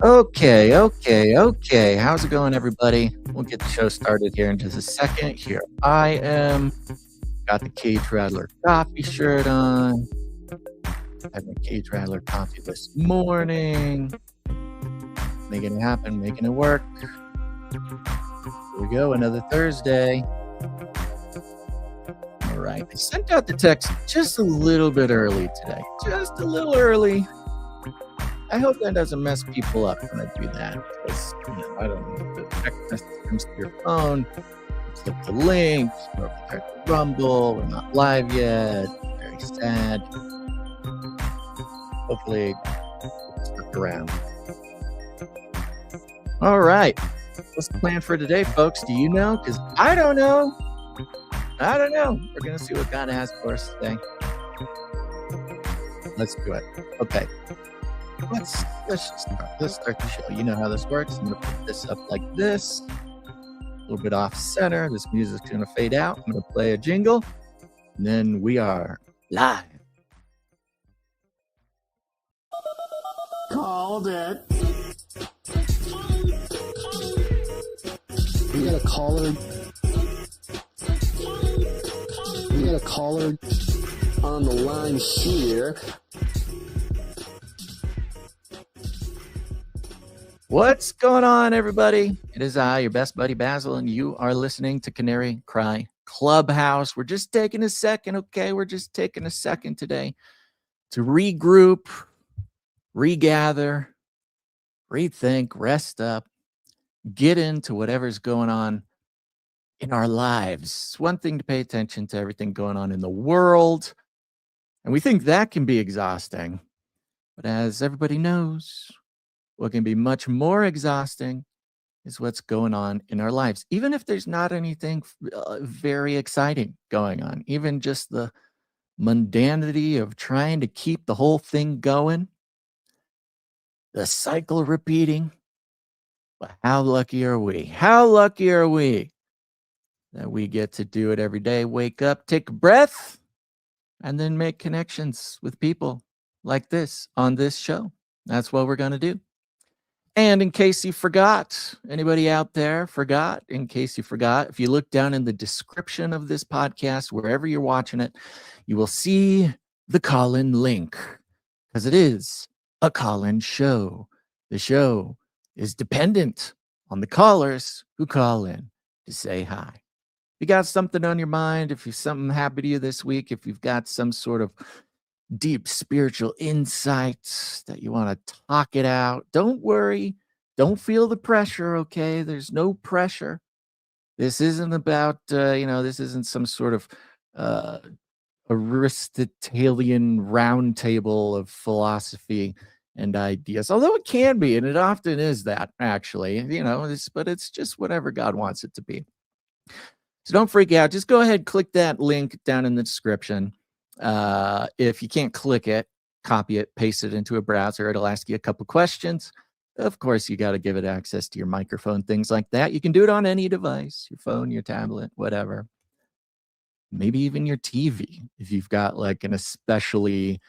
Okay. Okay. How's it going, everybody? We'll get the show started here in just a second. Here I am. Got the Cage Rattler coffee shirt on. Had my Cage Rattler coffee this morning. Making it happen, making it work. Here we go, another Thursday. All right. I sent out the text just a little bit early today. Just a little early. I hope that doesn't mess people up when I do that, because I don't know, the text message comes to your phone, click the link, or prepare to rumble, we're not live yet, very sad. Hopefully it's stuck around. All right, what's the plan for today, folks? Do you know? Because I don't know. We're gonna see what God has for us today. Let's do it. Okay. Let's start the show. You know how this works. I'm gonna put this up like this, a little bit off center. This music's gonna fade out. I'm gonna play a jingle, and then we are live. Called it. We got a caller. We got a caller on the line here. What's going on, everybody? It is I, your best buddy Basil, and you are listening to Canary Cry Clubhouse. We're just taking a second, okay? We're just taking a second today to regroup, regather, rethink, rest up, get into whatever's going on in our lives. It's one thing to pay attention to everything going on in the world, and we think that can be exhausting. But as everybody knows, what can be much more exhausting is what's going on in our lives, even if there's not anything very exciting going on, even just the mundanity of trying to keep the whole thing going, the cycle repeating. But how lucky are we? How lucky are we that we get to do it every day? Wake up, take a breath, and then make connections with people like this on this show. That's what we're going to do. And in case you forgot, anybody out there forgot, in case you forgot, if you look down in the description of this podcast, wherever you're watching it, you will see the call-in link, because it is a call-in show. The show is dependent on the callers who call in to say hi. If you got something on your mind, if you've something happened to you this week, if you've got some sort of deep spiritual insights that you want to talk it out, don't worry. Don't feel the pressure, okay? There's no pressure. This isn't about, this isn't some sort of Aristotelian roundtable of philosophy and ideas, although it can be, and it often is that, actually, but it's just whatever God wants it to be. So don't freak out. Just go ahead, click that link down in the description. If you can't click it, copy it, paste it into a browser. It'll ask you a couple questions. Of course, you got to give it access to your microphone, things like that. You can do it on any device, your phone, your tablet, whatever. Maybe even your TV. If you've got like an especially,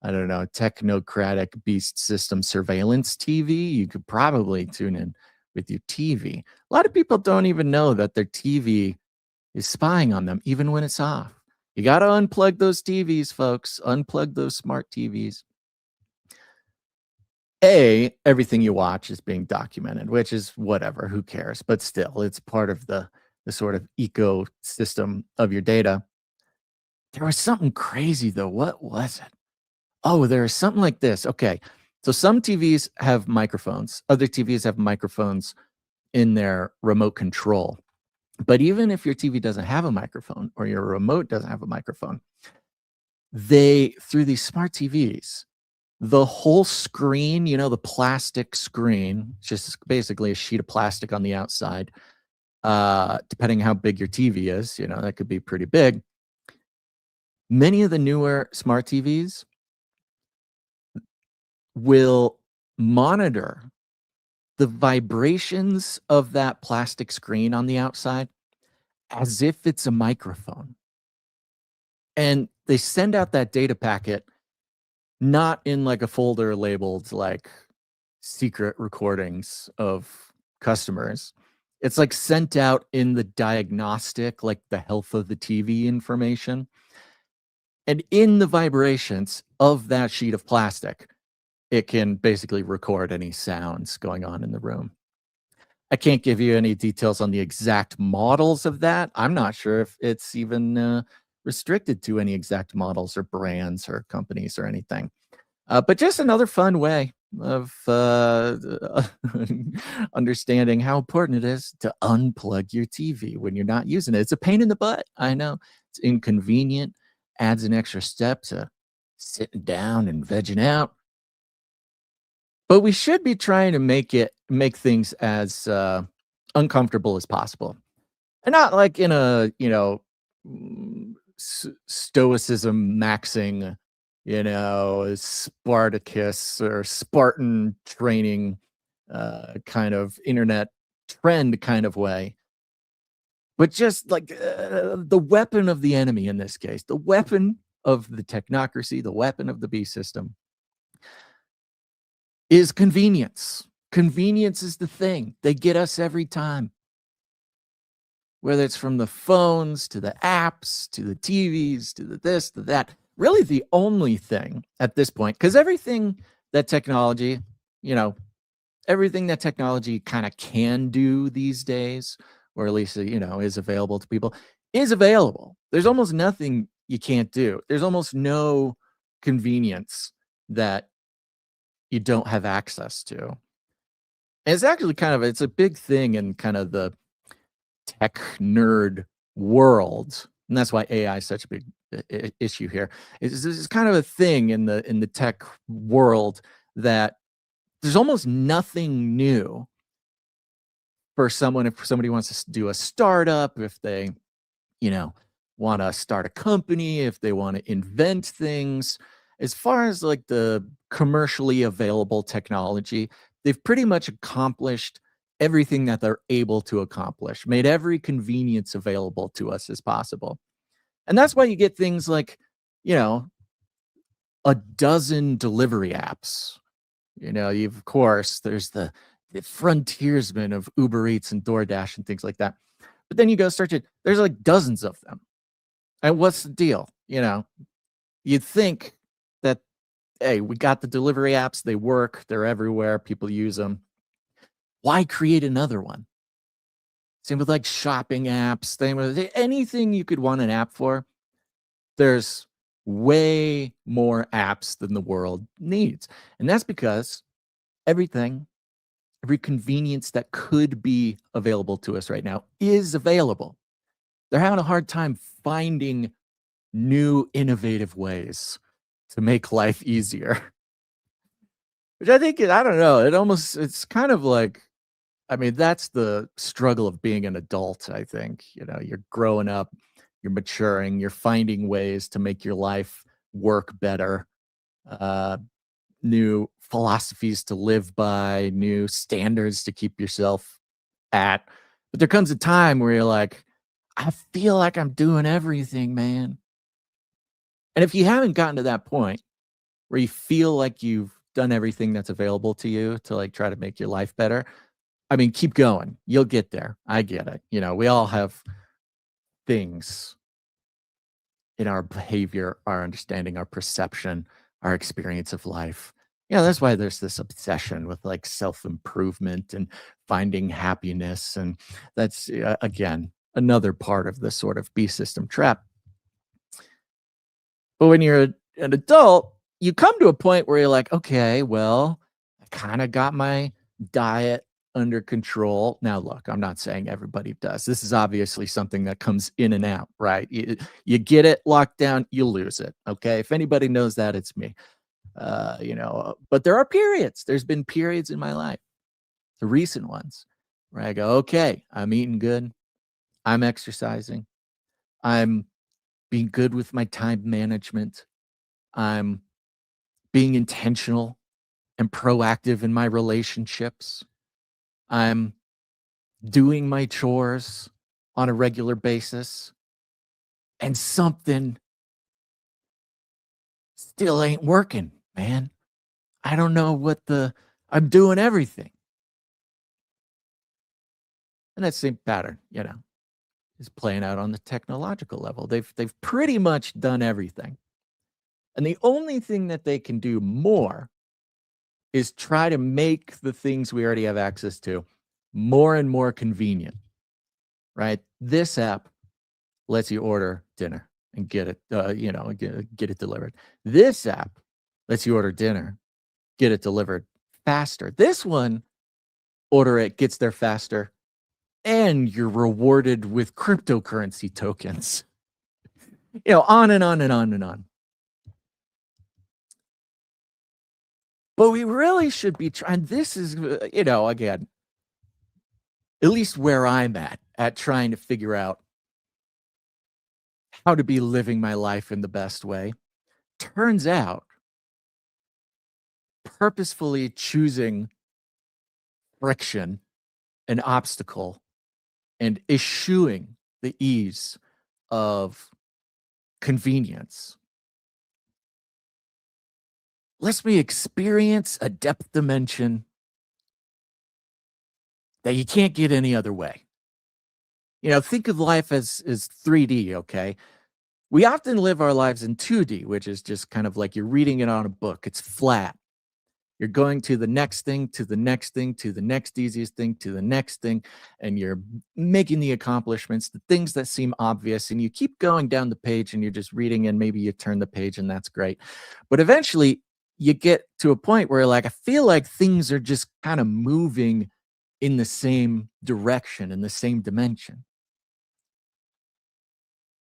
technocratic beast system surveillance TV, you could probably tune in with your TV. A lot of people don't even know that their TV is spying on them, even when it's off. You got to unplug those TVs, folks. Unplug those smart TVs. Everything you watch is being documented, which is whatever, who cares? But still, it's part of the sort of ecosystem of your data. There was something crazy, though. What was it? Oh, there's something like this. Okay, so some TVs have microphones. Other TVs have microphones in their remote control. But even if your TV doesn't have a microphone or your remote doesn't have a microphone, through these smart TVs, the whole screen, the plastic screen, just basically a sheet of plastic on the outside, depending how big your TV is, that could be pretty big. Many of the newer smart TVs will monitor the vibrations of that plastic screen on the outside as if it's a microphone. And they send out that data packet not in like a folder labeled like secret recordings of customers. It's like sent out in the diagnostic, like the health of the TV information. And in the vibrations of that sheet of plastic, it can basically record any sounds going on in the room. I can't give you any details on the exact models of that. I'm not sure if it's even restricted to any exact models or brands or companies or anything. But just another fun way of understanding how important it is to unplug your TV when you're not using it. It's a pain in the butt. I know it's inconvenient, adds an extra step to sitting down and vegging out. But we should be trying to make things as uncomfortable as possible, and not like in a stoicism maxing, Spartacus or Spartan training kind of internet trend kind of way, but just like the weapon of the enemy in this case, the weapon of the technocracy, the weapon of the beast system is convenience. Convenience is the thing. They get us every time. Whether it's from the phones to the apps to the TVs to the this to that. Really the only thing at this point, because everything that technology kind of can do these days, or at least, is available to people, is available. There's almost nothing you can't do. There's almost no convenience that you don't have access to. And it's actually it's a big thing in kind of the tech nerd world. And that's why AI is such a big issue here. It's kind of a thing in the tech world that there's almost nothing new for someone. If somebody wants to do a startup, if they, want to start a company, if they want to invent things, as far as like the commercially available technology, they've pretty much accomplished everything that they're able to accomplish, made every convenience available to us as possible. And that's why you get things like, a dozen delivery apps. Of course, there's the frontiersmen of Uber Eats and DoorDash and things like that. But then you go search it, there's like dozens of them. And what's the deal? You'd think that, hey, we got the delivery apps, they work, they're everywhere, people use them. Why create another one? Same with like shopping apps, same with anything you could want an app for. There's way more apps than the world needs. And that's because every convenience that could be available to us right now is available. They're having a hard time finding new innovative ways to make life easier. Which I think, I don't know, it's kind of like, that's the struggle of being an adult, I think. You're growing up, you're maturing, you're finding ways to make your life work better, new philosophies to live by, new standards to keep yourself at. But there comes a time where you're like, I feel like I'm doing everything, man. And if you haven't gotten to that point where you feel like you've done everything that's available to you to like try to make your life better, keep going. You'll get there. I get it. We all have things in our behavior, our understanding, our perception, our experience of life. That's why there's this obsession with like self-improvement and finding happiness. And that's, again, another part of the sort of beast system trap. But when you're an adult, you come to a point where you're like, okay, well, I kind of got my diet under control. Now, look, I'm not saying everybody does. This is obviously something that comes in and out, right? You get it locked down, you lose it. Okay. If anybody knows that, it's me. But there are periods. There's been periods in my life, the recent ones, where I go, okay, I'm eating good, I'm exercising, I'm being good with my time management, I'm being intentional and proactive in my relationships, I'm doing my chores on a regular basis, and something still ain't working, man. I don't know I'm doing everything. And that same pattern, is playing out on the technological level. They've pretty much done everything. And the only thing that they can do more is try to make the things we already have access to more and more convenient, right? This app lets you order dinner and get it, get it delivered. This app lets you order dinner, get it delivered faster. This one, order it, gets there faster, and you're rewarded with cryptocurrency tokens. On and on and on and on. But we really should be trying. This is, again, at least where I'm at trying to figure out how to be living my life in the best way. Turns out, purposefully choosing friction, an obstacle, and eschewing the ease of convenience lets me experience a depth dimension that you can't get any other way. Think of life as 3D, okay? We often live our lives in 2D, which is just kind of like you're reading it on a book. It's flat. You're going to the next thing, to the next thing, to the next easiest thing, to the next thing, and you're making the accomplishments, the things that seem obvious, and you keep going down the page and you're just reading, and maybe you turn the page and that's great. But eventually you get to a point where I feel like things are just kind of moving in the same direction, in the same dimension.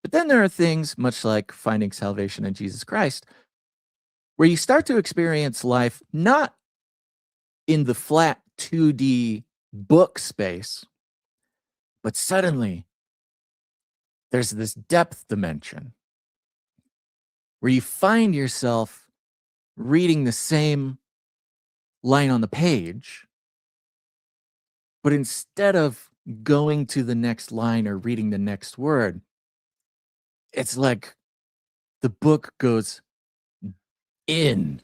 But then there are things, much like finding salvation in Jesus Christ, where you start to experience life not in the flat 2D book space, but suddenly there's this depth dimension where you find yourself reading the same line on the page, but instead of going to the next line or reading the next word, it's like the book goes in.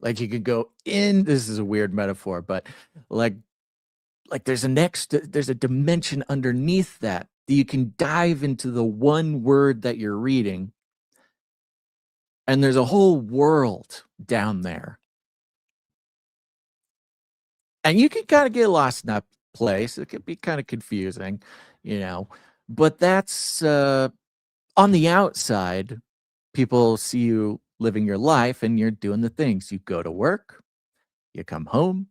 Like you could go in. This is a weird metaphor, but like there's a dimension underneath that you can dive into the one word that you're reading, and there's a whole world down there. And you can kind of get lost in that place. It could be kind of confusing, but that's on the outside. People see you living your life and you're doing the things. You go to work, you come home,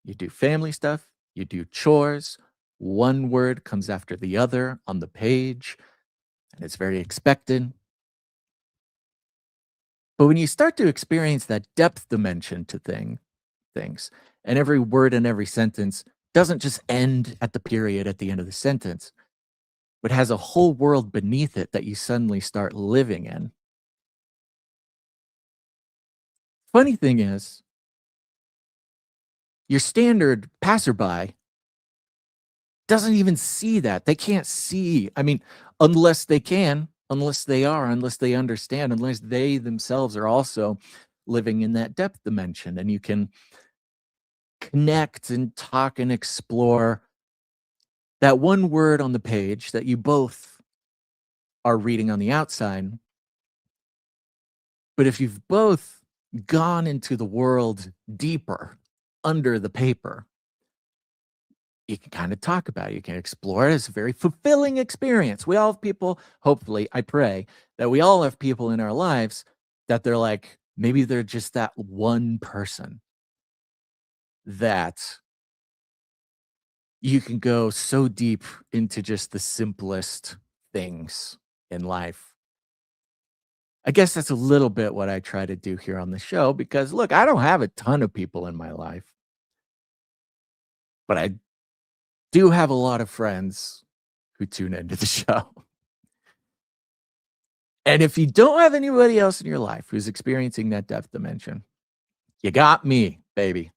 you do family stuff, you do chores. One word comes after the other on the page, and it's very expected. But when you start to experience that depth dimension to things, and every word and every sentence doesn't just end at the period at the end of the sentence, but has a whole world beneath it that you suddenly start living in. Funny thing is, your standard passerby doesn't even see that. They can't see. I mean, unless they understand, unless they themselves are also living in that depth dimension, and you can connect and talk and explore that one word on the page that you both are reading on the outside. But if you've both gone into the world deeper under the paper, you can kind of talk about it. You can explore it. It's a very fulfilling experience. We all have people, hopefully, I pray, that we all have people in our lives that they're like, maybe they're just that one person that you can go so deep into just the simplest things in life. I guess that's a little bit what I try to do here on the show because look, I don't have a ton of people in my life, but I do have a lot of friends who tune into the show. And if you don't have anybody else in your life who's experiencing that depth dimension, you got me, baby.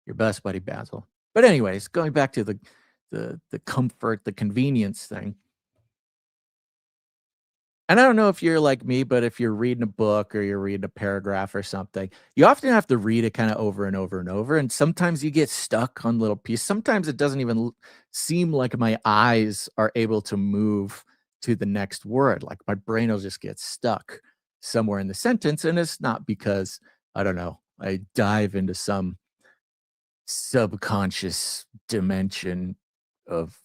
Your best buddy Basil. But anyways, going back to the comfort, the convenience thing. And I don't know if you're like me, but if you're reading a book or you're reading a paragraph or something, you often have to read it kind of over and over and over. And sometimes you get stuck on little pieces. Sometimes it doesn't even seem like my eyes are able to move to the next word. Like my brain will just get stuck somewhere in the sentence. And it's not because, I don't know, I dive into some subconscious dimension of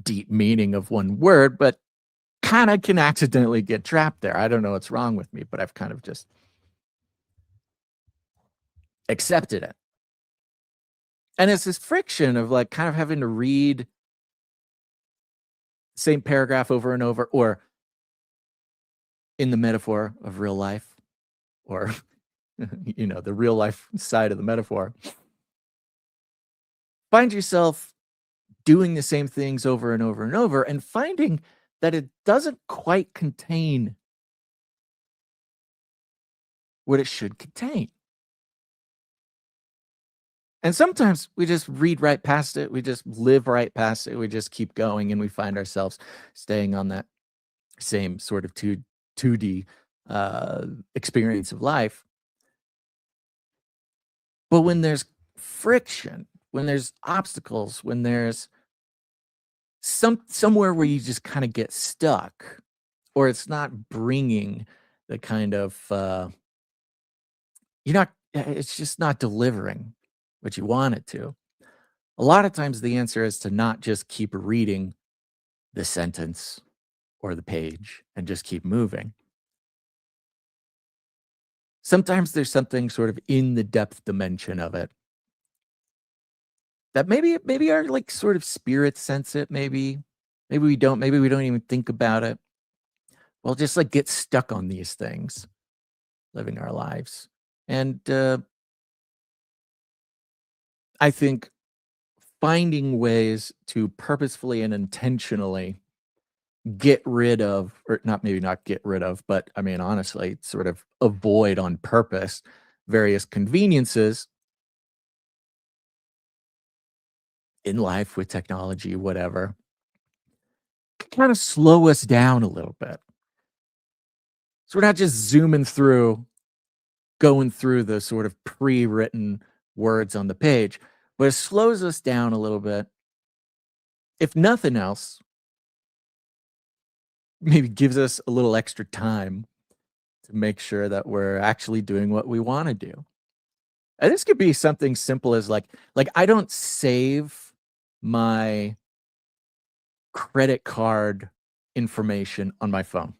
deep meaning of one word, but kind of can accidentally get trapped there. I don't know what's wrong with me, but I've kind of just accepted it. And it's this friction of like kind of having to read the same paragraph over and over, or in the metaphor of real life, or the real life side of the metaphor, find yourself doing the same things over and over and over and finding that it doesn't quite contain what it should contain. And sometimes we just read right past it. We just live right past it. We just keep going and we find ourselves staying on that same sort of 2D experience of life. But when there's friction, when there's obstacles, when there's somewhere where you just kind of get stuck, or it's not bringing the kind of it's just not delivering what you want it to. A lot of times the answer is to not just keep reading the sentence or the page and just keep moving. Sometimes there's something sort of in the depth dimension of it that maybe our like sort of spirit sense it, maybe we don't even think about it. We'll just like get stuck on these things, living our lives. And I think finding ways to purposefully and intentionally get rid of, or not get rid of, but I mean, honestly, sort of avoid on purpose various conveniences in life with technology, whatever, kind of slow us down a little bit. So we're not just zooming through, going through the sort of pre-written words on the page, but it slows us down a little bit. If nothing else, maybe gives us a little extra time to make sure that we're actually doing what we want to do. And this could be something simple as like I don't save my credit card information on my phone.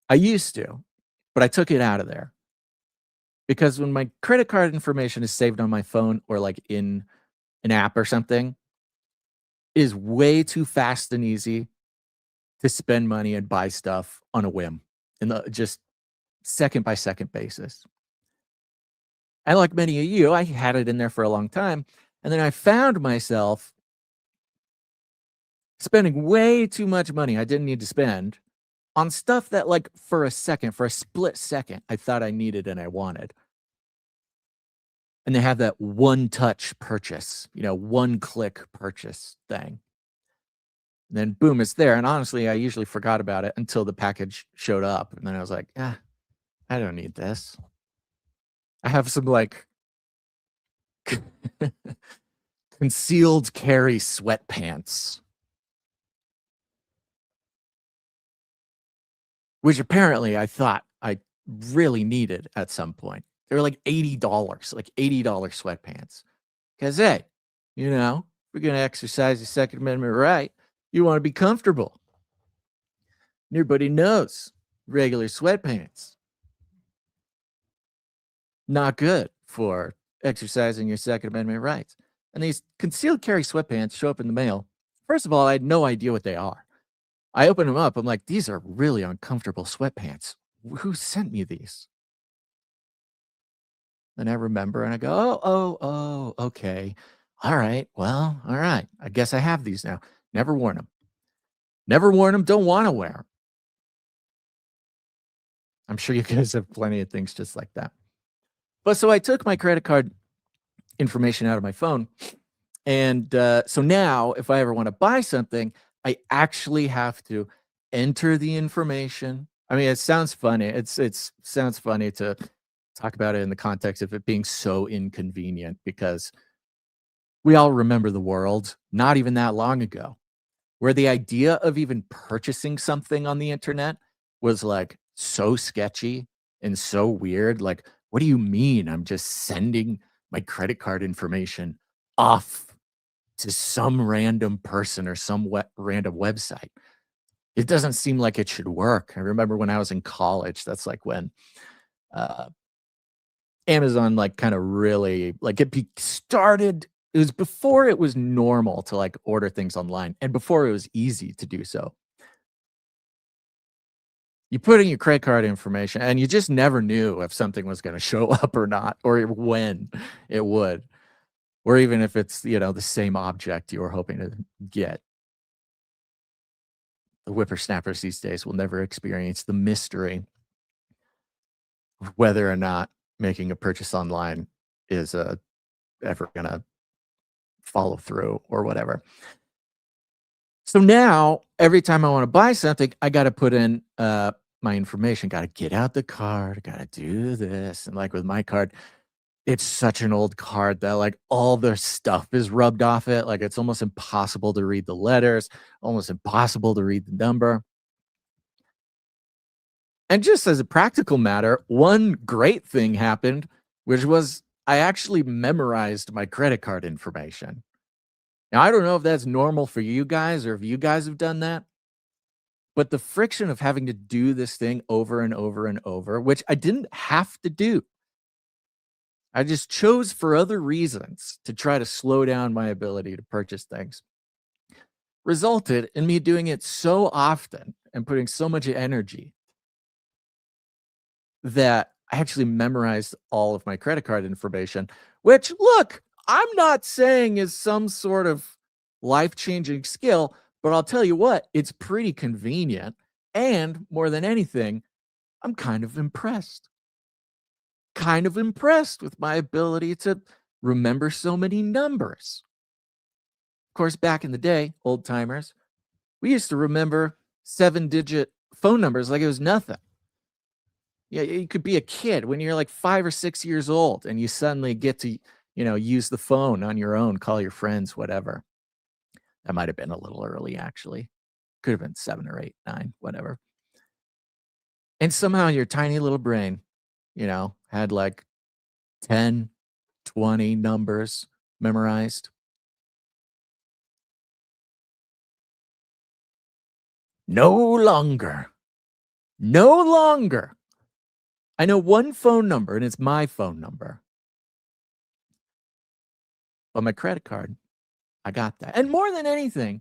I used to, but I took it out of there because when my credit card information is saved on my phone or like in an app or something, it is way too fast and easy to spend money and buy stuff on a whim in the just second by second basis. And like many of you, I had it in there for a long time. And then I found myself spending way too much money I didn't need to spend on stuff that, like, for a split second, I thought I needed and I wanted. And they have that one touch purchase, one click purchase thing. And then boom, it's there. And honestly, I usually forgot about it until the package showed up. And then I was like, I don't need this. I have some like concealed carry sweatpants, which apparently I thought I really needed at some point. They were like $80, like $80 sweatpants. Because, hey, we're going to exercise the Second Amendment right. You want to be comfortable. And everybody knows regular sweatpants, not good for exercising your Second Amendment rights. And these concealed carry sweatpants show up in the mail. First of all, I had no idea what they are. I open them up. I'm like, these are really uncomfortable sweatpants. Who sent me these? And I remember and I go, okay. All right. Well, all right. I guess I have these now. Never worn them. Never worn them. Don't want to wear them. I'm sure you guys have plenty of things just like that. But so I took my credit card information out of my phone. And so now, if I ever want to buy something, I actually have to enter the information. I mean, it sounds funny. It's sounds funny to talk about it in the context of it being so inconvenient because we all remember the world not even that long ago, where the idea of even purchasing something on the internet was like so sketchy and so weird. Like, what do you mean I'm just sending my credit card information off to some random person or some random website? It doesn't seem like it should work. I remember when I was in college, that's like when uh, Amazon like kind of really like started. It was before it was normal to like order things online and before it was easy to do so. You put in your credit card information and you just never knew if something was going to show up or not, or when it would, or even if it's, the same object you were hoping to get. The whippersnappers these days will never experience the mystery of whether or not making a purchase online is ever going to follow through or whatever. So now, every time I want to buy something, I got to put in my information, got to get out the card, got to do this. And like with my card, it's such an old card that like all the stuff is rubbed off it. Like it's almost impossible to read the letters, almost impossible to read the number. And just as a practical matter, one great thing happened, which was I actually memorized my credit card information. Now, I don't know if that's normal for you guys or if you guys have done that, but the friction of having to do this thing over and over and over, which I didn't have to do, I just chose for other reasons to try to slow down my ability to purchase things, resulted in me doing it so often and putting so much energy that I actually memorized all of my credit card information, which, look, I'm not saying is some sort of life-changing skill, but I'll tell you what, it's pretty convenient. And more than anything, I'm kind of impressed. Kind of impressed with my ability to remember so many numbers. Of course, back in the day, old timers, we used to remember 7-digit phone numbers like it was nothing. Yeah, you could be a kid when you're like 5 or 6 years old and you suddenly get to, use the phone on your own, call your friends, whatever. That might have been a little early, actually. Could have been 7 or 8, 9, whatever. And somehow your tiny little brain, had like 10, 20 numbers memorized. No longer. No longer. I know one phone number and it's my phone number. But my credit card, I got that. And more than anything,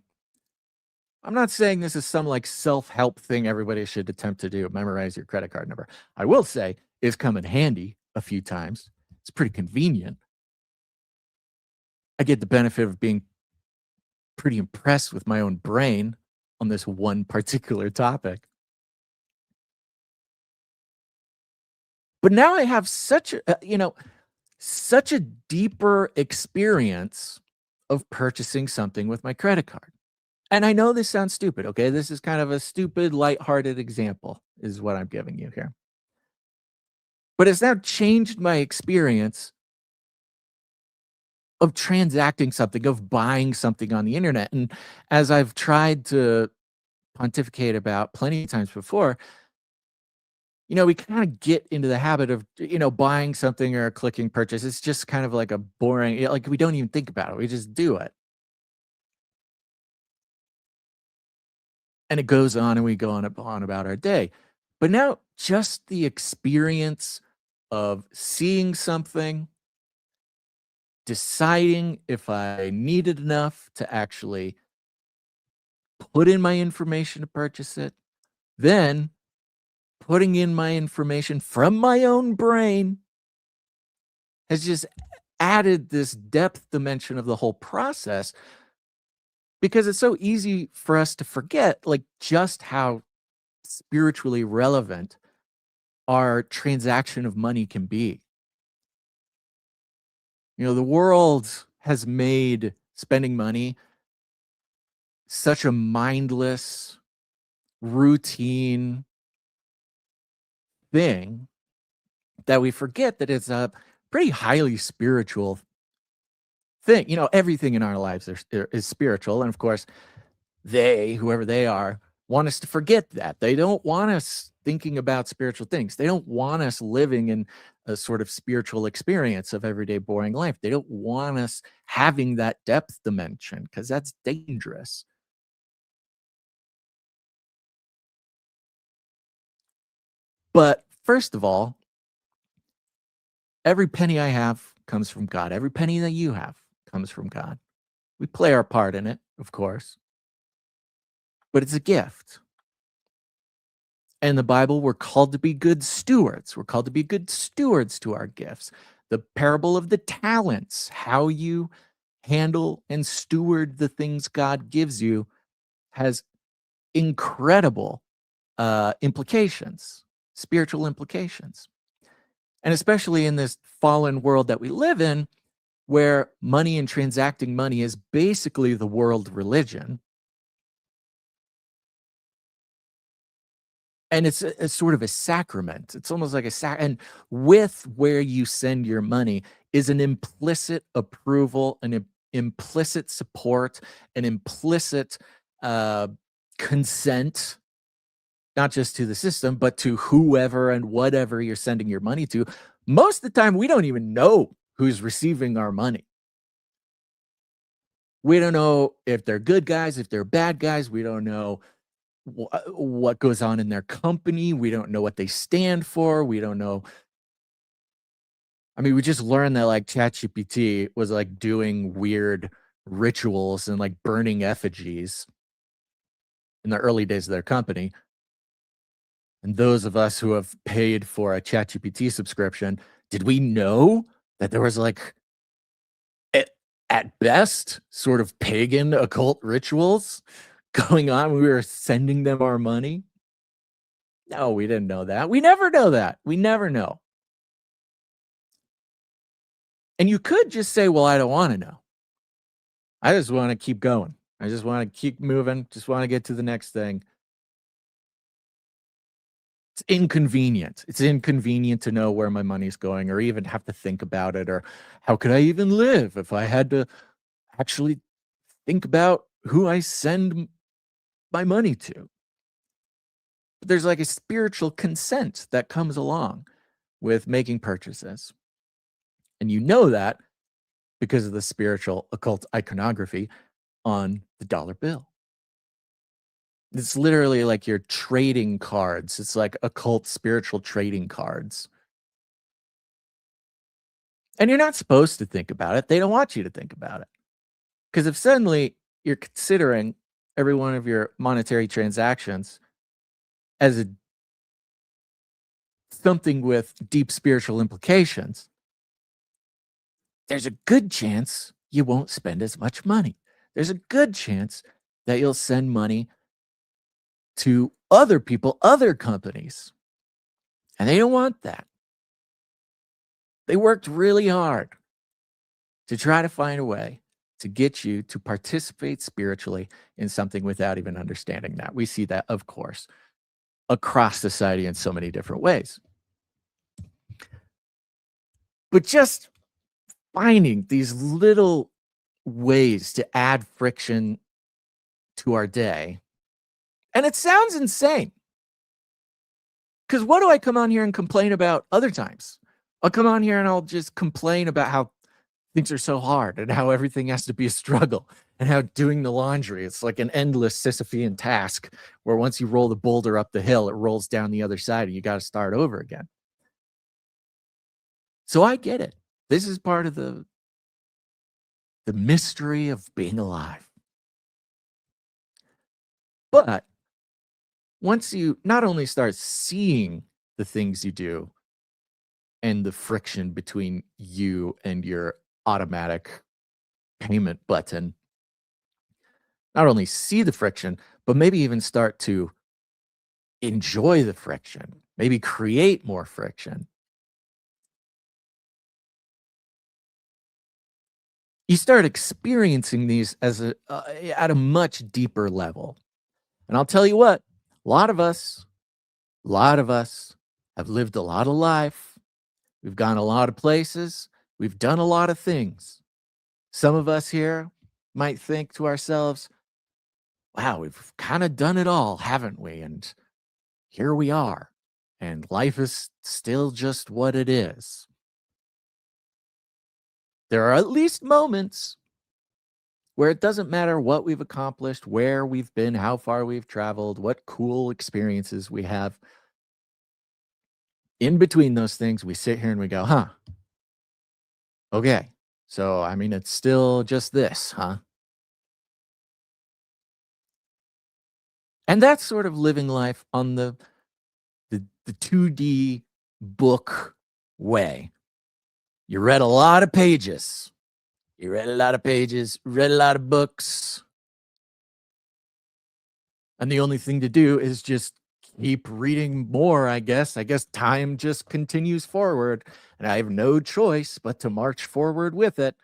I'm not saying this is some like self-help thing everybody should attempt to do, memorize your credit card number. I will say it's come in handy a few times. It's pretty convenient. I get the benefit of being pretty impressed with my own brain on this one particular topic. But now I have such a deeper experience of purchasing something with my credit card. And I know this sounds stupid, okay? This is kind of a stupid, lighthearted example, is what I'm giving you here. But it's now changed my experience of transacting something, of buying something on the internet. And as I've tried to pontificate about plenty of times before, we kind of get into the habit of, buying something or clicking purchase. It's just kind of like a boring, like we don't even think about it. We just do it. And it goes on and we go on about our day. But now just the experience of seeing something, deciding if I needed enough to actually put in my information to purchase it, then putting in my information from my own brain has just added this depth dimension of the whole process, because it's so easy for us to forget like just how spiritually relevant our transaction of money can be. The world has made spending money such a mindless, routine thing that we forget that it's a pretty highly spiritual thing. Everything in our lives is spiritual. And of course, whoever they are, want us to forget that. They don't want us thinking about spiritual things. They don't want us living in a sort of spiritual experience of everyday boring life. They don't want us having that depth dimension because that's dangerous. But first of all, every penny I have comes from God. Every penny that you have comes from God. We play our part in it, of course, but it's a gift. And in the Bible, we're called to be good stewards. We're called to be good stewards to our gifts. The parable of the talents, how you handle and steward the things God gives you, has incredible implications, spiritual implications. And especially in this fallen world that we live in, where money and transacting money is basically the world religion. And it's a sort of a sacrament. It's almost like and with where you send your money is an implicit approval, an implicit support, an implicit uh, consent, not just to the system, but to whoever and whatever you're sending your money to. Most of the time, we don't even know who's receiving our money. We don't know if they're good guys, if they're bad guys. We don't know what goes on in their company. We don't know what they stand for. We don't know. I mean, we just learned that like ChatGPT was like doing weird rituals and like burning effigies in the early days of their company. And those of us who have paid for a ChatGPT subscription, did we know that there was like at best sort of pagan occult rituals going on? We were sending them our money. No, we didn't know that. We never know that. We never know. And you could just say, well, I don't want to know. I just want to keep going. I just want to keep moving. Just want to get to the next thing. It's inconvenient. It's inconvenient to know where my money's going or even have to think about it, or how could I even live if I had to actually think about who I send my money to. But there's like a spiritual consent that comes along with making purchases. And you know that because of the spiritual occult iconography on the dollar bill. It's literally like your trading cards. It's like occult spiritual trading cards. And you're not supposed to think about it. They don't want you to think about it. Because if suddenly you're considering every one of your monetary transactions as something with deep spiritual implications, there's a good chance you won't spend as much money. There's a good chance that you'll send money to other people, other companies. And they don't want that. They worked really hard to try to find a way to get you to participate spiritually in something without even understanding that. We see that, of course, across society in so many different ways. But just finding these little ways to add friction to our day. And it sounds insane. Because what do I come on here and complain about other times? I'll come on here and I'll just complain about how things are so hard and how everything has to be a struggle and how doing the laundry, it's like an endless Sisyphean task where once you roll the boulder up the hill, it rolls down the other side and you got to start over again. So I get it. This is part of the mystery of being alive. But once you not only start seeing the things you do and the friction between you and your automatic payment button, not only see the friction, but maybe even start to enjoy the friction, maybe create more friction. You start experiencing these as at a much deeper level. And I'll tell you what, a lot of us, a lot of us have lived a lot of life. We've gone a lot of places. We've done a lot of things. Some of us here might think to ourselves, wow, we've kind of done it all, haven't we? And here we are. And life is still just what it is. There are at least moments where it doesn't matter what we've accomplished, where we've been, how far we've traveled, what cool experiences we have. In between those things, we sit here and we go, huh, okay. So, I mean, it's still just this, huh? And that's sort of living life on the 2D book way. You read a lot of pages. You read a lot of pages, read a lot of books. And the only thing to do is just keep reading more, I guess. I guess time just continues forward, and I have no choice but to march forward with it.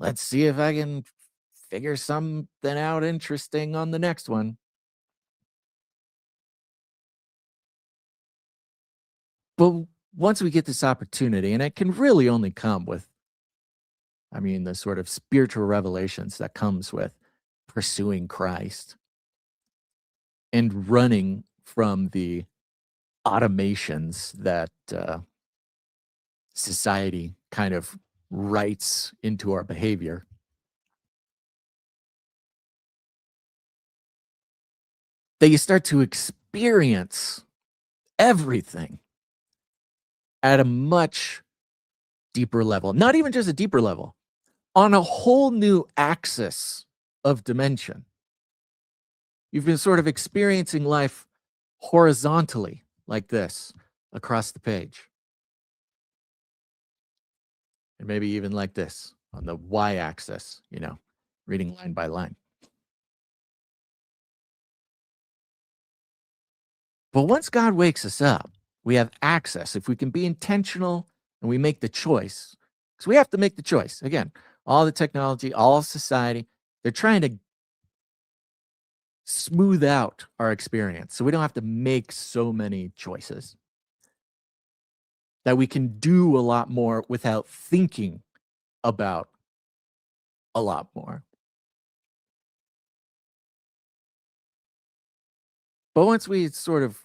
Let's see if I can figure something out interesting on the next one. But once we get this opportunity, and it can really only come with, I mean, the sort of spiritual revelations that comes with pursuing Christ and running from the automations that society kind of writes into our behavior. That you start to experience everything at a much deeper level, not even just a deeper level, on a whole new axis of dimension. You've been sort of experiencing life horizontally, like this, across the page. And maybe even like this on the y axis, reading line by line. But once God wakes us up, we have access. If we can be intentional and we make the choice, because we have to make the choice. Again, all the technology, all society, they're trying to smooth out our experience so we don't have to make so many choices. That we can do a lot more without thinking about a lot more. But once we sort of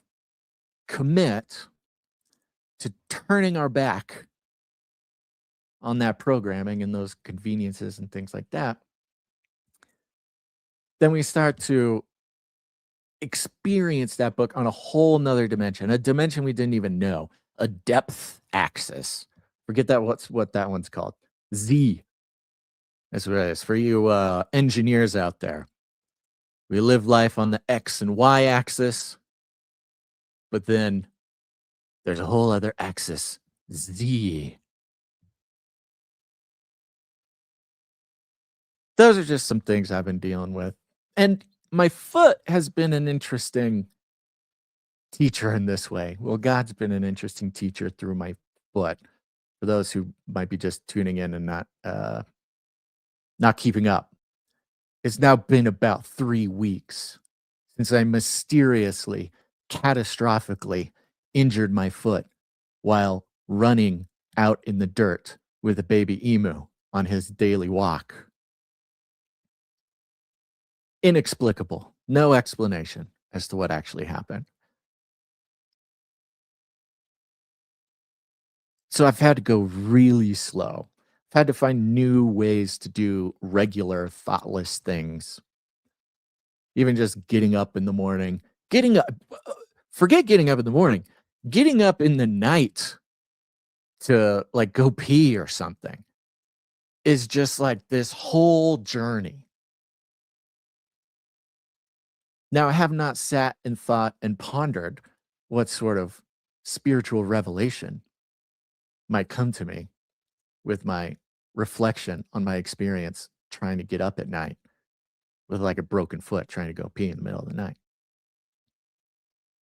commit to turning our back on that programming and those conveniences and things like that, then we start to experience that book on a whole nother dimension, a dimension we didn't even know, a depth axis. Forget that what that one's called. Z. That's what it is. For you engineers out there. We live life on the X and Y axis, but then there's a whole other axis, Z. Those are just some things I've been dealing with. And my foot has been an interesting teacher in this way. Well, God's been an interesting teacher through my foot. For those who might be just tuning in and not keeping up. It's now been about 3 weeks since I mysteriously, catastrophically injured my foot while running out in the dirt with a baby emu on his daily walk. Inexplicable. No explanation as to what actually happened. So I've had to go really slow. I've had to find new ways to do regular, thoughtless things. Even just getting up in the morning, forget getting up in the morning, getting up in the night to like go pee or something is just like this whole journey. Now, I have not sat and thought and pondered what sort of spiritual revelation might come to me with my reflection on my experience trying to get up at night with like a broken foot trying to go pee in the middle of the night.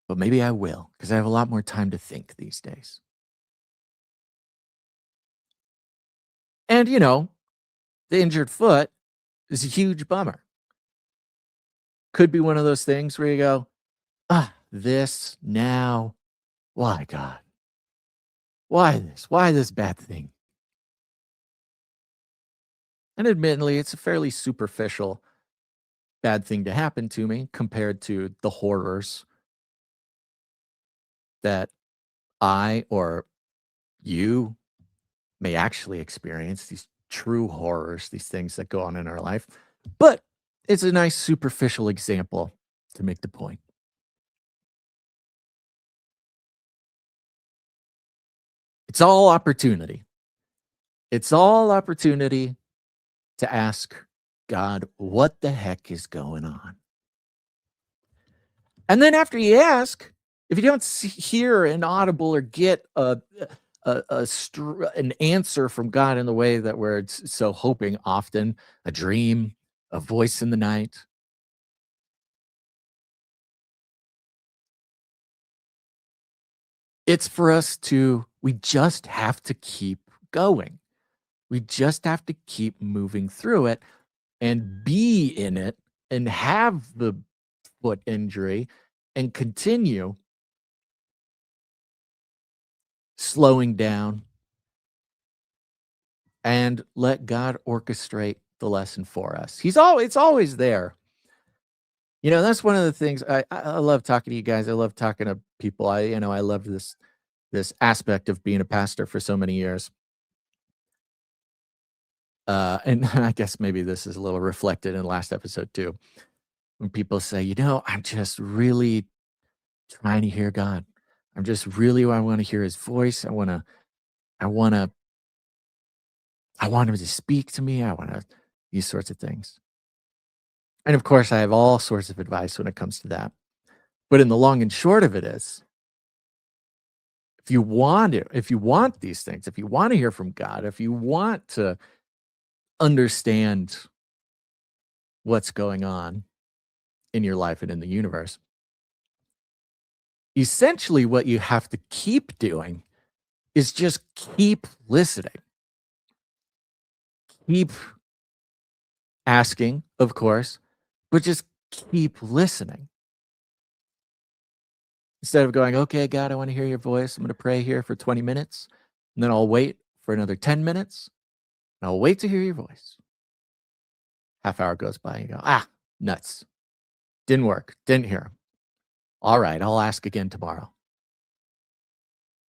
But maybe I will, because I have a lot more time to think these days. And, the injured foot is a huge bummer. Could be one of those things where you go, this now. Why, God? Why this? Why this bad thing? And admittedly, it's a fairly superficial bad thing to happen to me compared to the horrors that I or you may actually experience, these true horrors, these things that go on in our life. But it's a nice superficial example to make the point. It's all opportunity. It's all opportunity to ask God, what the heck is going on? And then after you ask, if you don't hear an audible or get an answer from God in the way that we're so hoping, often a dream, a voice in the night, it's for us to, we just have to keep going. We just have to keep moving through it and be in it and have the foot injury and continue slowing down and let God orchestrate the lesson for us. It's always there. That's one of the things I love talking to you guys. I love talking to people. I love this aspect of being a pastor for so many years. And I guess maybe this is a little reflected in the last episode too. When people say, I'm just really trying to hear God. I want to hear his voice. I want him to speak to me. These sorts of things. And of course, I have all sorts of advice when it comes to that. But in the long and short of it is, if you want these things, if you want to hear from God, if you want to understand what's going on in your life and in the universe, essentially what you have to keep doing is just keep listening. Keep asking, of course, but just keep listening. Instead of going, okay, God, I want to hear your voice. I'm going to pray here for 20 minutes, and then I'll wait for another 10 minutes, and I'll wait to hear your voice. Half hour goes by, and you go, nuts. Didn't work. Didn't hear him. All right, I'll ask again tomorrow.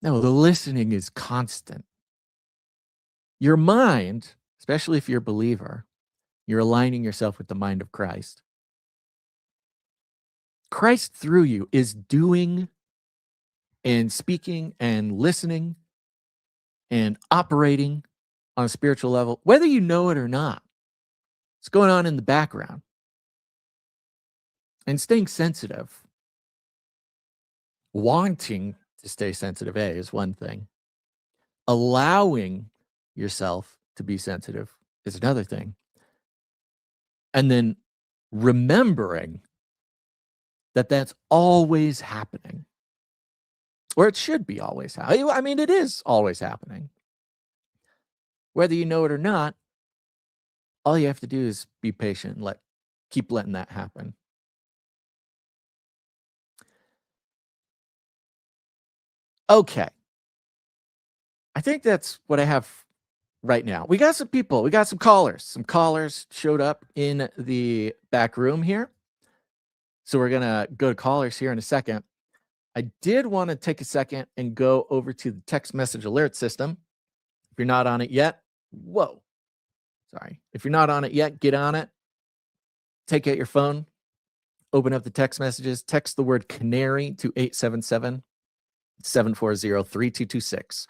No, the listening is constant. Your mind, especially if you're a believer, you're aligning yourself with the mind of Christ. Christ through you is doing and speaking and listening and operating on a spiritual level, whether you know it or not. It's going on in the background. And staying sensitive, wanting to stay sensitive, is one thing. Allowing yourself to be sensitive is another thing. And then remembering that that's always happening. Or it should be always happening. I mean, it is always happening. Whether you know it or not, all you have to do is be patient and keep letting that happen. Okay. I think that's what I have right now. We got some people. We got some callers. Some callers showed up in the back room here. So we're going to go to callers here in a second. I did want to take a second and go over to the text message alert system. If you're not on it yet, if you're not on it yet, get on it. Take out your phone, open up the text messages, text the word Canary to 877-740-3226.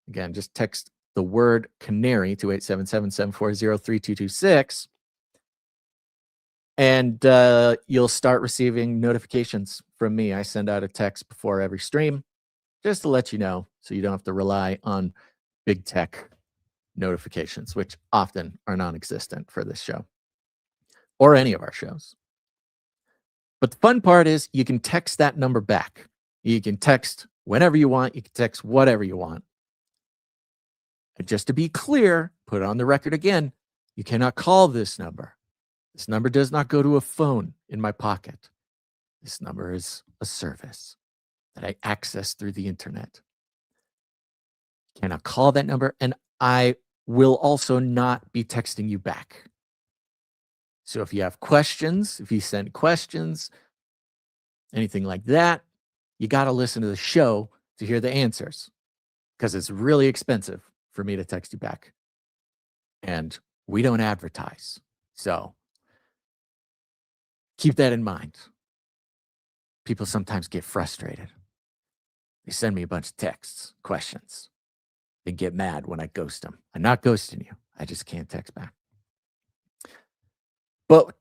Again, just text the word Canary to 877-740-3226. And you'll start receiving notifications from me. I send out a text before every stream just to let you know so you don't have to rely on big tech notifications, which often are non-existent for this show or any of our shows. But the fun part is you can text that number back. You can text whenever you want. You can text whatever you want. And just to be clear, put it on the record again, you cannot call this number. This number does not go to a phone in my pocket. This number is a service that I access through the internet. You cannot call that number, and I will also not be texting you back. So if you have questions, if you send questions, anything like that, you got to listen to the show to hear the answers because it's really expensive for me to text you back. And we don't advertise. So keep that in mind. People sometimes get frustrated. They send me a bunch of texts, questions. They get mad when I ghost them. I'm not ghosting you. I just can't text back. But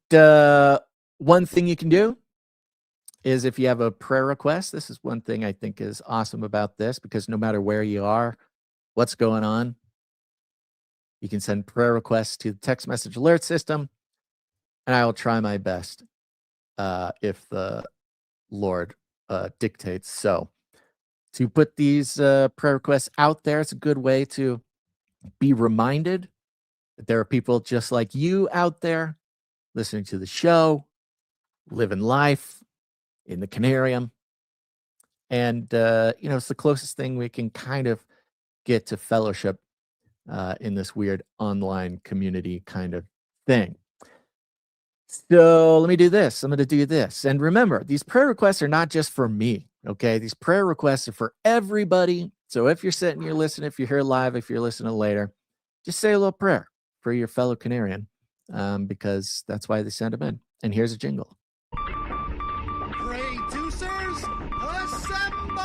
one thing you can do is if you have a prayer request, this is one thing I think is awesome about this, because no matter where you are, what's going on, you can send prayer requests to the text message alert system, and I will try my best if the Lord dictates so. To put these prayer requests out there, it's a good way to be reminded that there are people just like you out there listening to the show, living life in the Canarium. And, it's the closest thing we can kind of get to fellowship in this weird online community kind of thing. So let me do this. I'm going to do this. And remember, these prayer requests are not just for me, okay? These prayer requests are for everybody. So if you're sitting, you're listening, if you're here live, if you're listening later, just say a little prayer for your fellow Canarian, because that's why they send them in. And here's a jingle. Producers, assemble!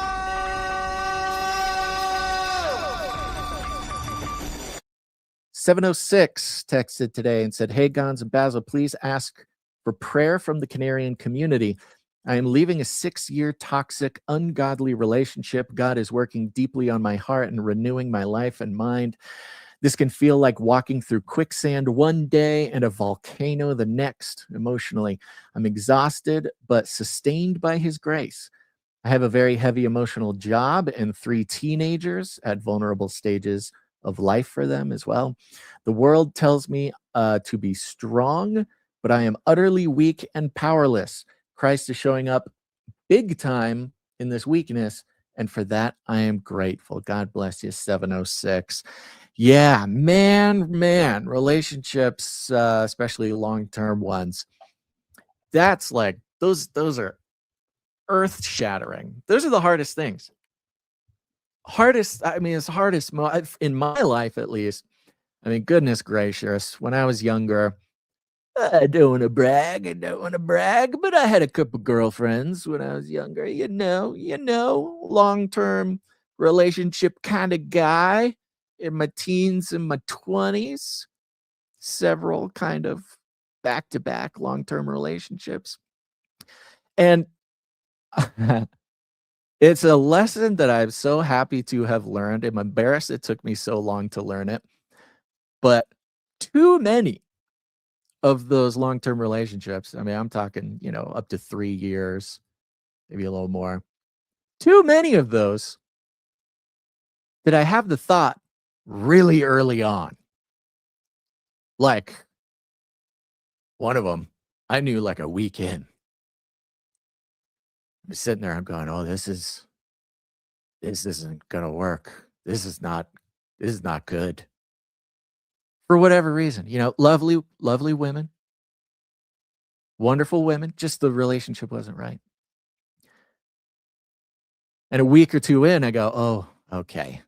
706 texted today and said, "Hey, Gons and Basil, please ask for prayer from the Canarian community. I am leaving a 6-year toxic, ungodly relationship. God is working deeply on my heart and renewing my life and mind. This can feel like walking through quicksand one day and a volcano the next. Emotionally, I'm exhausted but sustained by his grace. I have a very heavy emotional job and 3 teenagers at vulnerable stages of life for them as well. The world tells me to be strong, but I am utterly weak and powerless. Christ is showing up big time in this weakness, and for that I am grateful." God bless you, 706. Yeah, man, relationships, especially long-term ones, that's like those are earth-shattering. Those are the hardest things. It's hardest in my life, at least. I mean, goodness gracious, when I was younger, I don't want to brag, but I had a couple girlfriends when I was younger, long-term relationship kind of guy in my teens and my 20s, several kind of back-to-back long-term relationships. And it's a lesson that I'm so happy to have learned. I'm embarrassed it took me so long to learn it, but too many of those long-term relationships, I mean, I'm talking, up to 3 years, maybe a little more. Too many of those did I have the thought really early on. Like, one of them, I knew like a week in. I'm sitting there, I'm going, "Oh, this isn't gonna work. This is not good." For whatever reason, lovely, lovely women, wonderful women, just the relationship wasn't right. And a week or 2 in, I go, "Oh, okay.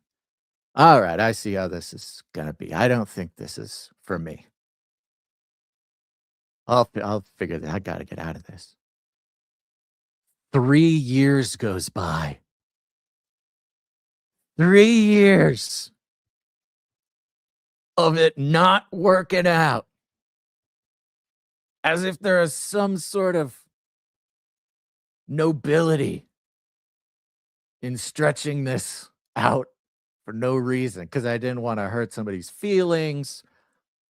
All right, I see how this is gonna be. I don't think this is for me. I'll figure that I gotta get out of this." 3 years goes by. 3 years of it not working out. as if there is some sort of nobility in stretching this out for no reason because I didn't want to hurt somebody's feelings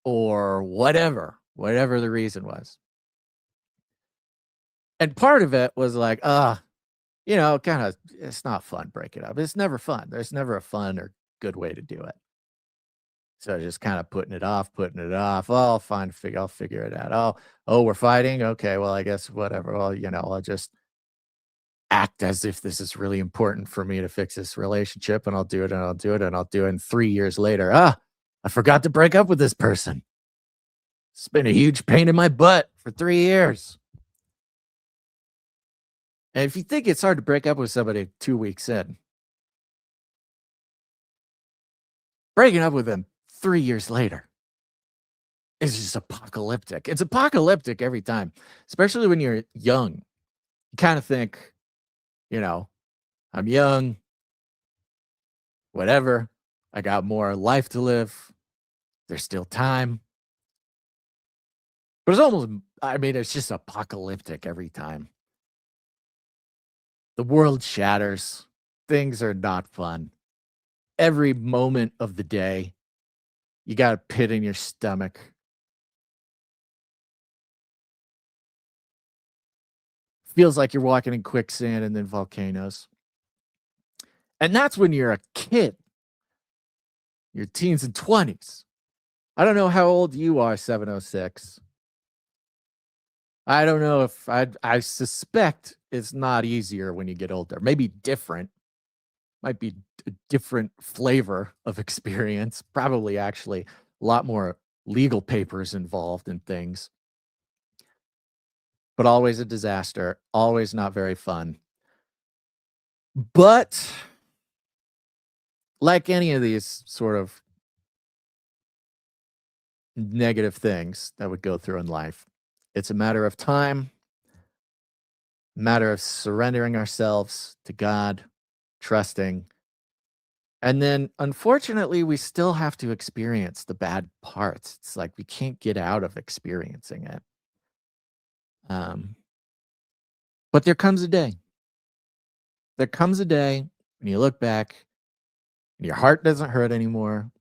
or whatever the reason was. And part of it was like, kind of, it's not fun breaking up. It's never fun. There's never a fun or good way to do it. So just kind of putting it off. Oh, I'll figure it out. Oh, we're fighting. Okay, well, I guess whatever. Well, I'll just act as if this is really important for me to fix this relationship, and I'll do it, and I'll do it, and I'll do it. And 3 years later, I forgot to break up with this person. It's been a huge pain in my butt for 3 years. And if you think it's hard to break up with somebody 2 weeks in, breaking up with them 3 years later is just apocalyptic. It's apocalyptic every time, especially when you're young. You kind of think, I'm young, whatever. I got more life to live. There's still time. But it's just apocalyptic every time. The world shatters. Things are not fun. Every moment of the day, you got a pit in your stomach. Feels like you're walking in quicksand and then volcanoes. And that's when you're a kid. Your teens and 20s. I don't know how old you are, 706. I don't know if I suspect it's not easier when you get older. Maybe different. Might be a different flavor of experience. Probably actually a lot more legal papers involved in things. But always a disaster. Always not very fun. But like any of these sort of negative things that we go through in life, it's a matter of time, matter of surrendering ourselves to God, trusting. And then, unfortunately, we still have to experience the bad parts. It's like we can't get out of experiencing it. But there comes a day. There comes a day when you look back and your heart doesn't hurt anymore.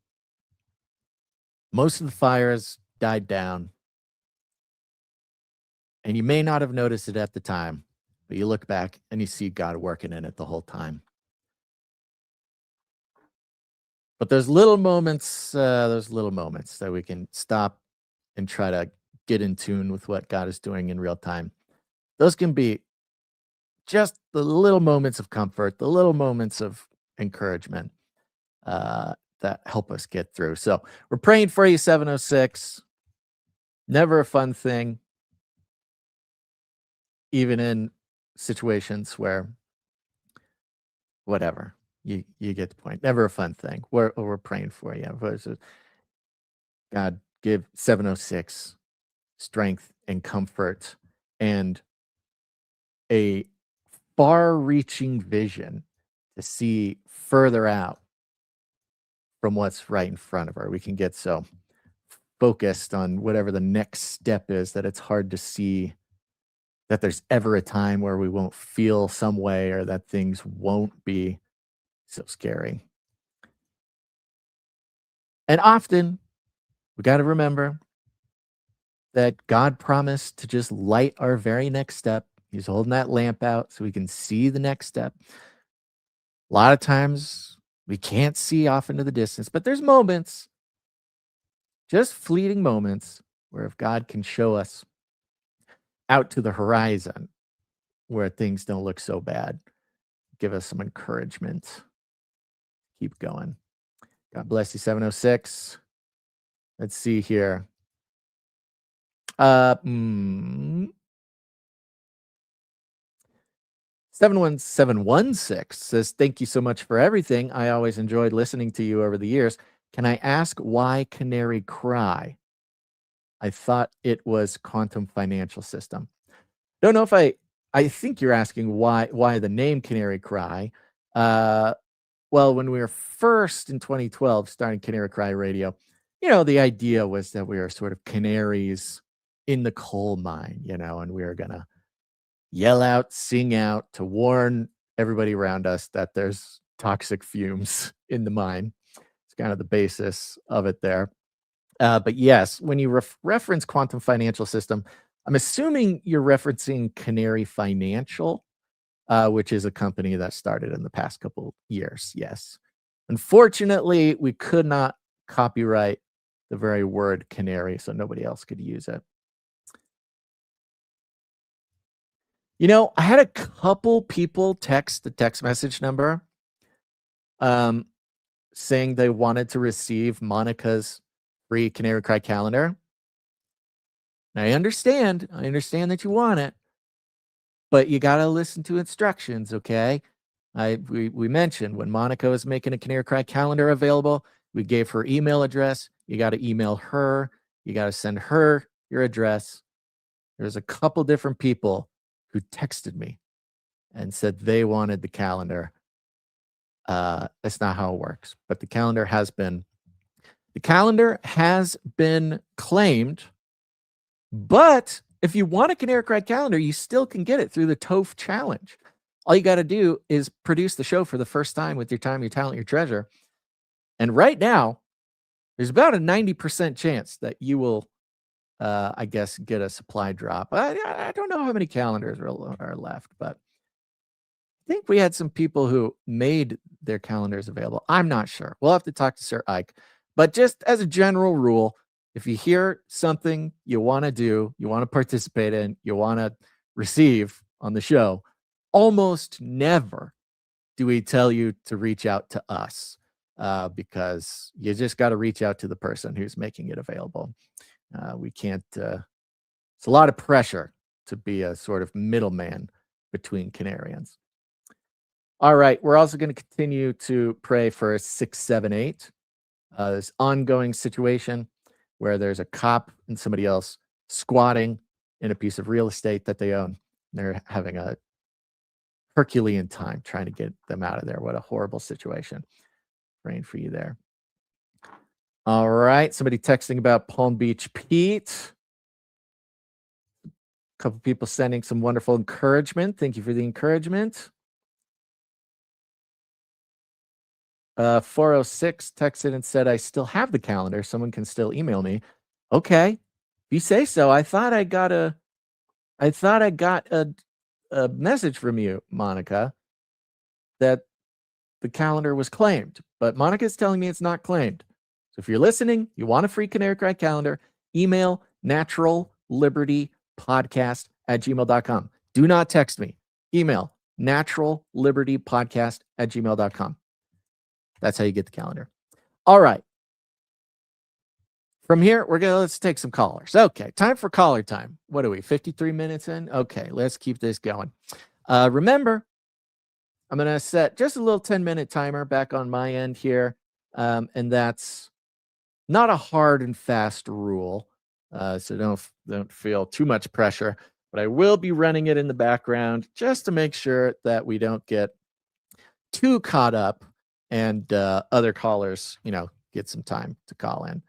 Most of the fire has died down. And you may not have noticed it at the time, but you look back and you see God working in it the whole time. But there's little moments that we can stop and try to get in tune with what God is doing in real time. Those can be just the little moments of comfort, the little moments of encouragement that help us get through. So we're praying for you, 706. Never a fun thing, even in situations where whatever. You get the point. Never a fun thing. We're praying for you. God, give 706 strength and comfort and a far-reaching vision to see further out from what's right in front of her. We can get so focused on whatever the next step is that it's hard to see that there's ever a time where we won't feel some way or that things won't be so scary. And often we got to remember that God promised to just light our very next step. He's holding that lamp out so we can see the next step. A lot of times we can't see off into the distance, but there's moments, just fleeting moments, where if God can show us out to the horizon where things don't look so bad, give us some encouragement. Keep going. God bless you, 706. Let's see here. 71716 says, thank you so much for everything. I always enjoyed listening to you over the years. Can I ask why Canary cry? I thought it was quantum financial system. Don't know if I think you're asking why the name Canary Cry. Well, when we were first in 2012 starting Canary Cry Radio, the idea was that we are sort of canaries in the coal mine, and we were going to yell out, sing out to warn everybody around us that there's toxic fumes in the mine. It's kind of the basis of it there. But yes, when you reference quantum financial system, I'm assuming you're referencing Canary Financial, which is a company that started in the past couple years. Yes. Unfortunately, we could not copyright the very word canary, so nobody else could use it. I had a couple people text the text message number saying they wanted to receive Monica's free Canary Cry calendar. And I understand that you want it, but you got to listen to instructions, okay? We mentioned when Monica was making a Canary Cry calendar available, we gave her email address. You got to email her. You got to send her your address. There's a couple different people who texted me and said they wanted the calendar. That's not how it works. But the calendar has been claimed. But if you want a Canary Cry calendar, you still can get it through the TOEF challenge. All you got to do is produce the show for the first time with your time, your talent, your treasure. And right now, there's about a 90% chance that you will, I guess, get a supply drop. I don't know how many calendars are left, but I think we had some people who made their calendars available. I'm not sure. We'll have to talk to Sir Ike. But just as a general rule, if you hear something you want to do, you want to participate in, you want to receive on the show, almost never do we tell you to reach out to us because you just got to reach out to the person who's making it available. We can't, it's a lot of pressure to be a sort of middleman between Canarians. All right, we're also going to continue to pray for 678, this ongoing situation where there's a cop and somebody else squatting in a piece of real estate that they own. They're having a Herculean time trying to get them out of there. What a horrible situation. Praying for you there. All right, somebody texting about Palm Beach Pete. A couple people sending some wonderful encouragement. Thank you for the encouragement. 406 texted and said, I still have the calendar. Someone can still email me. Okay. If you say so. I thought I got a message from you, Monica, that the calendar was claimed. But Monica's telling me it's not claimed. So if you're listening, you want a free Canary Cry calendar, email naturallibertypodcast@gmail.com. Do not text me. Email naturallibertypodcast@gmail.com. That's how you get the calendar. All right. From here, let's take some callers. Okay, time for caller time. What are we, 53 minutes in? Okay, let's keep this going. Remember, I'm going to set just a little 10-minute timer back on my end here, and that's not a hard and fast rule, so don't feel too much pressure, but I will be running it in the background just to make sure that we don't get too caught up and other callers, get some time to call in.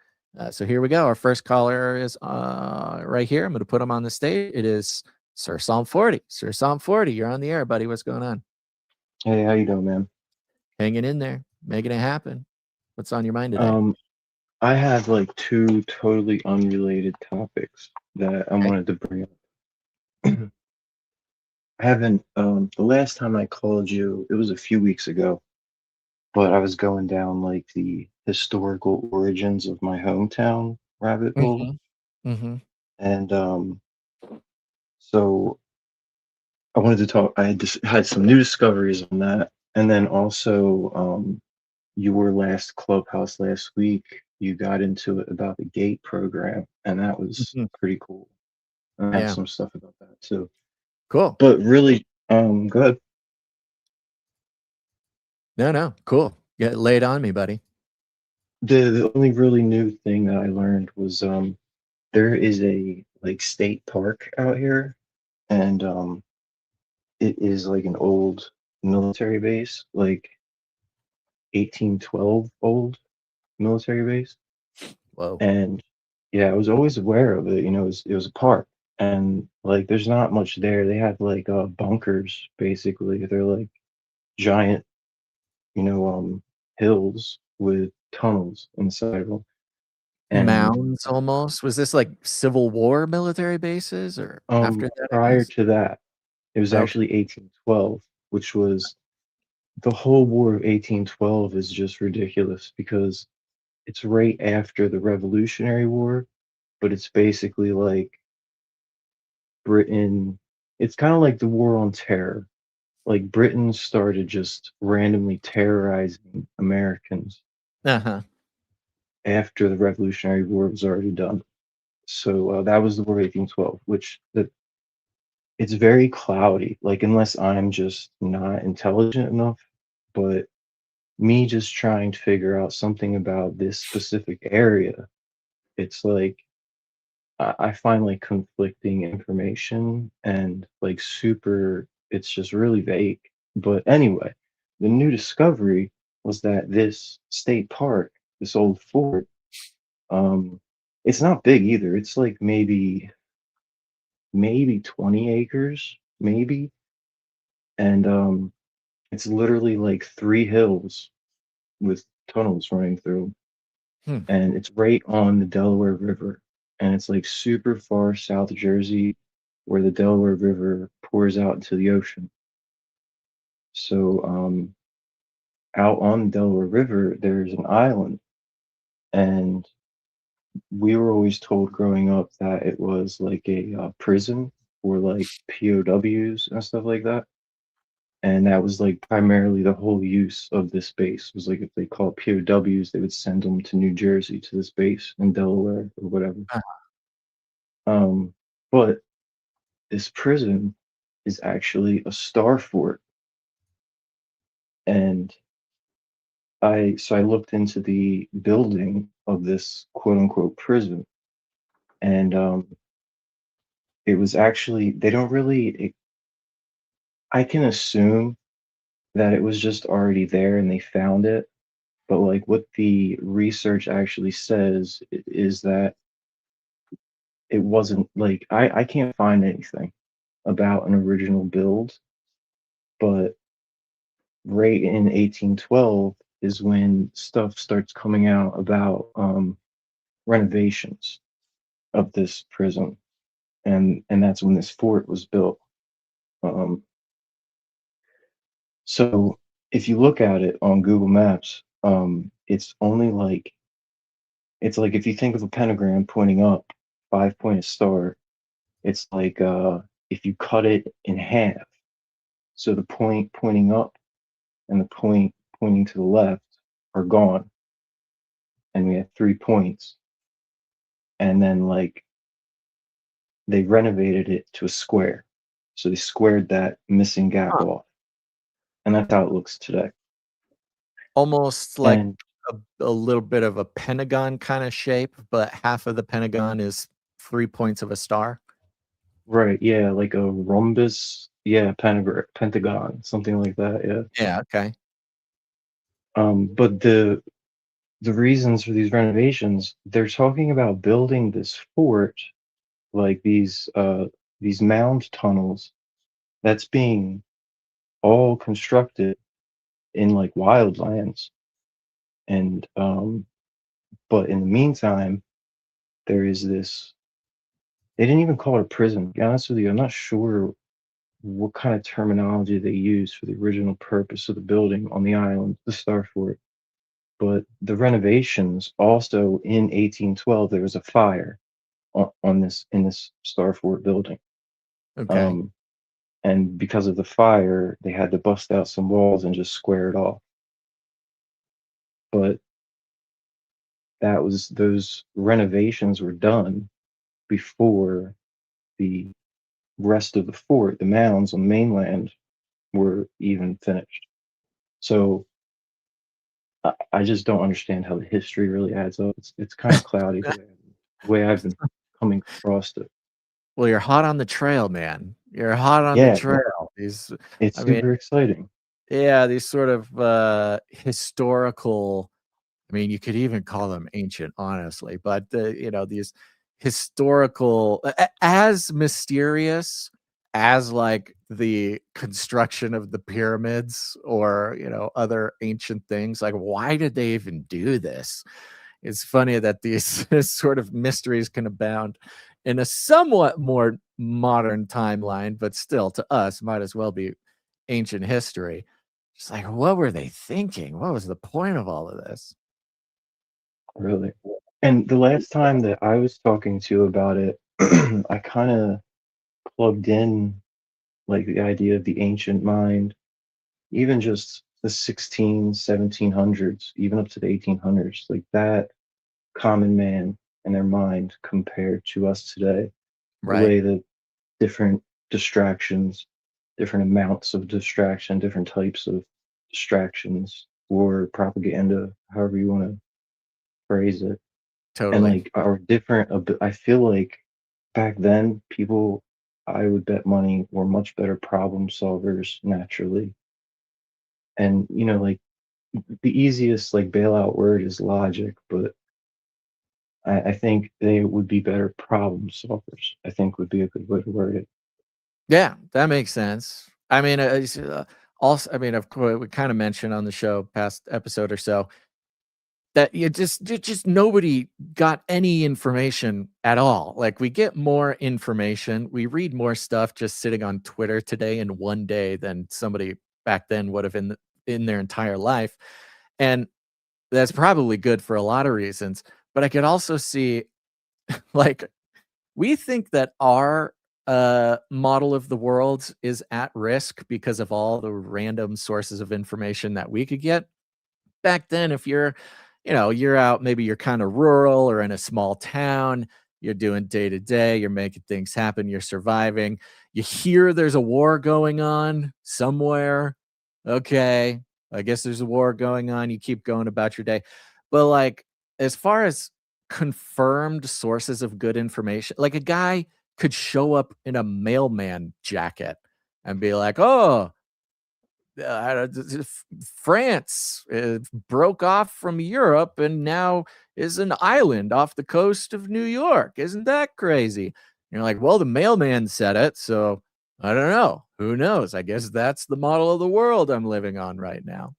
So here we go. Our first caller is right here. I'm going to put him on the stage. It is Sir Psalm 40. Sir Psalm 40, you're on the air, buddy. What's going on? Hey, how you doing, man? Hanging in there, making it happen. What's on your mind today? I have like two totally unrelated topics that I wanted to bring up. I haven't, the last time I called you, it was a few weeks ago, but I was going down like the historical origins of my hometown rabbit hole. Mm-hmm. And so I wanted to talk, I had some new discoveries on that. And then also, your last Clubhouse last week, you got into it about the GATE program, and that was pretty cool. I have some stuff about that too. Cool. But really, go ahead. No, cool. Get laid on me, buddy. The only really new thing that I learned was there is a like state park out here, and it is like an old military base, like 1812 old military base. Whoa. And Yeah, I was always aware of it. It was a park, and like, there's not much there. They have like bunkers, basically. They're like giant, you know, hills with tunnels inside of them. And Mounds almost. Was this like Civil War military bases or after that, I prior guess? to that, it was Okay. actually 1812, which was the whole War of 1812 is just ridiculous because it's right after the Revolutionary War, but it's basically like Britain. It's kind of like the War on Terror. Like Britain started just randomly terrorizing Americans Uh-huh. after the Revolutionary War was already done. So that was the War of 1812, which it's very cloudy. Like unless I'm just not intelligent enough, but me just trying to figure out something about this specific area, it's like I find like conflicting information and like super, it's just really vague. But anyway, the new discovery was that this state park, this old fort, um, it's not big either. It's like maybe 20 acres, maybe. And it's literally like three hills with tunnels running through, Hmm. and it's right on the Delaware River, and it's like super far South Jersey, where the Delaware River pours out into the ocean. So out on the Delaware River, there's an island, and we were always told growing up that it was like a prison for like POWs and stuff like that. And that was like primarily the whole use of this base was like if they call it POWs, they would send them to New Jersey to this base in Delaware or whatever. Uh, Um, but this prison is actually a star fort, and I looked into the building of this quote unquote prison, and it was actually they don't really. I can assume that it was just already there and they found it, but like what the research actually says is that it wasn't like I can't find anything about an original build, but right in 1812 is when stuff starts coming out about renovations of this prison, and that's when this fort was built. Um, so if you look at it on Google Maps, it's only like it's like if you think of a pentagram pointing up, five-pointed star. It's like if you cut it in half, so the point pointing up and the point pointing to the left are gone, and we have 3 points. And then like they renovated it to a square, so they squared that missing gap huh. off, and that's how it looks today. Almost like And a little bit of a pentagon kind of shape, but half of the pentagon is 3 points of a star. right, yeah, like a rhombus, yeah, pentagon, something like that, yeah. Yeah, okay. But the reasons for these renovations, they're talking about building this fort, like these mound tunnels that's being all constructed in like wildlands. And but in the meantime, there is this they didn't even call it a prison. To be honest with you, I'm not sure what kind of terminology they used for the original purpose of the building on the island, the Star Fort. But the renovations also in 1812, there was a fire on this in this Star Fort building. Okay. Um, and because of the fire, they had to bust out some walls and just square it off. But that was those renovations were done before the rest of the fort, the mounds on the mainland, were even finished. So I just don't understand how the history really adds up. It's kind of cloudy the way I've been coming across it. Well, you're hot on the trail, man. You're hot on the Yeah, yeah, trail. it's I mean, super exciting. yeah, these sort of historical I mean, you could even call them ancient, honestly, but these historical, as mysterious as like the construction of the pyramids or other ancient things. Like, why did they even do this? It's funny that these sort of mysteries can abound in a somewhat more modern timeline, but still, to us, might as well be ancient history. Just like, what were they thinking? What was the point of all of this? Really. And the last time that I was talking to you about it, I kind of plugged in like the idea of the ancient mind, even just the 1700s, even up to the 1800s, like that common man and their mind compared to us today, the Right. way that different distractions, different amounts of distraction, different types of distractions or propaganda, however you want to phrase it, and Totally. like are different. I feel like back then, people, I would bet money, were much better problem solvers naturally. And, like the easiest like bailout word is logic, but I think they would be better problem solvers, I think would be a good way to word it. Yeah, that makes sense. I mean, also, I mean, of course, we kind of mentioned on the show past episode or so that you just nobody got any information at all. Like, we get more information, we read more stuff just sitting on Twitter today in one day than somebody back then would have in their entire life, and that's probably good for a lot of reasons. But I could also see, like, we think that our model of the world is at risk because of all the random sources of information that we could get. Back then, if you're out, maybe you're kind of rural or in a small town, you're doing day to day, you're making things happen, you're surviving. You hear there's a war going on somewhere. Okay, I guess there's a war going on. You keep going about your day. But like, as far as confirmed sources of good information, like a guy could show up in a mailman jacket and be like, "Oh, France broke off from Europe and now is an island off the coast of New York. Isn't that crazy?" And you're like, well, the mailman said it, so I don't know. Who knows? I guess that's the model of the world I'm living on right now.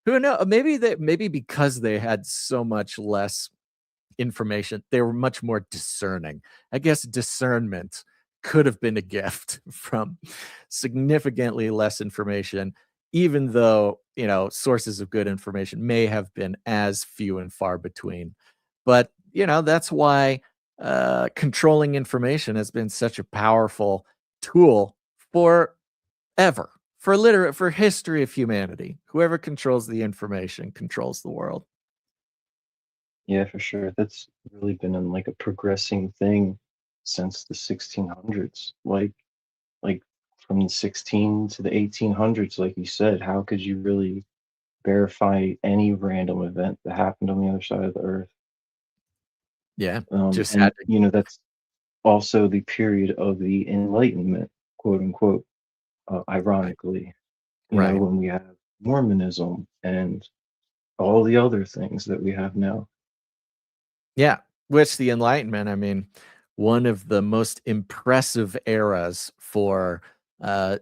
Who knows? Maybe because they had so much less information, they were much more discerning. I guess discernment could have been a gift from significantly less information, even though, sources of good information may have been as few and far between. But, that's why controlling information has been such a powerful tool forever, for history of humanity. Whoever controls the information controls the world. Yeah, for sure. That's really been in like a progressing thing since the 1600s. Like from the 16 to the 1800s, like you said, how could you really verify any random event that happened on the other side of the earth? Yeah, just had And to. that's also the period of the Enlightenment, quote unquote, Right. ironically, Right. when we have Mormonism and all the other things that we have now. Yeah, which the Enlightenment, I mean, one of the most impressive eras for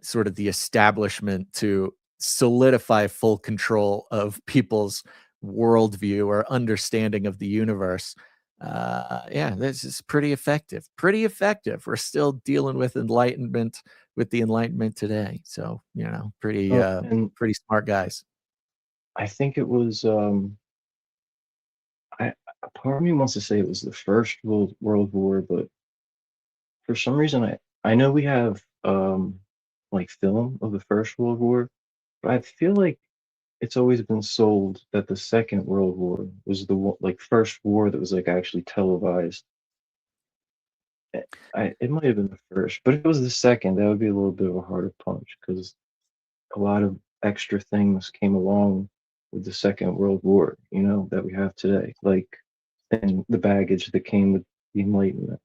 sort of the establishment to solidify full control of people's worldview or understanding of the universe. Yeah, this is pretty effective. Pretty effective. We're still dealing with the Enlightenment today. So, pretty And pretty smart guys. I think it was, I a part of me wants to say it was the first World War, but for some reason I know we have like film of the First World War, but I feel like it's always been sold that the Second World War was the like first war that was like actually televised. It might have been the first, but if it was the second, that would be a little bit of a harder punch because a lot of extra things came along with the Second World War, that we have today, like and the baggage that came with the Enlightenment.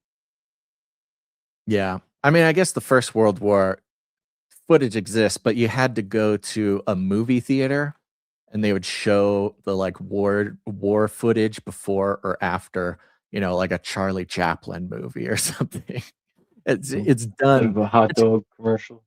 Yeah. I mean, I guess the First World War footage exists, but you had to go to a movie theater. and they would show the like war footage before or after, like a Charlie Chaplin movie or something. It's Like done. a hot dog commercial.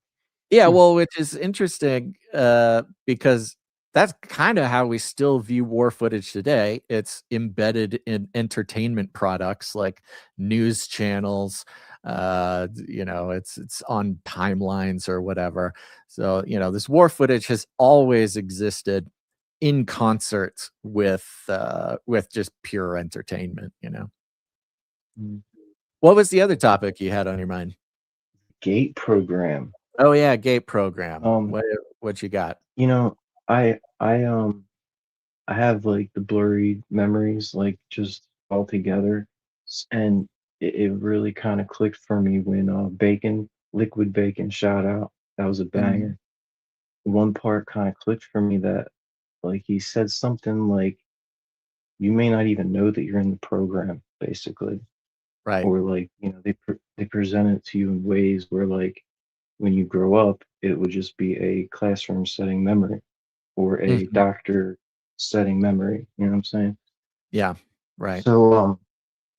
Yeah, well, which is interesting, because that's kinda how we still view war footage today. It's embedded in entertainment products like news channels, it's on timelines or whatever. So, this war footage has always existed in concert with just pure entertainment. Mm. What was the other topic you had on your mind? Gate program. Oh, yeah, GATE program. Um, What you got? you know, I have like the blurry memories, like just all together, and it really kind of clicked for me when Liquid Bacon, shout out, that was a Mhm. banger. One part kind of clicked for me that like he said something like you may not even know that you're in the program, basically, Right. or like they present it to you in ways where like when you grow up, it would just be a classroom setting memory or a Mhm. doctor setting memory. You know what I'm saying? Yeah, right. So,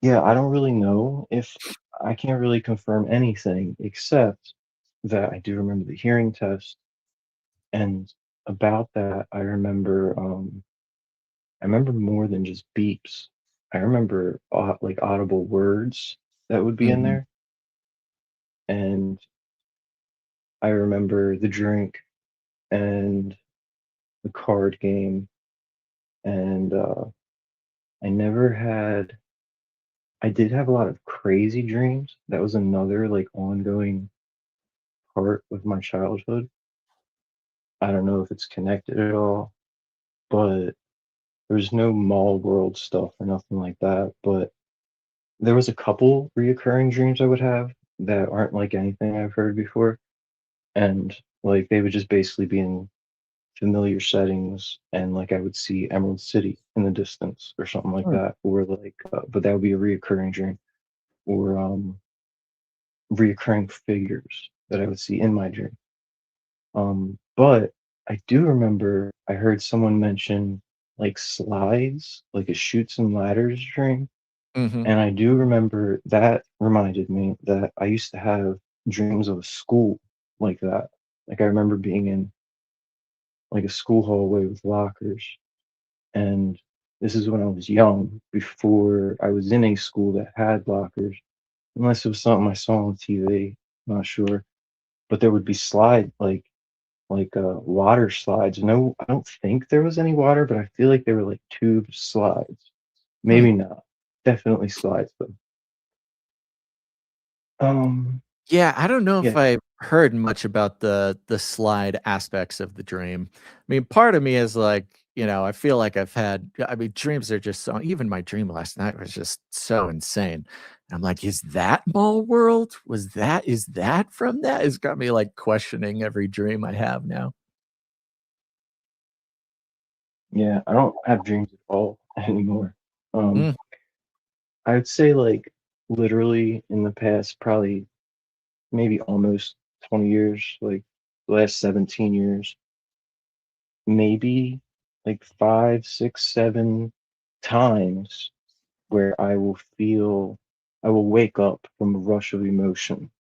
yeah, I don't really know if I can't really confirm anything except that I do remember the hearing test, and about that, I remember more than just beeps. I remember like audible words that would be in Mhm. there, and I remember the drink and the card game, and I never had. I did have a lot of crazy dreams. That was another like ongoing part of my childhood. I don't know if it's connected at all, but there's no mall world stuff or nothing like that. But there was a couple reoccurring dreams I would have that aren't like anything I've heard before. And like they would just basically be in familiar settings, and like I would see Emerald City in the distance or something like Hmm. that. Or like, but that would be a reoccurring dream. Or reoccurring figures that I would see in my dream. But I do remember I heard someone mention like slides, like a shoots and ladders dream. Mhm. And I do remember that reminded me that I used to have dreams of a school like that. Like I remember being in like a school hallway with lockers. And this is when I was young, before I was in a school that had lockers, unless it was something I saw on TV, not sure. But there would be water slides. No, I don't think there was any water, but I feel like they were like tube slides. Hmm. Maybe not. Definitely slides though. Um, Yeah, I don't know if yeah, I heard much about the slide aspects of the dream. I mean, part of me is like, I feel like dreams are just so even my dream last night was just so insane. And I'm like, is that Mall World? Is that from that? It's got me like questioning every dream I have now. yeah, I don't have dreams at all anymore. Um, Mm, I'd say like literally in the past probably maybe almost 20 years, like the last 17 years, maybe like five, six, seven times where I will wake up from a rush of emotion,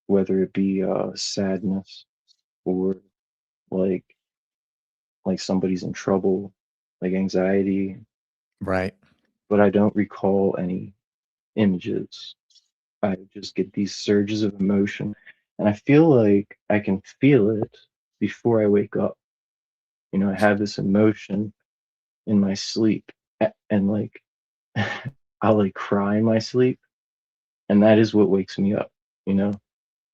whether it be sadness or like somebody's in trouble, like anxiety, right. but I don't recall any images. I just get these surges of emotion, and I feel like I can feel it before I wake up. I have this emotion in my sleep, and like I'll like cry in my sleep, and that is what wakes me up, you know,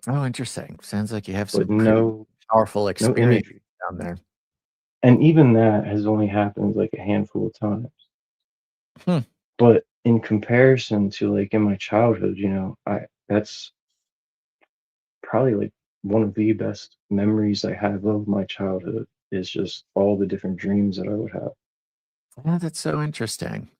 Oh, interesting. Sounds like you have but some pretty powerful no experience imagery. down there. And even that has only happened like a handful of times. Hmm. But in comparison to like in my childhood, I that's probably like one of the best memories I have of my childhood is just all the different dreams that I would have. Yeah, that's so interesting.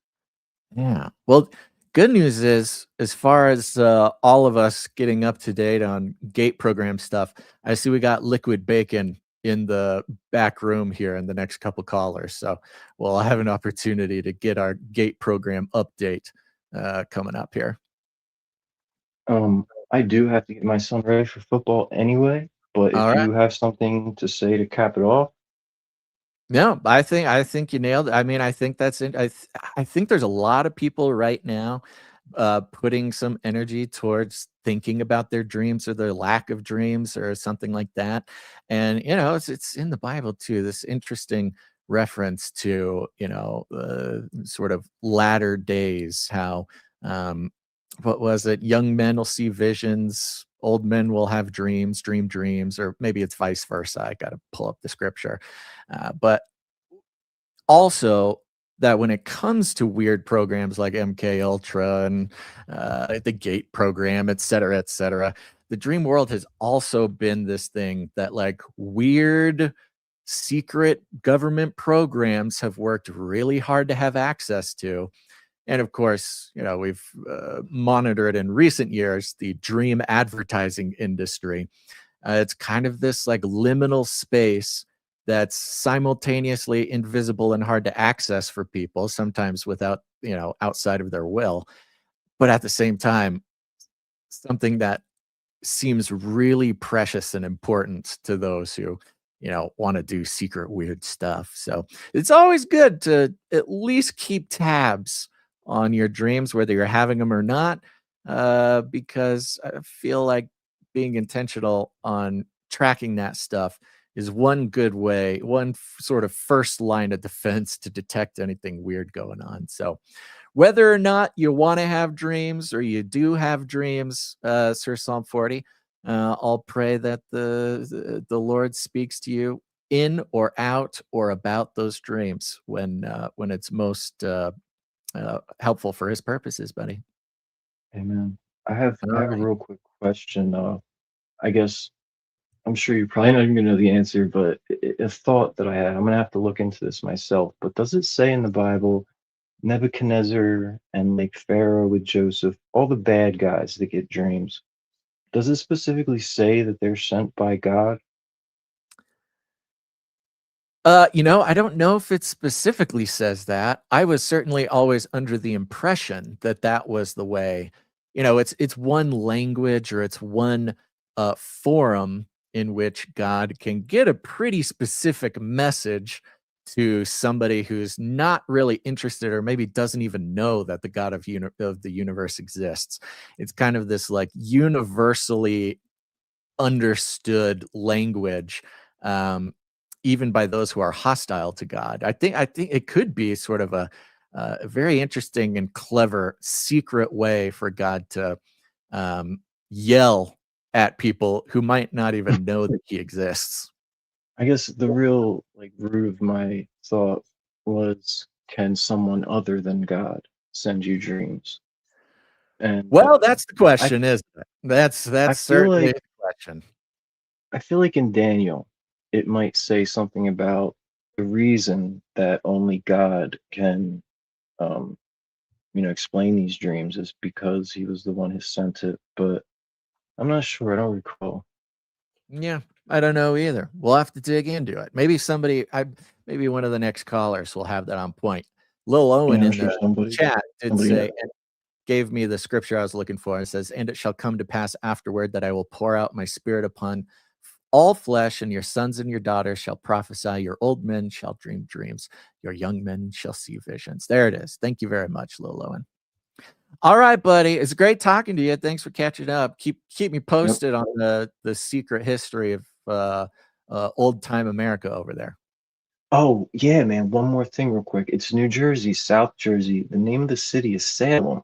Yeah. Well, good news is, as far as all of us getting up to date on gate program stuff, I see we got Liquid Bacon in the back room here in the next couple callers. So we'll have an opportunity to get our gate program update coming up here. I do have to get my son ready for football anyway, but All if right. you have something to say to cap it off, No, I think you nailed it. I mean, I think that's it. I think there's a lot of people right now putting some energy towards thinking about their dreams or their lack of dreams or something like that. And it's in the Bible too. This interesting reference to sort of latter days. How what was it? Young men will see visions. Old men will have dream dreams, or maybe it's vice versa. I got to pull up the scripture. But also that when it comes to weird programs like MK Ultra and the Gate program, et cetera, the dream world has also been this thing that like weird secret government programs have worked really hard to have access to. And of course, we've monitored in recent years the dream advertising industry. It's kind of this like liminal space that's simultaneously invisible and hard to access for people, sometimes without, outside of their will, but at the same time, something that seems really precious and important to those who, want to do secret weird stuff. So it's always good to at least keep tabs on your dreams, whether you're having them or not, because I feel like being intentional on tracking that stuff is one good way, one sort of first line of defense to detect anything weird going on. So whether or not you want to have dreams or you do have dreams, Sir Psalm 40, I'll pray that the Lord speaks to you in or out or about those dreams when it's most helpful for His purposes, buddy. amen. I have a All real quick question. I guess I'm sure you're probably not even gonna know the answer, but a thought that I had, I'm gonna have to look into this myself. But does it say in the Bible Nebuchadnezzar and like Pharaoh with Joseph, all the bad guys that get dreams? Does it specifically say that they're sent by God? I don't know if it specifically says that. I was certainly always under the impression that that was the way. It's one language or it's one forum in which God can get a pretty specific message to somebody who's not really interested or maybe doesn't even know that the God of the universe exists. It's kind of this like universally understood language, um, even by those who are hostile to God. I think it could be sort of a very interesting and clever secret way for God to yell at people who might not even know that He exists. I guess the real like root of my thought was, can someone other than God send you dreams? And Well, that's the I question, isn't it? That's I that's feel certainly like the question. in Daniel, it might say something about the reason that only God can um explain these dreams is because he was the one who sent it. But I'm not sure. I don't recall. Yeah, I don't know either. We'll have to dig into it. Maybe one of the next callers will have that on point. Lil Owen Yeah, I'm in sure the chat did somebody say, knows. and gave me the scripture I was looking for. It says, "And it shall come to pass afterward that I will pour out my spirit upon all flesh, and your sons and your daughters shall prophesy. Your old men shall dream dreams. Your young men shall see visions." There it is. Thank you very much, Lil Owen. All right, buddy. It's great talking to you. Thanks for catching up. Keep me Yep. posted on the secret history of old time America over there. Oh, yeah, man. One more thing, real quick. It's New Jersey, South Jersey. The name of the city is Salem.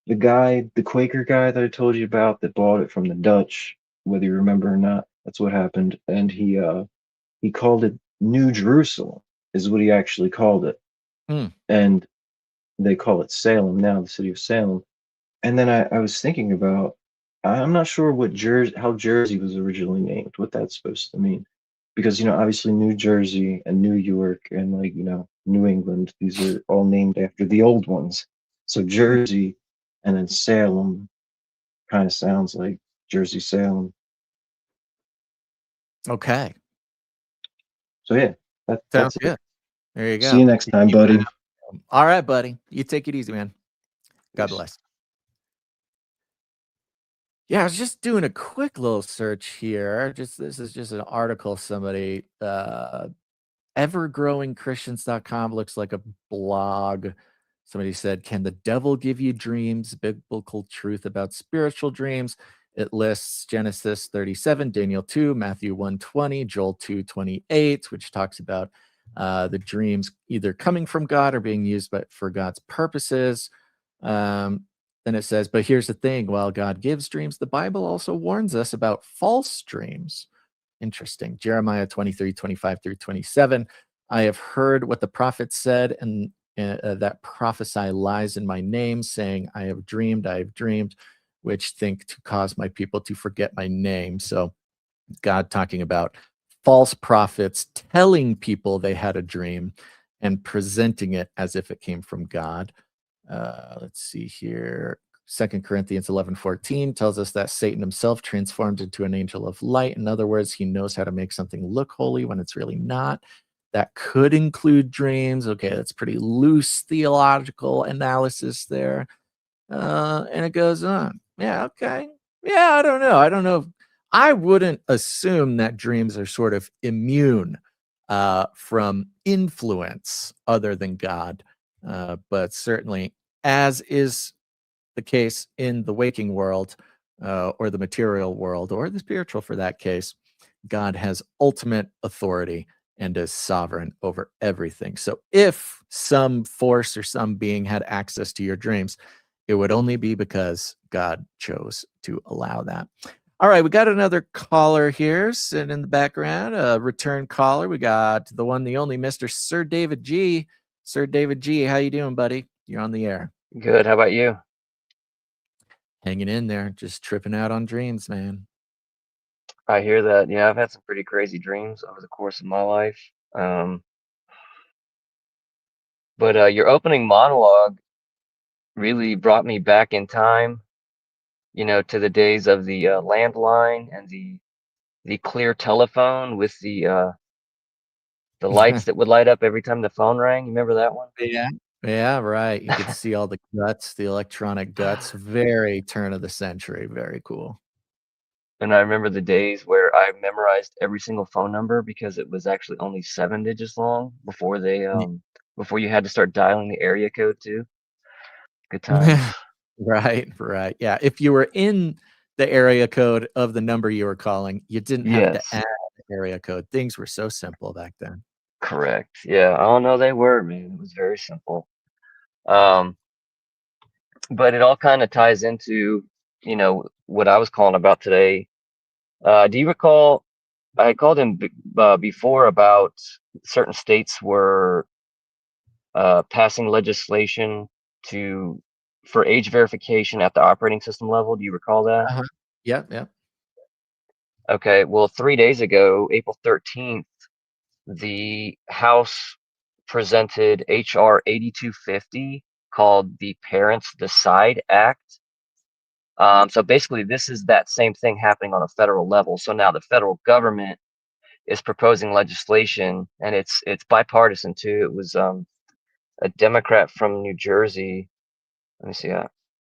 The guy, the Quaker guy that I told you about that bought it from the Dutch, whether you remember or not, that's what happened. And he called it New Jerusalem, is what he actually called it. Hmm. And they call it Salem now, the city of Salem. And then I was thinking about, I'm not sure how Jersey was originally named, what that's supposed to mean. Because, obviously New Jersey and New York and like, New England, these are all named after the old ones. So Jersey and then Salem kind of sounds like Jersey Salem. Okay. So yeah, Sounds that's it. good. There you go. See you next time, buddy. All right, buddy. You take it easy, man. God Peace. bless. Yeah, I was just doing a quick little search here. This is just an article somebody evergrowingchristians.com looks like a blog. Somebody said, "Can the devil give you dreams? Biblical truth about spiritual dreams." It lists Genesis 37, Daniel 2, Matthew 1:20, Joel 2:28, which talks about the dreams either coming from God or being used for God's purposes. Then it says, "But here's the thing, while God gives dreams, the Bible also warns us about false dreams." Interesting. Jeremiah 23:25-27. "I have heard what the prophets said, and that prophesy lies in my name, saying, I have dreamed, which think to cause my people to forget my name." So God talking about false prophets telling people they had a dream and presenting it as if it came from God. Let's see here. 2 Corinthians 11:14 tells us that Satan himself transformed into an angel of light. In other words, he knows how to make something look holy when it's really not. That could include dreams. Okay, that's pretty loose theological analysis there. And it goes on. Yeah, okay. Yeah, I don't know. I don't know. I wouldn't assume that dreams are sort of immune from influence other than God. But certainly, as is the case in the waking world or the material world or the spiritual for that case, God has ultimate authority and is sovereign over everything. So if some force or some being had access to your dreams, it would only be because God chose to allow that. All right, we got another caller here sitting in the background, a return caller. We got the one, the only Mr. Sir David G. Sir David G, how you doing, buddy? You're on the air. Good. How about you? Hanging in there, just tripping out on dreams, man. I hear that. Yeah, I've had some pretty crazy dreams over the course of my life. Um, but your opening monologue really brought me back in time, to the days of the landline and the clear telephone with the lights that would light up every time the phone rang. You remember that one? Yeah. Yeah, right. You could see all the guts, the electronic guts. Very turn of the century. Very cool. And I remember the days where I memorized every single phone number because it was actually only 7 digits long before you had to start dialing the area code too. Good times. Right, right. Yeah, if you were in the area code of the number you were calling, you didn't have to Yes, add the area code. Things were so simple back then. correct. Yeah. Oh no, they were, man. It was very simple. Um, but it all kind of ties into, what I was calling about today. Do you recall I had called in before about certain states were passing legislation to for age verification at the operating system level. Do you recall that? Uh-huh. Yep, yep. Okay, well, 3 days ago, April 13th, the House presented HR 8250 called the Parents Decide Act. So basically, this is that same thing happening on a federal level. So now the federal government is proposing legislation, and it's bipartisan too. It was a Democrat from New Jersey. Let me see.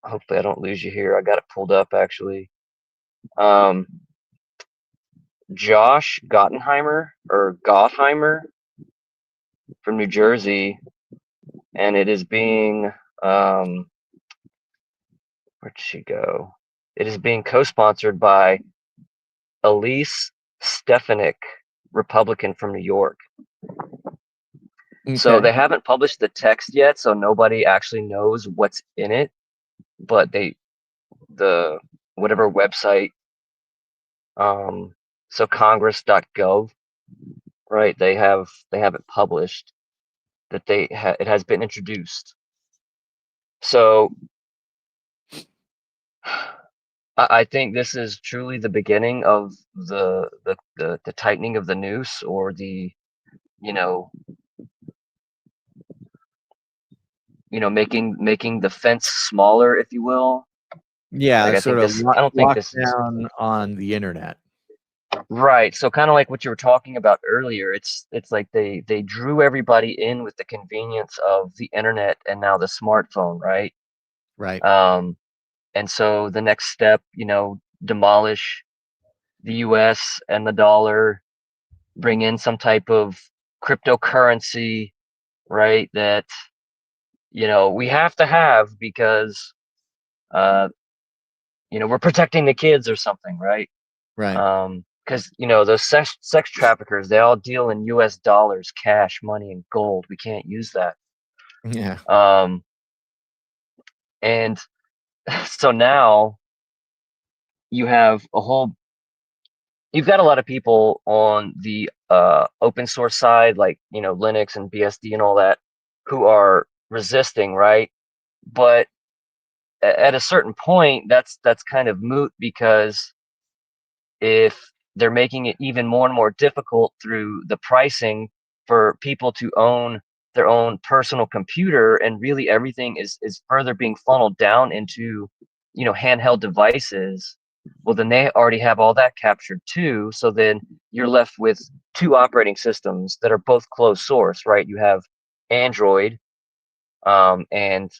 Hopefully, I don't lose you here. I got it pulled up actually. Um, Josh Gottheimer from New Jersey, and it is being where'd she go? It is being co-sponsored by Elise Stefanik, Republican from New York. So they haven't published the text yet, so nobody actually knows what's in it. But the whatever website, so Congress.gov, right? They have it published that it has been introduced. So I think this is truly the beginning of the tightening of the noose, or the you know making the fence smaller, if you will. Yeah, Like I sort think of I don't think this is lockdown on the internet. Right. So kind of like what you were talking about earlier, it's like they drew everybody in with the convenience of the internet and now the smartphone, right? Right. And so the next step, demolish the US and the dollar, bring in some type of cryptocurrency, right? That, we have to have because uh, we're protecting the kids or something, right? Right. Because those sex traffickers, they all deal in US dollars, cash, money, and gold. We can't use that. Yeah. And so now you have you've got a lot of people on the open source side, like Linux and BSD and all that, who are resisting, right? But at a certain point, that's kind of moot, because if they're making it even more and more difficult through the pricing for people to own their own personal computer, and really everything is further being funneled down into handheld devices, well, then they already have all that captured too. So then you're left with two operating systems that are both closed source, right? You have Android and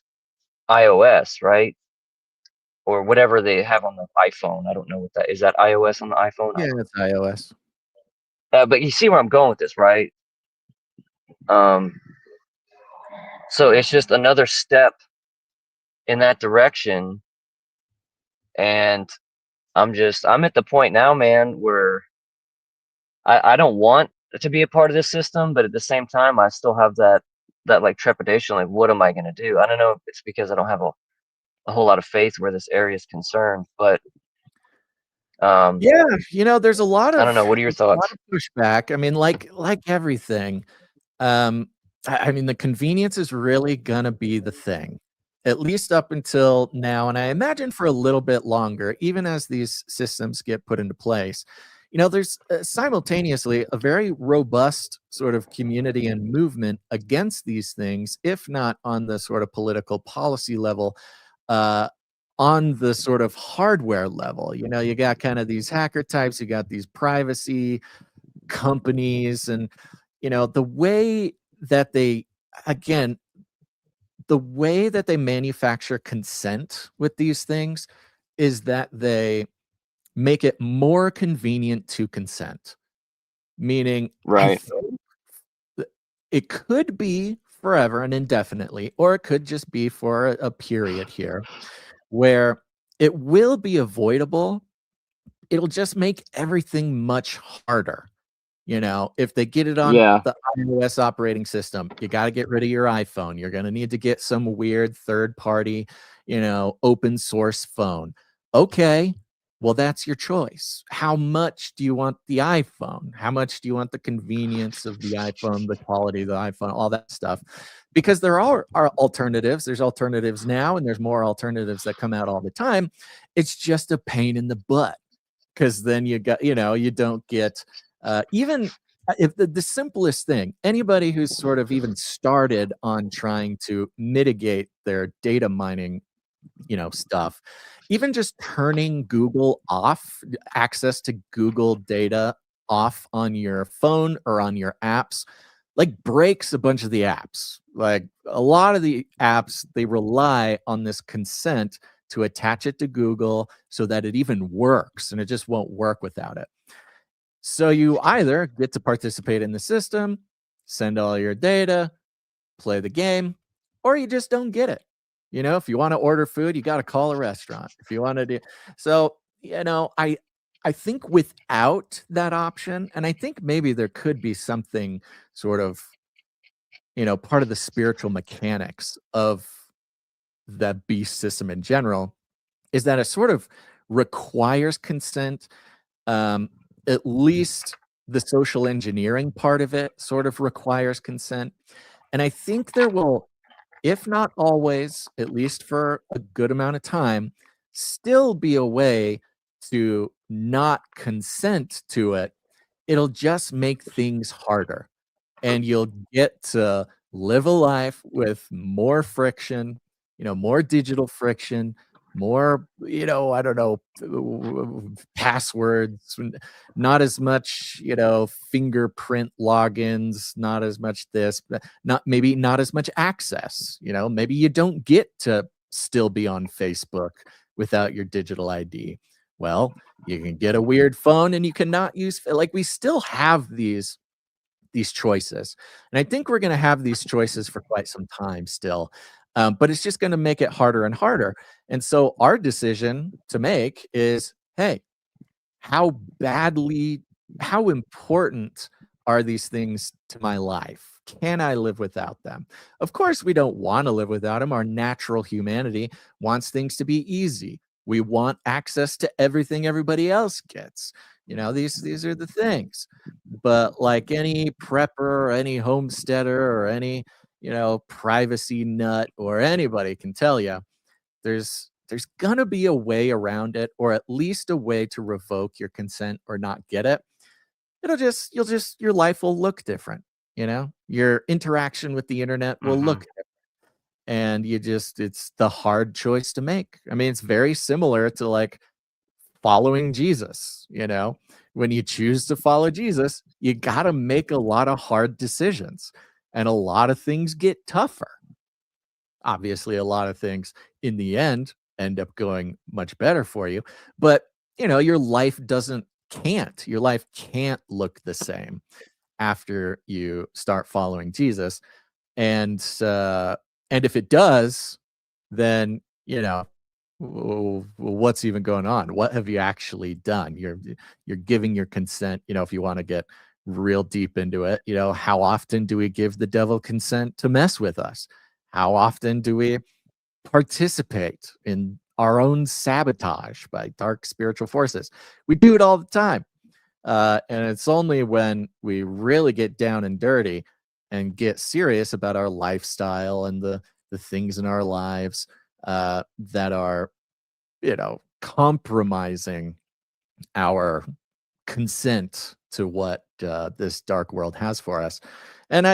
iOS, right? Or whatever they have on the iPhone. I don't know what that is. That iOS on the iPhone? Yeah, it's iOS. But you see where I'm going with this, right? Um, so it's just another step in that direction, and I'm at the point now, man, where I don't want to be a part of this system, but at the same time, I still have that like trepidation, like what am I going to do? I don't know if it's because I don't have a whole lot of faith where this area is concerned, but Yeah, there's a lot I don't of know. What are your thoughts? pushback. I mean, like everything, um, I mean, the convenience is really gonna be the thing, at least up until now, and I imagine for a little bit longer, even as these systems get put into place. There's simultaneously a very robust sort of community and movement against these things, if not on the sort of political policy level, uh, on the sort of hardware level. You got kind of these hacker types, you got these privacy companies, and the way that they, again, the way that they manufacture consent with these things is that they make it more convenient to consent. Meaning, I Right. think it could be forever and indefinitely, or it could just be for a period here where it will be avoidable. It'll just make everything much harder. If they get it on Yeah. the iOS operating system, you got to get rid of your iPhone. You're going to need to get some weird third party, open source phone. Okay. Well, that's your choice. How much do you want the iPhone? How much do you want the convenience of the iPhone, the quality of the iPhone, all that stuff? Because there are alternatives. There's alternatives now, and there's more alternatives that come out all the time. It's just a pain in the butt, because then you don't get even if the simplest thing, anybody who's sort of even started on trying to mitigate their data mining, stuff, even just turning Google off, access to Google data off on your phone or on your apps, like breaks a bunch of the apps. Like a lot of the apps, they rely on this consent to attach it to Google so that it even works, and it just won't work without it. So you either get to participate in the system, send all your data, play the game, or you just don't get it. If you want to order food, you got to call a restaurant. If you want to do so, I think without that option, and I think maybe there could be something sort of, part of the spiritual mechanics of the beast system in general, is that it sort of requires consent. um, at least the social engineering part of it sort of requires consent. And I think there will, if not always, at least for a good amount of time, still be a way to not consent to it. It'll just make things harder. And you'll get to live a life with more friction, more digital friction, more, I don't know, passwords, not as much, fingerprint logins, not as much this, not as much access. Maybe you don't get to still be on Facebook without your digital ID. Well, you can get a weird phone and you cannot use, like, we still have these choices. And I think we're going to have these choices for quite some time still. But it's just going to make it harder and harder. And so our decision to make is, hey, how badly, how important are these things to my life? Can I live without them? Of course, we don't want to live without them. Our natural humanity wants things to be easy. We want access to everything everybody else gets. These are the things. But like any prepper or any homesteader or any, privacy nut or anybody can tell you, there's gonna be a way around it, or at least a way to revoke your consent or not get it. Your life will look different. Your interaction with the internet will Hmm. look different. And it's the hard choice to make. I mean, it's very similar to like following Jesus. When you choose to follow Jesus, you got to make a lot of hard decisions, and a lot of things get tougher. Obviously, a lot of things in the end end up going much better for you, but your life can't look the same after you start following Jesus. And if it does, then what's even going on? What have you actually done? You're giving your consent. If you want to get real deep into it, how often do we give the devil consent to mess with us? How often do we participate in our own sabotage by dark spiritual forces? We do it all the time. And it's only when we really get down and dirty and get serious about our lifestyle and the things in our lives that are, compromising our consent to what this dark world has for us. And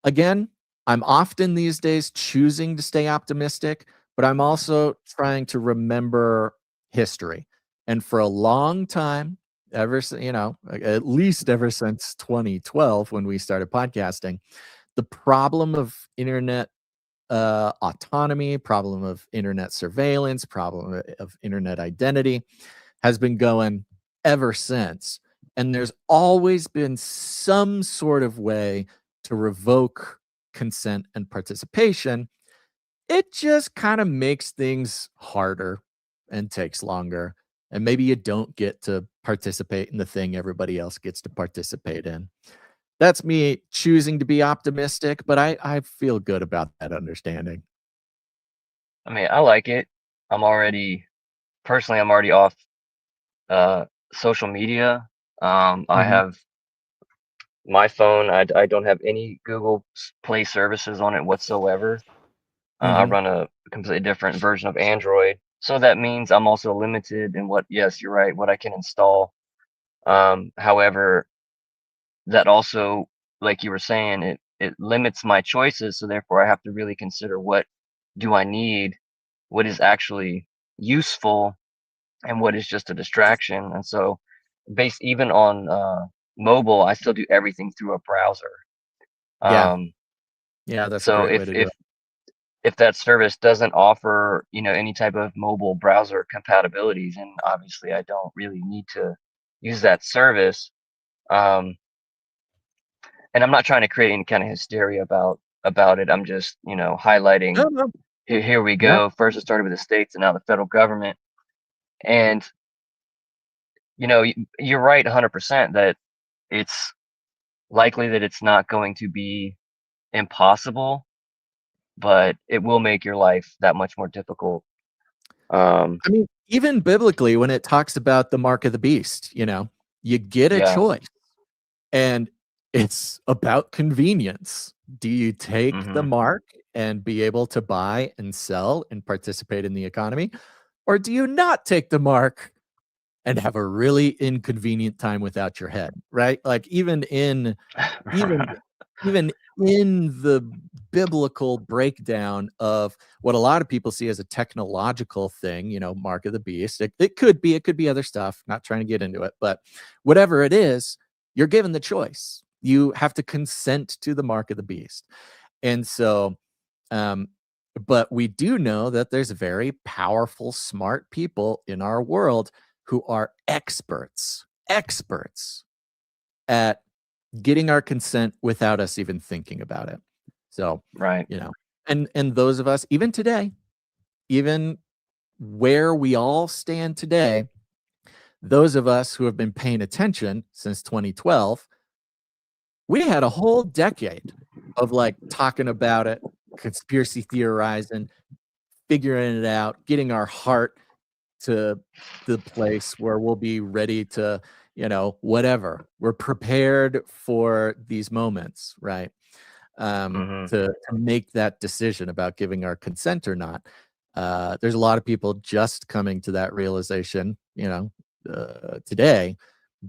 again, I'm often these days choosing to stay optimistic, but I'm also trying to remember history. And for a long time, at least ever since 2012 when we started podcasting, the problem of internet autonomy, problem of internet surveillance, problem of internet identity has been going ever since. And there's always been some sort of way to revoke consent and participation. It just kind of makes things harder and takes longer. And maybe you don't get to participate in the thing everybody else gets to participate in. That's me choosing to be optimistic, but I feel good about that understanding. I mean, I like it. I'm already off uh, social media. I Mhm, have my phone. I don't have any Google Play services on it whatsoever. I mhm. run a completely different version of Android. So that means I'm also limited in yes, you're right, what I can install. However, that also, like you were saying, it limits my choices. So therefore, I have to really consider what do I need, what is actually useful, and what is just a distraction. And so, based even on mobile, I still do everything through a browser. Yeah. Um, Yeah, that's a so great way to do it. if that service doesn't offer, any type of mobile browser compatibilities, and obviously I don't really need to use that service. Um, and I'm not trying to create any kind of hysteria about it. I'm just, No, highlighting no. here we Yeah. go. First it started with the states and now the federal government. And you're right 100% that it's likely that it's not going to be impossible, but it will make your life that much more difficult. Um, I mean, even biblically, when it talks about the mark of the beast, you get a yeah. choice, and it's about convenience. Do you take the Hmm. mark and be able to buy and sell and participate in the economy? Or do you not take the mark and have a really inconvenient time without your head, right? Like even in the biblical breakdown of what a lot of people see as a technological thing, mark of the beast. It could be other stuff, not trying to get into it, but whatever it is, you're given the choice. You have to consent to the mark of the beast. And so, um, but we do know that there's very powerful, smart people in our world who are experts at getting our consent without us even thinking about it. So, Right. and those of us, even today, even where we all stand today, those of us who have been paying attention since 2012, we had a whole decade of like talking about it, conspiracy theorizing, figuring it out, getting our heart to the place where we'll be ready to, whatever. We're prepared for these moments, right? To make that decision about giving our consent or not. There's a lot of people just coming to that realization, today,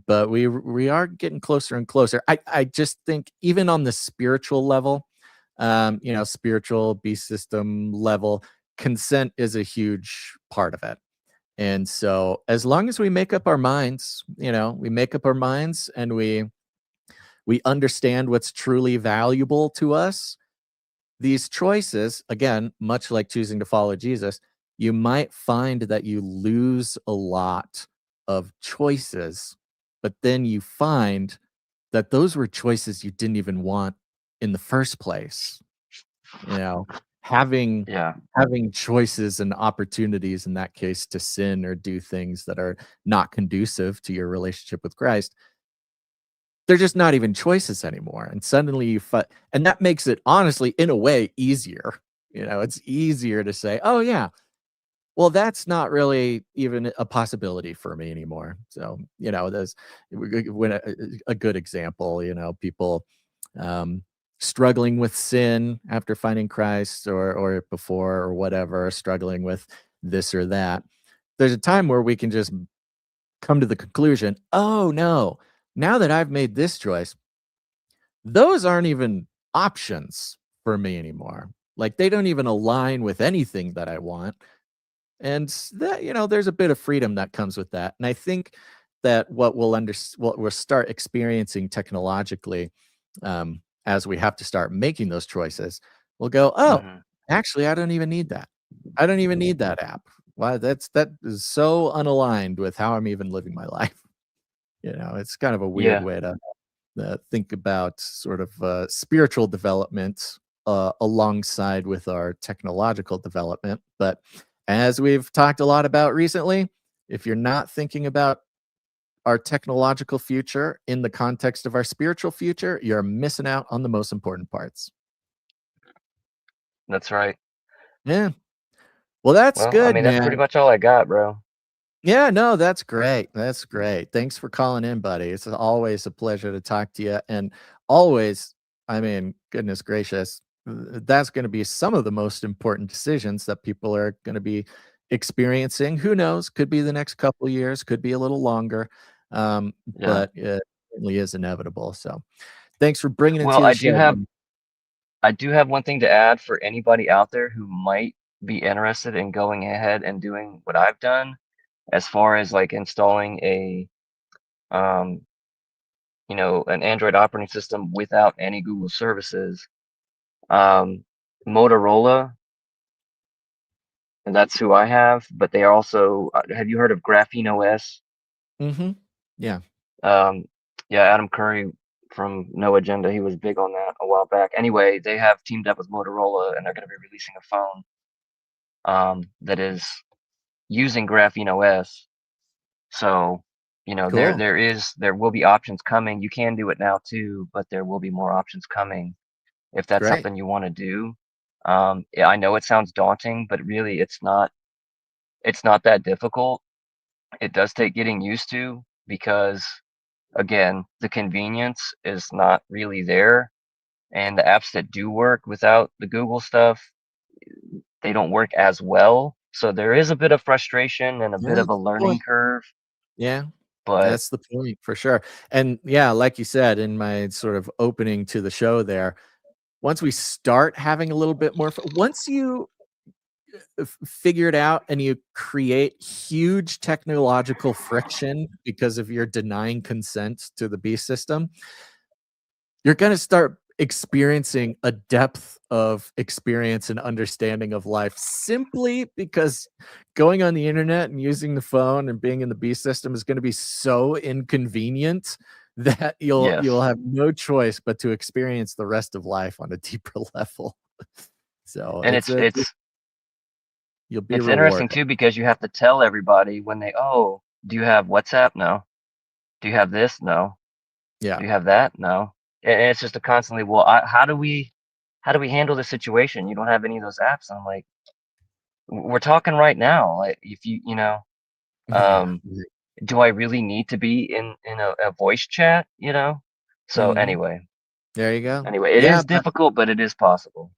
but we are getting closer and closer. I just think even on the spiritual level, spiritual beast system level, consent is a huge part of it. And so as long as we make up our minds, and we understand what's truly valuable to us, these choices, again, much like choosing to follow Jesus, you might find that you lose a lot of choices, but then you find that those were choices you didn't even want in the first place. You know, having Yeah. having choices and opportunities in that case to sin or do things that are not conducive to your relationship with Christ, they're just not even choices anymore. And suddenly and that makes it honestly, in a way, easier. It's easier to say, oh yeah, well, that's not really even a possibility for me anymore. So, there's when a good example, people struggling with sin after finding Christ or before or whatever, struggling with this or that. There's a time where we can just come to the conclusion, oh no, now that I've made this choice, those aren't even options for me anymore. Like they don't even align with anything that I want. And that, there's a bit of freedom that comes with that. And I think that what we'll start experiencing technologically, as we have to start making those choices, we'll go, oh, actually, I don't even need that. I don't even need that app. Wow, that is so unaligned with how I'm even living my life. It's kind of a weird Yeah. way to think about sort of spiritual development alongside with our technological development. But as we've talked a lot about recently, if you're not thinking about our technological future in the context of our spiritual future, you're missing out on the most important parts. That's right. Yeah. Well, that's Well, I good, mean, that's pretty man. much all I got, bro. Yeah, no, that's great. That's great. Thanks for calling in, buddy. It's always a pleasure to talk to you. And always, I mean, goodness gracious, that's going to be some of the most important decisions that people are going to be experiencing. Who knows? Could be the next couple of years, could be a little longer, Yeah. but it certainly is inevitable. So thanks for bringing it Well, to the show, buddy. I do have one thing to add for anybody out there who might be interested in going ahead and doing what I've done as far as like installing um, an Android operating system without any Google services. Motorola, and that's who I have, but they are also, have you heard of Graphene OS? Mm-hmm. Yeah. Um, yeah, Adam Curry from No Agenda, he was big on that a while back. Anyway, they have teamed up with Motorola and they're going to be releasing a phone that is using Graphene OS. So, Cool. there will be options coming. You can do it now too, but there will be more options coming if that's Great. something you want to do. Yeah, I know it sounds daunting, but really it's not. It's not that difficult. It does take getting used to because, again, the convenience is not really there, and the apps that do work without the Google stuff, they don't work as well. So there is a bit of frustration and a Yeah, bit of a that's the learning point. curve, Yeah. but That's the point for sure. And yeah, like you said in my sort of opening to the show there, once we start having a little bit more, once you figure it out and you create huge technological friction because of your denying consent to the beast system, you're going to start experiencing a depth of experience and understanding of life simply because going on the internet and using the phone and being in the beast system is going to be so inconvenient that you'll Yes. you'll have no choice but to experience the rest of life on a deeper level. So And you'll be it's interesting rewarded. too, because you have to tell everybody when they, oh, do you have WhatsApp? No. Do you have this? No. Yeah. Do you have that? No. And it's just a constantly, well, how do we handle this situation? You don't have any of those apps. I'm like, we're talking right now. Like, if Yeah. do I really need to be in a voice chat? So Mhm. anyway, There you go. it Yeah, is difficult, but it is possible.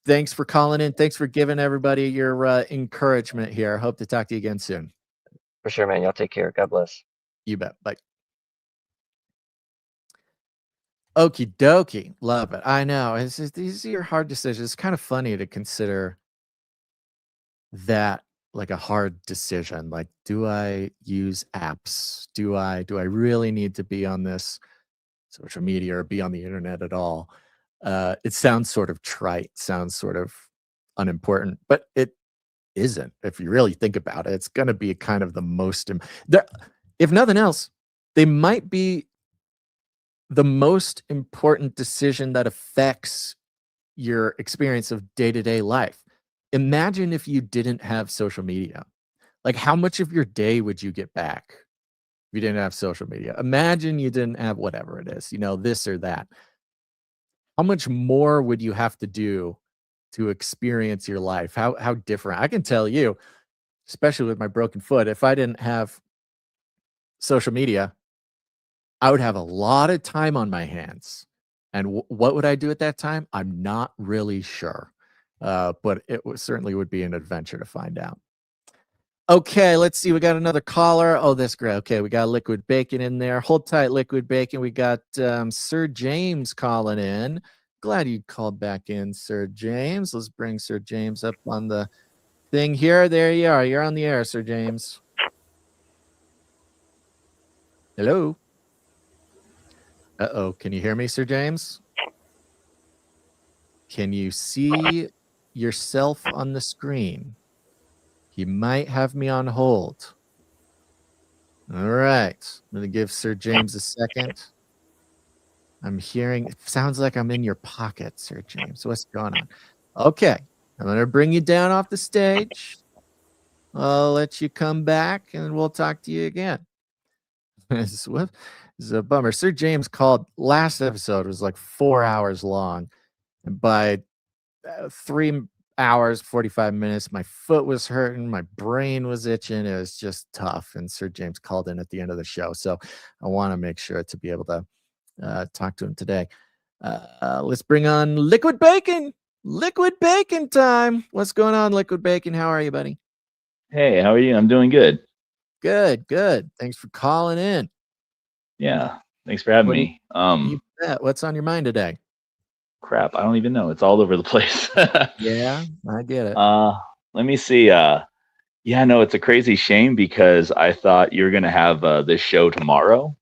thanks for calling in. Thanks for giving everybody your encouragement here. Hope to talk to you again soon. For sure, man. Y'all take care. God bless. You bet. Bye. Okie dokie. Love it. I know. These are hard decisions. It's kind of funny to consider that like a hard decision. Like, do I use apps? Do I really need to be on this social media or be on the internet at all? It sounds sort of trite, sounds sort of unimportant, but it isn't. If you really think about it, it's going to be kind of the most, if nothing else, they might be the most important decision that affects your experience of day-to-day life. Imagine if you didn't have social media. Like, how much of your day would you get back if you didn't have social media? Imagine you didn't have whatever it is, this or that. How much more would you have to do to experience your life? How different? I can tell you, especially with my broken foot, if I didn't have social media, I would have a lot of time on my hands. And what would I do at that time? I'm not really sure. But it certainly would be an adventure to find out. Okay, let's see. We got another caller. Oh, that's great. Okay, we got Liquid Bacon in there. Hold tight, Liquid Bacon. We got Sir James calling in. Glad you called back in, Sir James. Let's bring Sir James up on the thing here. There you are. You're on the air, Sir James. Hello. Uh-oh. Can you hear me, Sir James? Can you see yourself on the screen? You might have me on hold. All right. I'm going to give Sir James a second. I'm hearing, it sounds like I'm in your pocket, Sir James. What's going on? Okay. I'm going to bring you down off the stage. I'll let you come back and we'll talk to you again. This is a bummer. Sir James called last episode, was like 4 hours long. And by 3 hours, 45 minutes, my foot was hurting, my brain was itching. It was just tough. And Sir James called in at the end of the show. So I want to make sure to be able to talk to him today. Let's bring on Liquid Bacon. Liquid Bacon time. What's going on, Liquid Bacon? How are you, buddy? Hey, how are you? I'm doing good. Good, good. Thanks for calling in. Yeah, thanks for having me. You bet. What's on your mind today? Crap, I don't even know. It's all over the place. Yeah, I get it. Let me see. Yeah, no, it's a crazy shame because I thought you were gonna have this show tomorrow,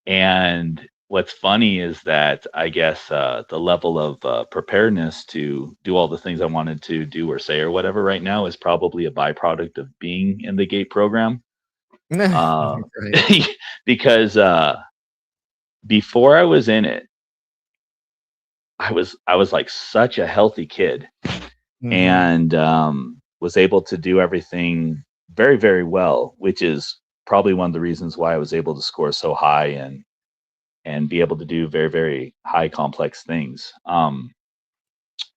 and what's funny is that I guess the level of preparedness to do all the things I wanted to do or say or whatever right now is probably a byproduct of being in the GATE program. Right. Because before I was in it, I was like such a healthy kid, Mhm. and was able to do everything very, very well, which is probably one of the reasons why I was able to score so high and be able to do very, very high complex things.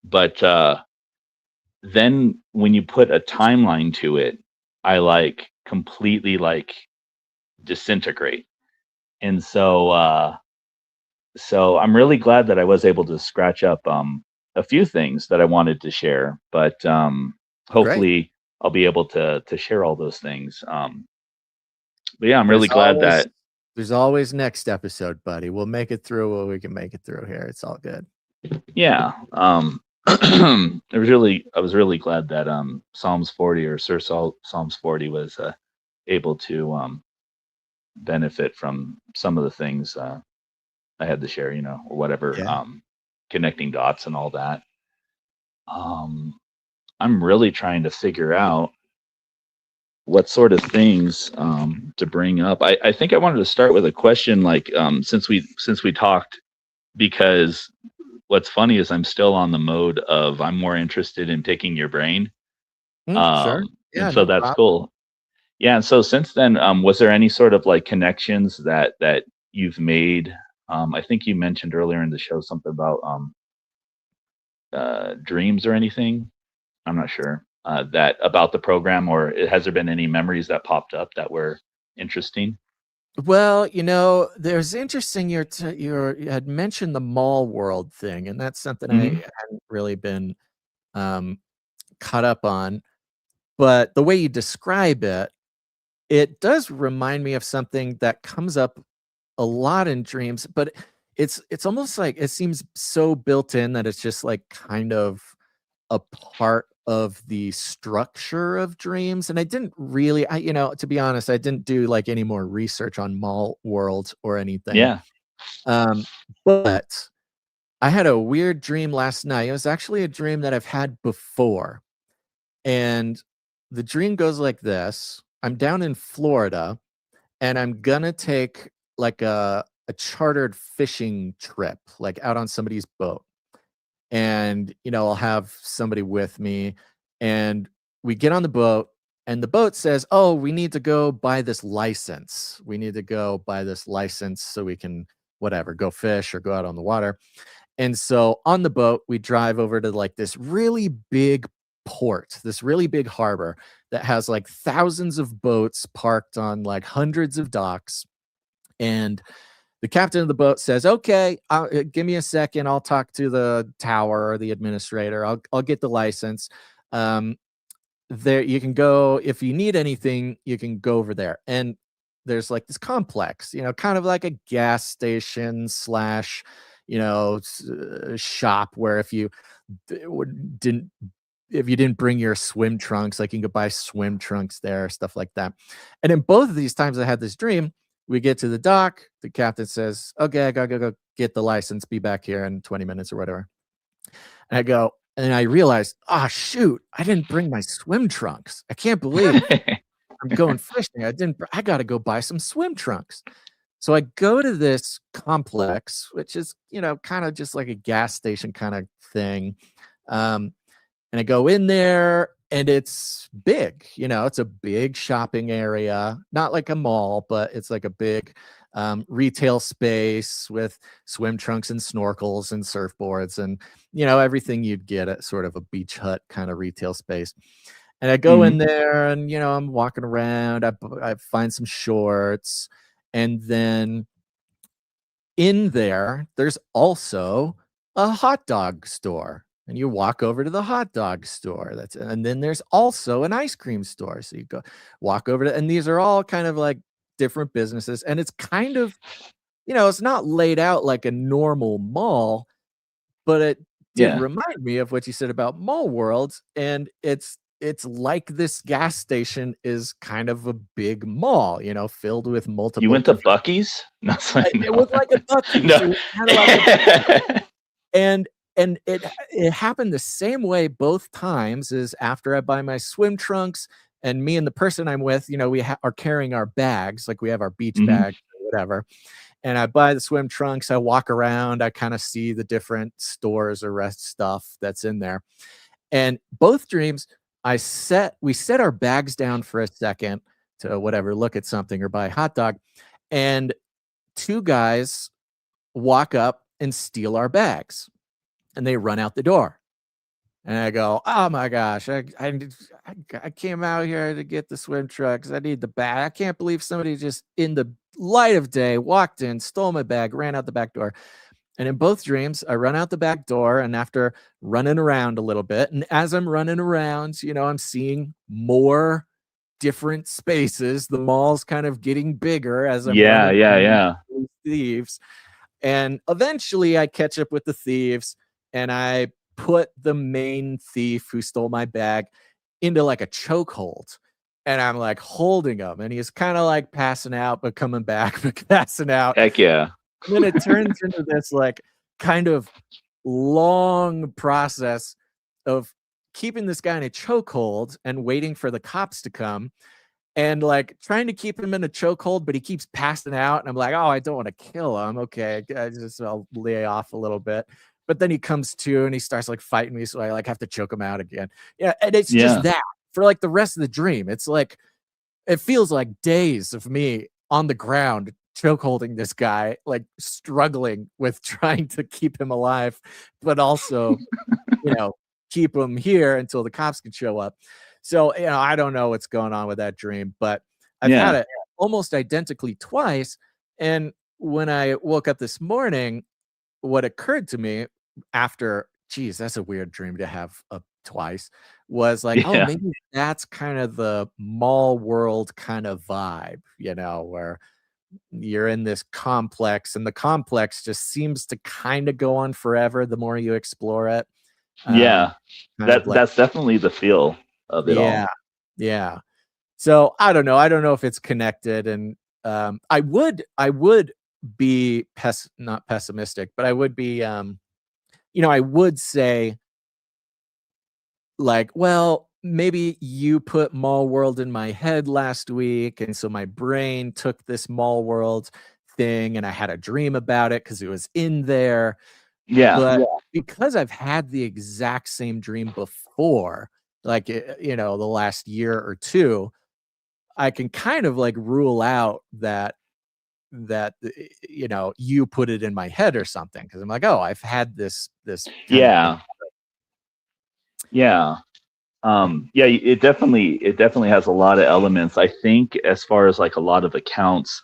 But then when you put a timeline to it, I like completely like disintegrate. And so I'm really glad that I was able to scratch up a few things that I wanted to share, but hopefully I'll be able to share all those things. But yeah, I'm really glad that there's always next episode, buddy. We'll make it through what we can make it through here. It's all good. Yeah. I was really glad that Psalms 40 or Psalms 40 was able to benefit from some of the things I had to share, or whatever, Yeah. connecting dots and all that. I'm really trying to figure out what sort of things to bring up. I think I wanted to start with a question, like since we talked, because what's funny is I'm still on the mode of I'm more interested in picking your brain. Sure. And Yeah, so no that's problem. cool. Yeah, and so since then, was there any sort of like connections that you've made? I think you mentioned earlier in the show something about dreams or anything. I'm not sure that about the program, or has there been any memories that popped up that were interesting? Well, there's interesting. You had mentioned the mall world thing, and that's something I Hmm. hadn't really been um, caught up on. But the way you describe it, it does remind me of something that comes up a lot in dreams. But it's almost like it seems so built in that it's just like kind of a part of the structure of dreams. And I didn't really, to be honest, I didn't do like any more research on mall world or anything. Yeah. Um, but I had a weird dream last night. It was actually a dream that I've had before. And the dream goes like this. I'm down in Florida and I'm gonna take like a chartered fishing trip, like out on somebody's boat. And, I'll have somebody with me and we get on the boat and the boat says, "Oh, we need to go buy this license. We need to go buy this license so we can whatever, go fish or go out on the water." And so on the boat, we drive over to like this really big port, this really big harbor that has like thousands of boats parked on like hundreds of docks. And the captain of the boat says, "Okay, give me a second. I'll talk to the tower or the administrator. I'll get the license. Um, there you can go if you need anything. You can go over there." And there's like this complex, kind of like a gas station slash, shop where didn't if you didn't bring your swim trunks, like you can buy swim trunks there, stuff like that. And in both of these times I had this dream, we get to the dock, the captain says, "Okay, I gotta go get the license, be back here in 20 minutes or whatever." And I go, and I realized, "Ah, shoot, I didn't bring my swim trunks. I can't believe I'm going fishing. I gotta go buy some swim trunks." So I go to this complex, which is, kind of just like a gas station kind of thing. Um, and I go in there and it's big, it's a big shopping area, not like a mall, but it's like a big retail space with swim trunks and snorkels and surfboards and, everything you'd get at sort of a beach hut kind of retail space. And I go in Hmm. there and, I'm walking around, I find some shorts. And then in there, there's also a hot dog store, and you walk over to the hot dog store. And then there's also an ice cream store. So you go walk over to, and these are all kind of like different businesses. And it's kind of, it's not laid out like a normal mall, but it did Yeah. remind me of what you said about mall worlds. And it's like this gas station is kind of a big mall, filled with You multiple went to different. Bucky's? No, sorry, It no. was like a Buc-ee's. No. It was kinda like a Buc-ee's. And it happened the same way both times is after I buy my swim trunks and me and the person I'm with, we are carrying our bags, like we have our beach Hmm. bags or whatever, and I buy the swim trunks, I walk around, I kinda see the different stores or rest stuff that's in there, and both dreams, we set our bags down for a second to whatever, look at something or buy a hot dog, and 2 guys walk up and steal our bags, and they run out the door. And I go, "Oh my gosh, I came out here to get the swim trunks. I need the bag. I can't believe somebody just in the light of day walked in, stole my bag, ran out the back door." And in both dreams, I run out the back door, and after running around a little bit, and as I'm running around, I'm seeing more different spaces. The mall's kind of getting bigger as I'm Yeah, running yeah, around yeah. these thieves. And eventually I catch up with the thieves and I put the main thief who stole my bag into like a chokehold. And I'm like holding him, and he's kind of like passing out, but coming back, but passing out. Heck yeah. And then it turns into this like kind of long process of keeping this guy in a chokehold and waiting for the cops to come, and like trying to keep him in a chokehold, but he keeps passing out. And I'm like, oh, I don't want to kill him. Okay, I'll lay off a little bit. But then he comes to and he starts like fighting me, so I like have to choke him out again. Yeah, and it's just that for like the rest of the dream. It's like it feels like days of me on the ground choke holding this guy, like struggling with trying to keep him alive, but also, keep him here until the cops can show up. So, I don't know what's going on with that dream, but I've had it almost identically twice. And when I woke up this morning, what occurred to me after, geez, that's a weird dream to have twice, was like, oh, Yeah. maybe that's kind of the mall world kind of vibe, where you're in this complex and the complex just seems to kind of go on forever the more you explore it. Yeah. Like, That's definitely the feel of it all. Yeah. So I don't know. I don't know if it's connected. And I would be not pessimistic, but I would be I would say like, well, maybe you put mall world in my head last week, and so my brain took this mall world thing and I had a dream about it because it was in there. Yeah. But because I've had the exact same dream before, like, the last year or two, I can kind of like rule out that you put it in my head or something, because I'm like, oh, I've had this kind of thing. Yeah. It definitely has a lot of elements. I think as far as like a lot of accounts,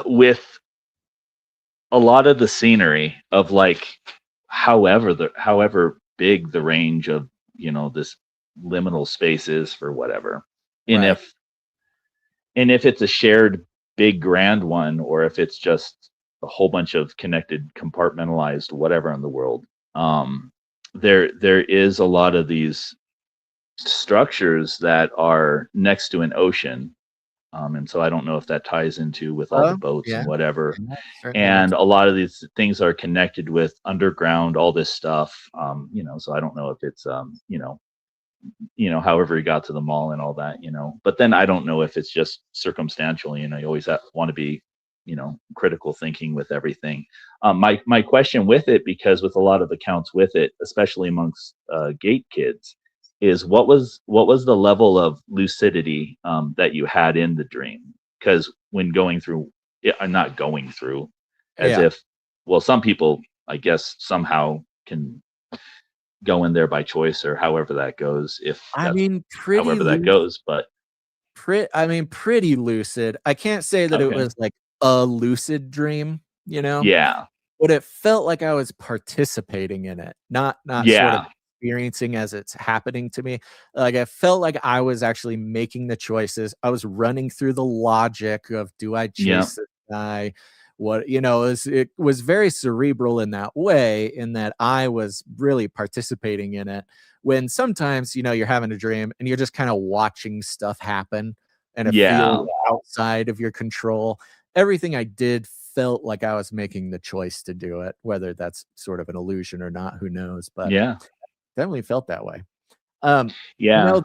with a lot of the scenery of like however big the range of this liminal space is for whatever, and Right. if it's a shared big grand one, or if it's just a whole bunch of connected compartmentalized whatever in the world, there is a lot of these structures that are next to an ocean. And so I don't know if that ties into with all the boats and whatever. Yeah, certainly And does. a lot of these things are connected with underground, all this stuff. So I don't know if it's however he got to the mall and all that, but then I don't know if it's just circumstantial. You always want to be, critical thinking with everything. My question with it, because with a lot of accounts with it, especially amongst gate kids, is what was the level of lucidity that you had in the dream? Because when going through, I'm not going through as Yeah. if, well, some people, I guess, somehow can go in there by choice, or however that goes, if I that's mean, however that goes. But pretty lucid. I can't say that it okay. was like a lucid dream, Yeah. but it felt like I was participating in it, not sort of Yeah. experiencing as it's happening to me. Like I felt like I was actually making the choices. I was running through the logic of, do I Yeah. chase this guy? What, it was very cerebral in that way, in that I was really participating in it. When sometimes, you're having a dream and you're just kind of watching stuff happen and it Yeah. feels outside of your control. Everything I did felt like I was making the choice to do it, whether that's sort of an illusion or not, who knows, but Yeah. definitely felt that way. Yeah.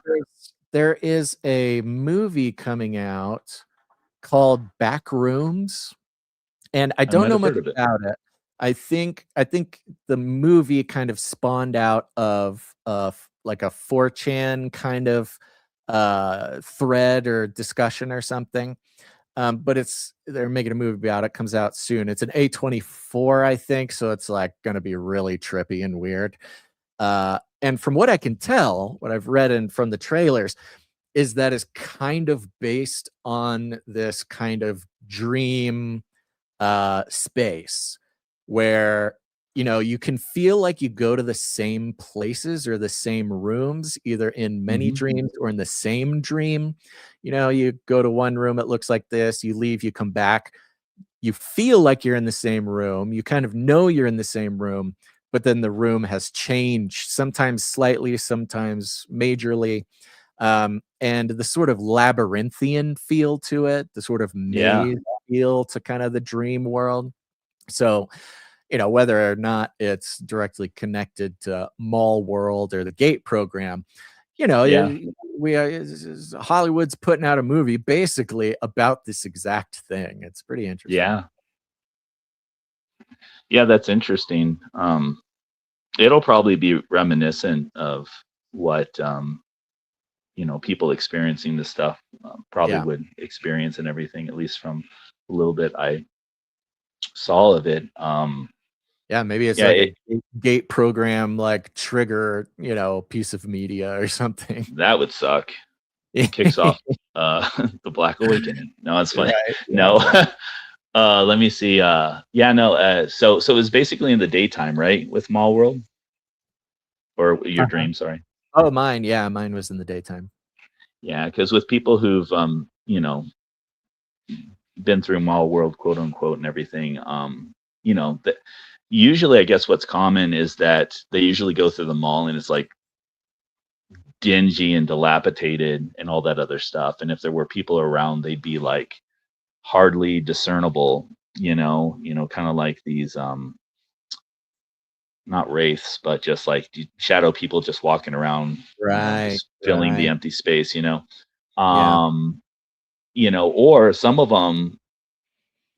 There is a movie coming out called Backrooms, and I I don't might know have much heard of it. about it. I think the movie kind of spawned out of like a 4chan kind of thread or discussion or something. But they're making a movie about it. Comes out soon. It's an A24, I think, so it's like gonna be really trippy and weird. And from what I can tell, what I've read and from the trailers, is that is kind of based on this kind of dream space where you can feel like you go to the same places or the same rooms, either in many Mhm. dreams or in the same dream. You go to one room, it looks like this, you leave, you come back, you feel like you're in the same room. You kind of know you're in the same room, but then the room has changed, sometimes slightly, sometimes majorly. And the sort of labyrinthian feel to it, the sort of Yeah. maze feel to kind of the dream world. So, whether or not it's directly connected to Mall World or the Gate program, Yeah. Hollywood's putting out a movie basically about this exact thing. It's pretty interesting. Yeah. Yeah, that's interesting. It'll probably be reminiscent of what people experiencing this stuff probably Yeah. would experience and everything, at least from a little bit I saw of it. Yeah, maybe it's Yeah, like a gate program, like trigger, piece of media or something. that would suck. Kicks off the Black Awakening. No, it's funny. Right. No. Let me see. Yeah, no. So it was basically in the daytime, right? With Mall World or your Uh-huh. dream, sorry. Oh, mine. Yeah, mine was in the daytime. Yeah, because with people who've been through Mall World, quote unquote, and everything, that usually I guess what's common is that they usually go through the mall and it's like dingy and dilapidated and all that other stuff. And if there were people around, they'd be like hardly discernible, kind of like these not wraiths, but just like shadow people just walking around, Right. just filling the Right. empty space, Yeah. or some of them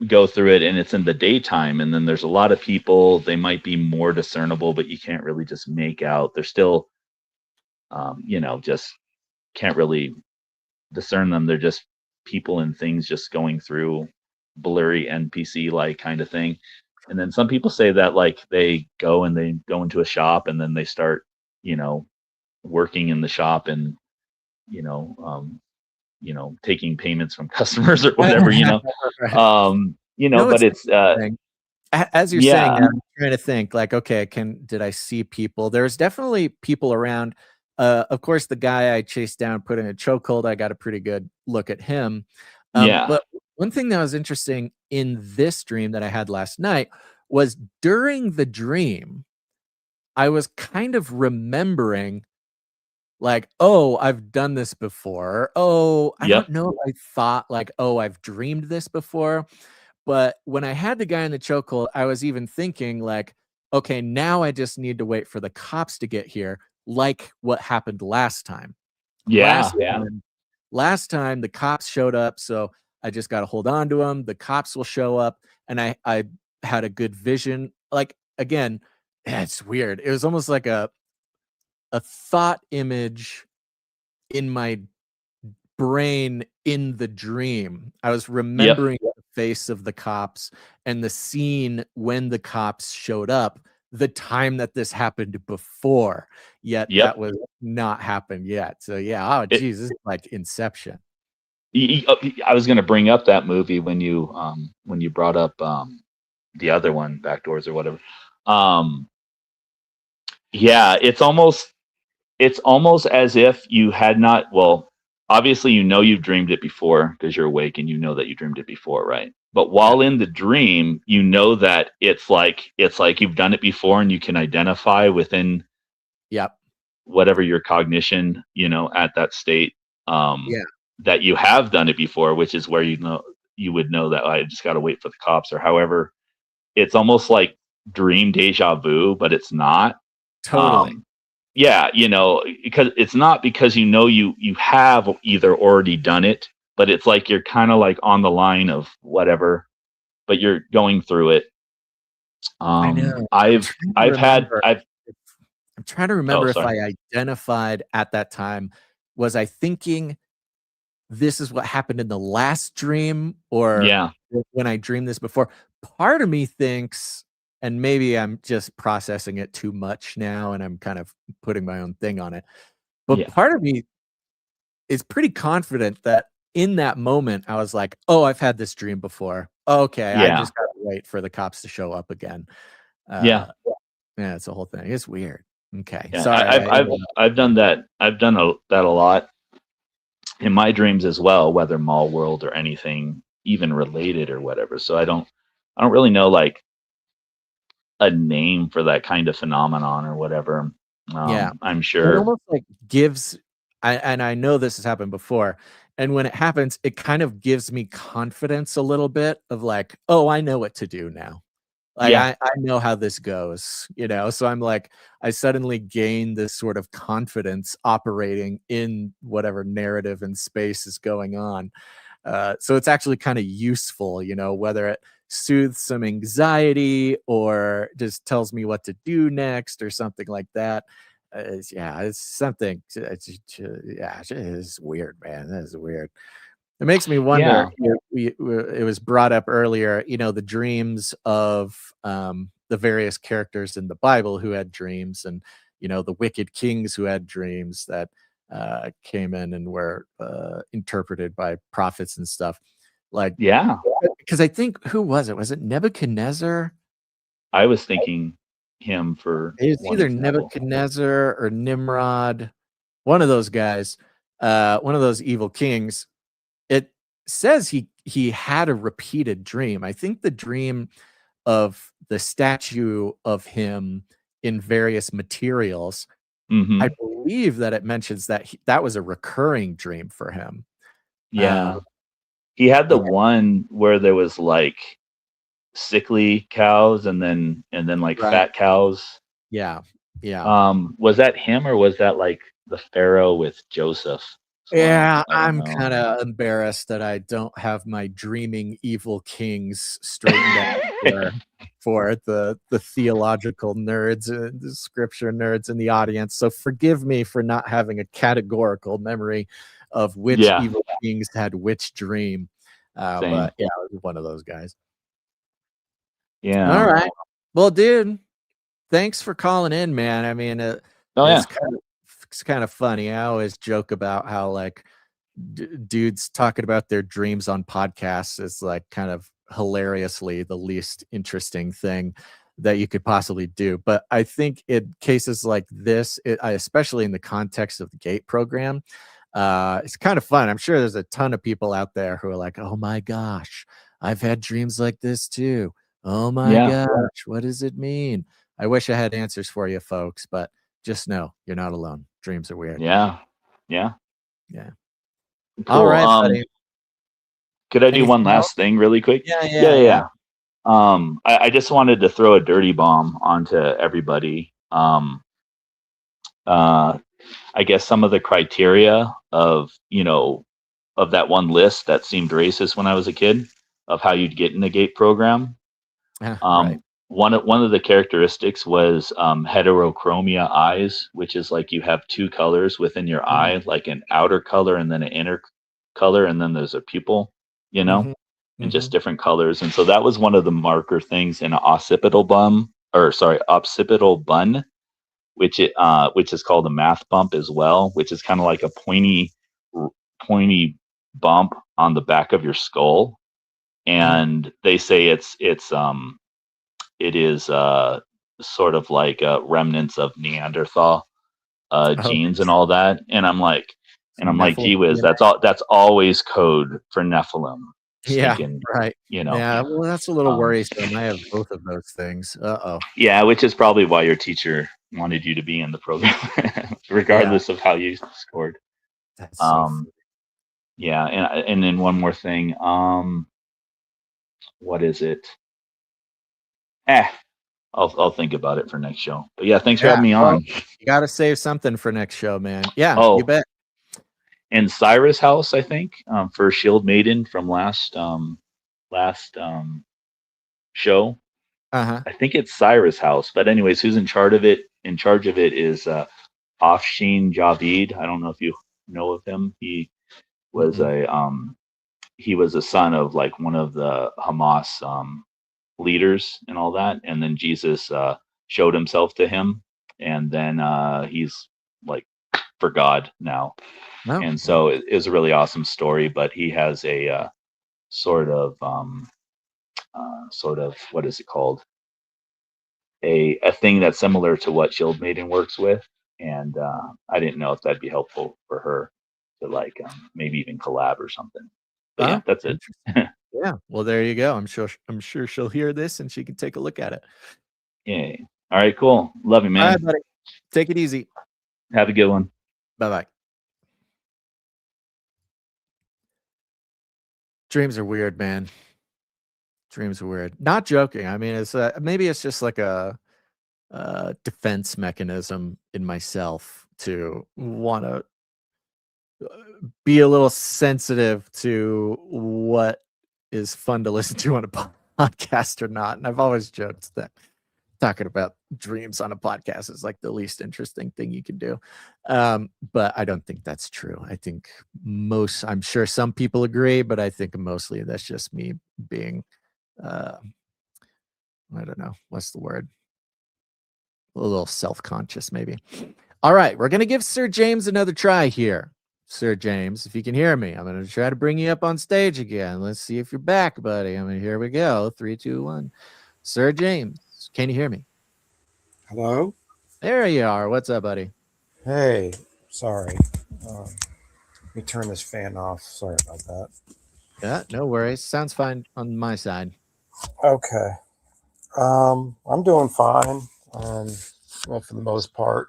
go through it and it's in the daytime and then there's a lot of people, they might be more discernible, but you can't really just make out. They're still, just can't really discern them. They're just people and things just going through blurry NPC like kind of thing. And then some people say that like they go into a shop and then they start, working in the shop and, you know, um, taking payments from customers or whatever, Right. but It's it's, interesting. As you're saying yeah, that, I'm trying to think like, okay, did I see people? There's definitely people around. Of course, the guy I chased down, put in a chokehold, I got a pretty good look at him. yeah, But one thing that was interesting in this dream that I had last night was during the dream, I was kind of remembering like, "Oh, I've done this before. Oh, I yep, don't know if I thought like, oh, I've dreamed this before." But when I had the guy in the chokehold, I was even thinking like, "Okay, now I just need to wait for the cops to get here, like what happened last time." yeah, Last time last time the cops showed up, so I just gotta hold on to them. The cops will show up, and I had a good vision. Like, again, it's weird. It was almost like a thought image in my brain in the dream. I was yep, remembering the face of the cops and the scene when the cops showed up, the time that this happened before, yet yep. that was not happened yet. So, yeah, oh, It, geez, this is like Inception. I was going to bring up that movie when you brought up the other one, Backdoors or whatever. Um, yeah, it's almost as if you had not. Well, obviously you've dreamed it before because you're awake and you know that you dreamed it before, right? But Yep, while in the dream, you know that it's like you've done it before and you can identify within yep, whatever your cognition, at that state, um, yeah, that you have done it before, which is where you would know that I just got to wait for the cops or however. It's almost like dream deja vu, but it's not. totally, Um, yeah, because it's not because you have either already done it, but it's like you're kind of like on the line of whatever, but you're going through it. I know. I've had I've I'm trying to oh, remember if sorry. I identified at that time, was I thinking this is what happened in the last dream or Yeah, when I dreamed this before? Part of me thinks, and maybe I'm just processing it too much now and I'm kind of putting my own thing on it, but yeah, part of me is pretty confident that in that moment, I was like, "Oh, I've had this dream before. Okay, I yeah, just gotta wait for the cops to show up again." yeah. Uh, yeah, it's a whole thing. It's weird. Okay, Yeah, sorry, I've done that. I've done that a lot in my dreams as well, whether Mall World or anything even related or whatever. So I don't. I don't really know like a name for that kind of phenomenon or whatever. Yeah. I'm It sure. almost like gives and I know this has happened before. And when it happens, it kind of gives me confidence a little bit of like, oh, I know what to do now. Like Yeah. I know how this goes, you know. So I'm like, I suddenly gain this sort of confidence operating in whatever narrative and space is going on. So it's actually kind of useful, you know, whether it soothes some anxiety or just tells me what to do next or something like that. Yeah, it's something. Yeah, it's weird, man. That is weird. It makes me wonder. Yeah. It was brought up earlier. You know, the dreams of the various characters in the Bible who had dreams, and you know, the wicked kings who had dreams that came in and were interpreted by prophets and stuff. Like, Yeah. because I think who was it? Was it Nebuchadnezzar? I was thinking him for It's one either example. Nebuchadnezzar or Nimrod, one of those guys, one of those evil kings. It says he had a repeated dream. I think the dream of the statue of him in various materials, I Hmm. believe that it mentions that that was a recurring dream for him. Uh, Yeah. He had the yeah, one where there was like sickly cows and then like right. fat cows. Yeah, yeah. Was that him or was that like the Pharaoh with Joseph as well? Yeah, I don't I'm know. kinda embarrassed that I don't have my dreaming evil kings straightened out for the theological nerds, the scripture nerds in the audience, so forgive me for not having a categorical memory of which Yeah, evil kings had which dream, same. but yeah, I was one of those guys. Yeah. Alright. Well, dude, thanks for calling in, man. I mean, Oh yeah. it's kind of funny. I always joke about how like dudes talking about their dreams on podcasts is like kind of hilariously the least interesting thing that you could possibly do. But I think in cases like this, especially in the context of the GATE program, it's kind of fun. I'm sure there's a ton of people out there who are like, "Oh my gosh, I've had dreams like this too. Oh my Yeah. gosh, what does it mean?" I wish I had answers for you folks, but just know you're not alone. Dreams are weird. Yeah. Yeah. Yeah. All Cool. right, buddy. Could I do one Anything else? last thing really quick? Yeah, Yeah, yeah, yeah, yeah. yeah. I just wanted to throw a dirty bomb onto everybody. Uh, I guess some of the criteria of, of that one list that seemed racist when I was a kid of how you'd get in the GATE program. Yeah, right. Um, one of the characteristics was heterochromia eyes, which is like you have two colors within your Mm, eye, like an outer color and then an inner color, and then there's a pupil, mhm, and mhm. just different colors. And so that was one of the marker things in an occipital bun, which is called a math bump as well, which is kind of like a pointy bump on the back of your skull. Mm. And they say it is sort of like remnants of Neanderthal Oh, genes and there's all that. And some I'm like, Nephilim gee whiz, DNA. that's always code for Nephilim, Yeah, stinking, right. you know. Yeah, well, that's a little Um, worrisome. I have both of those things. Uh-oh. yeah, which is probably why your teacher wanted you to be in the program, Yeah, regardless of how you scored. that's so Um, funny. yeah, and then one more thing. What is it? Eh, I'll think about it for next show. But yeah, thanks for Yeah, having me well, on. you gotta save something for next show, man. Yeah, you Oh, bet. and Cyrus House, I think, for Shield Maiden from last show. Uh-huh. I think it's Cyrus House. But anyways, who's in charge of it? In charge of it is Afshin Javid. I don't know if you know of him. Was Mm-mm. a he was a son of like one of the Hamas leaders and all that, and then Jesus showed himself to him, and then he's like for God now. No, And well, so it was a really awesome story. But he has a sort of what is it called? A thing that's similar to what Shield Maiden works with, and I didn't know if that'd be helpful for her to like maybe even collab or something. But yeah, oh, that's it. interesting. Yeah. Well, there you go. I'm sure she'll hear this and she can take a look at it. Yeah. All right, cool. Love you, All man. right, buddy. Take it easy. Have a good one. Bye-bye. Dreams are weird, man. Dreams are weird. Not joking. I mean, it's maybe it's just like a defense mechanism in myself to want to be a little sensitive to what is fun to listen to on a podcast or not. And I've always joked that talking about dreams on a podcast is like the least interesting thing you can do. But I don't think that's true. I think I'm sure some people agree, but I think mostly that's just me being, I don't know, what's the word? A little self-conscious maybe. All right, we're going to give Sir James another try here. Sir James, if you can hear me, I'm going to try to bring you up on stage again. Let's see if you're back, buddy. I mean, here we go. 3, 2, 1. Sir James, can you hear me? Hello? There you are. What's up, buddy? Hey, sorry. Let me turn this fan off. Sorry about that. Yeah, no worries. Sounds fine on my side. Okay. I'm doing fine. Well, for the most part.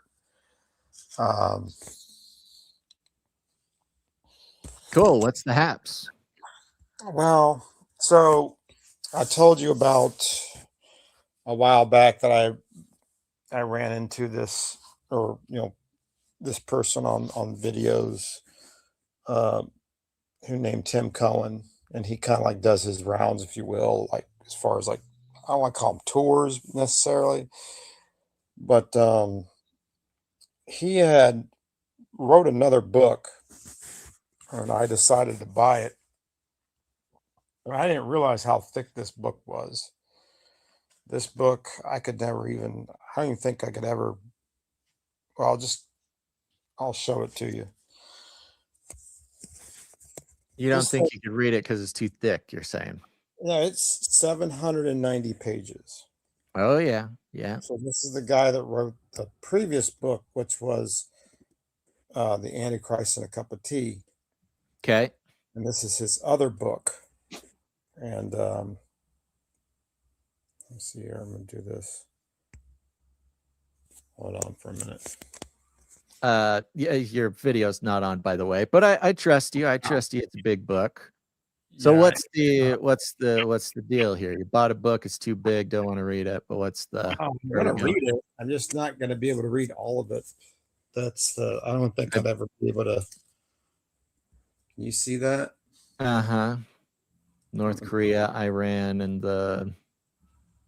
Cool. What's the haps? Well, so I told you about a while back that I ran into this, or this person on videos, who named Tim Cohen, and he kind of like does his rounds, if you will, like as far as like, I don't want to call them tours necessarily, but he had wrote another book, and I decided to buy it. And I didn't realize how thick this book was. This book, I don't even think I could ever, well, I'll show it to you. You don't This think thing, you could read it because it's too thick, you're saying? it's 790 pages. Oh, yeah. Yeah. So this is the guy that wrote the previous book, which was The Antichrist and a Cup of Tea. Okay. And this is his other book. And let's see here. I'm going to do this. Hold on for a minute. Yeah, your video's not on, by the way, but I trust you. I trust you. It's a big book. So Yeah, what's the deal here? You bought a book, it's too big, don't want to read it, but what's the I'm where going we to going? read it. I'm just not going to be able to read all of it. I don't think I'd ever be able to. Can you see that? Uh-huh. North Korea, Iran, and the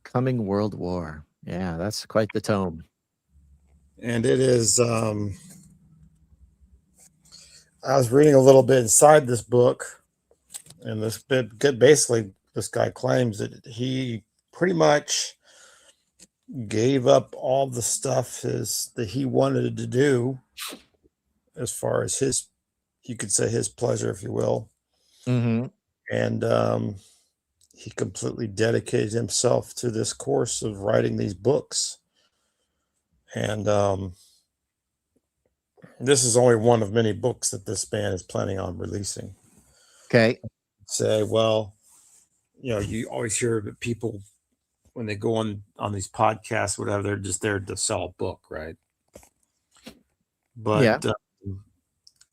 coming World War. Yeah, that's quite the tome. And it is, I was reading a little bit inside this book, and this bit basically, this guy claims that he pretty much gave up all the stuff that he wanted to do, as far as you could say his pleasure, if you will, Mm-hmm. and he completely dedicated himself to this course of writing these books. And this is only one of many books that this man is planning on releasing. Okay. Say, well, you always hear that people, when they go on these podcasts, whatever, they're just there to sell a book, right? But Yeah.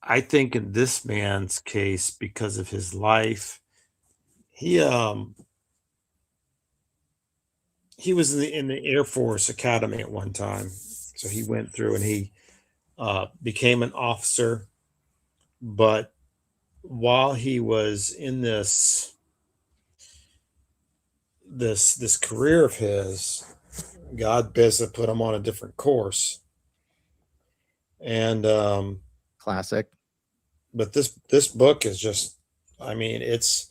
I think in this man's case, because of his life, he was in the Air Force Academy at one time, so he went through and he became an officer. But while he was in this career of his, God basically put him on a different course. And Classic. but this book is just, I mean, it's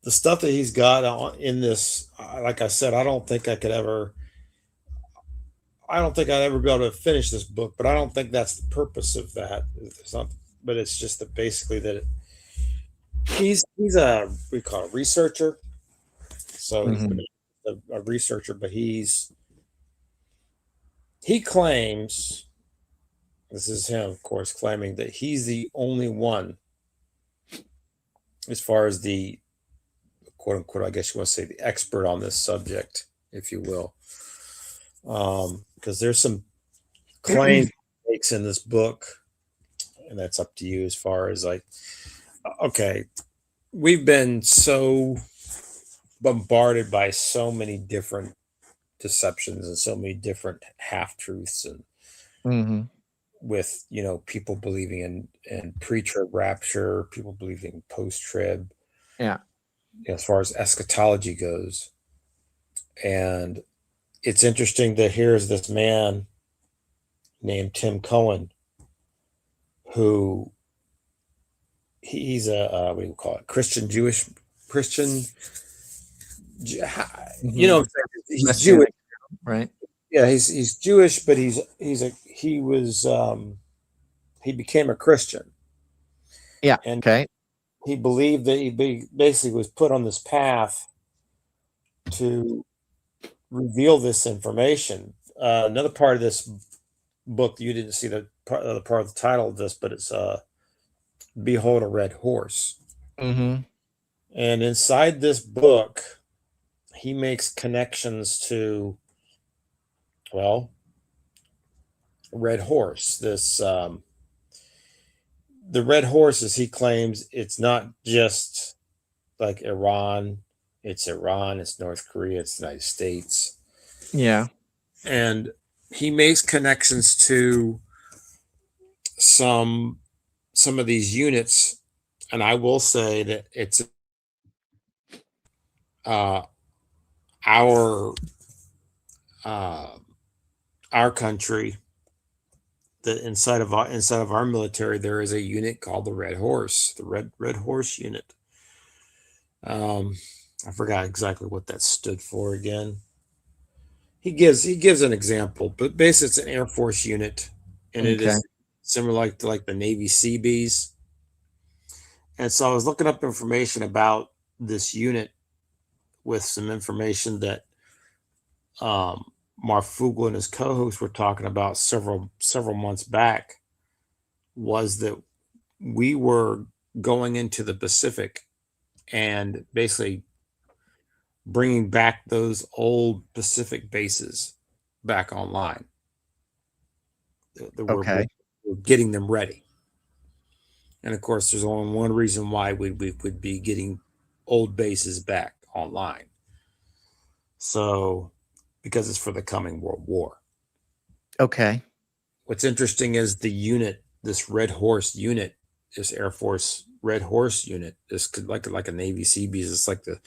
the stuff that he's got in this. Like I said, I don't think I'd ever be able to finish this book, but I don't think that's the purpose of that. It's not, but it's just that basically that he's a, we call it, researcher. So he's a researcher, but he claims, this is him, of course, claiming that he's the only one, as far as the quote unquote, I guess you want to say the expert on this subject, if you will. Because there's some claims he makes in this book, and that's up to you as far as like, okay, we've been so bombarded by so many different deceptions and so many different half-truths, and Mm-hmm. with, you know, people believing in pre-trib rapture, people believing post-trib, Yeah. as far as eschatology goes. And it's interesting that here's this man named Tim Cohen, who he's a what do you call it, Christian, you know, he's Messianic, Jewish, right? yeah, he's Jewish, but he became a Christian, Yeah. and Okay. he believed that he basically was put on this path to reveal this information. Another part of this book, you didn't see the part of the title of this, but it's Behold a Red Horse. Mm-hmm. And inside this book, he makes connections to, well, Red Horse. The Red Horse, as he claims, it's not just like Iran, it's North Korea, it's the United States. Yeah. And he makes connections to some of these units, and I will say that it's our country, that inside of our military there is a unit called the Red Horse, the Red Horse unit. I forgot exactly what that stood for again. He gives an example, but basically it's an Air Force unit, and it Okay. is similar to like the Navy Seabees. And so I was looking up information about this unit with some information that Mark Fugel and his co-hosts were talking about several months back, was that we were going into the Pacific and basically bringing back those old Pacific bases back online. Okay. We're getting them ready. And of course, there's only one reason why we would be getting old bases back online. So, because it's for the coming World War. Okay. What's interesting is the unit, this Red Horse unit, this Air Force Red Horse unit, this could like a Navy Seabees. It's like the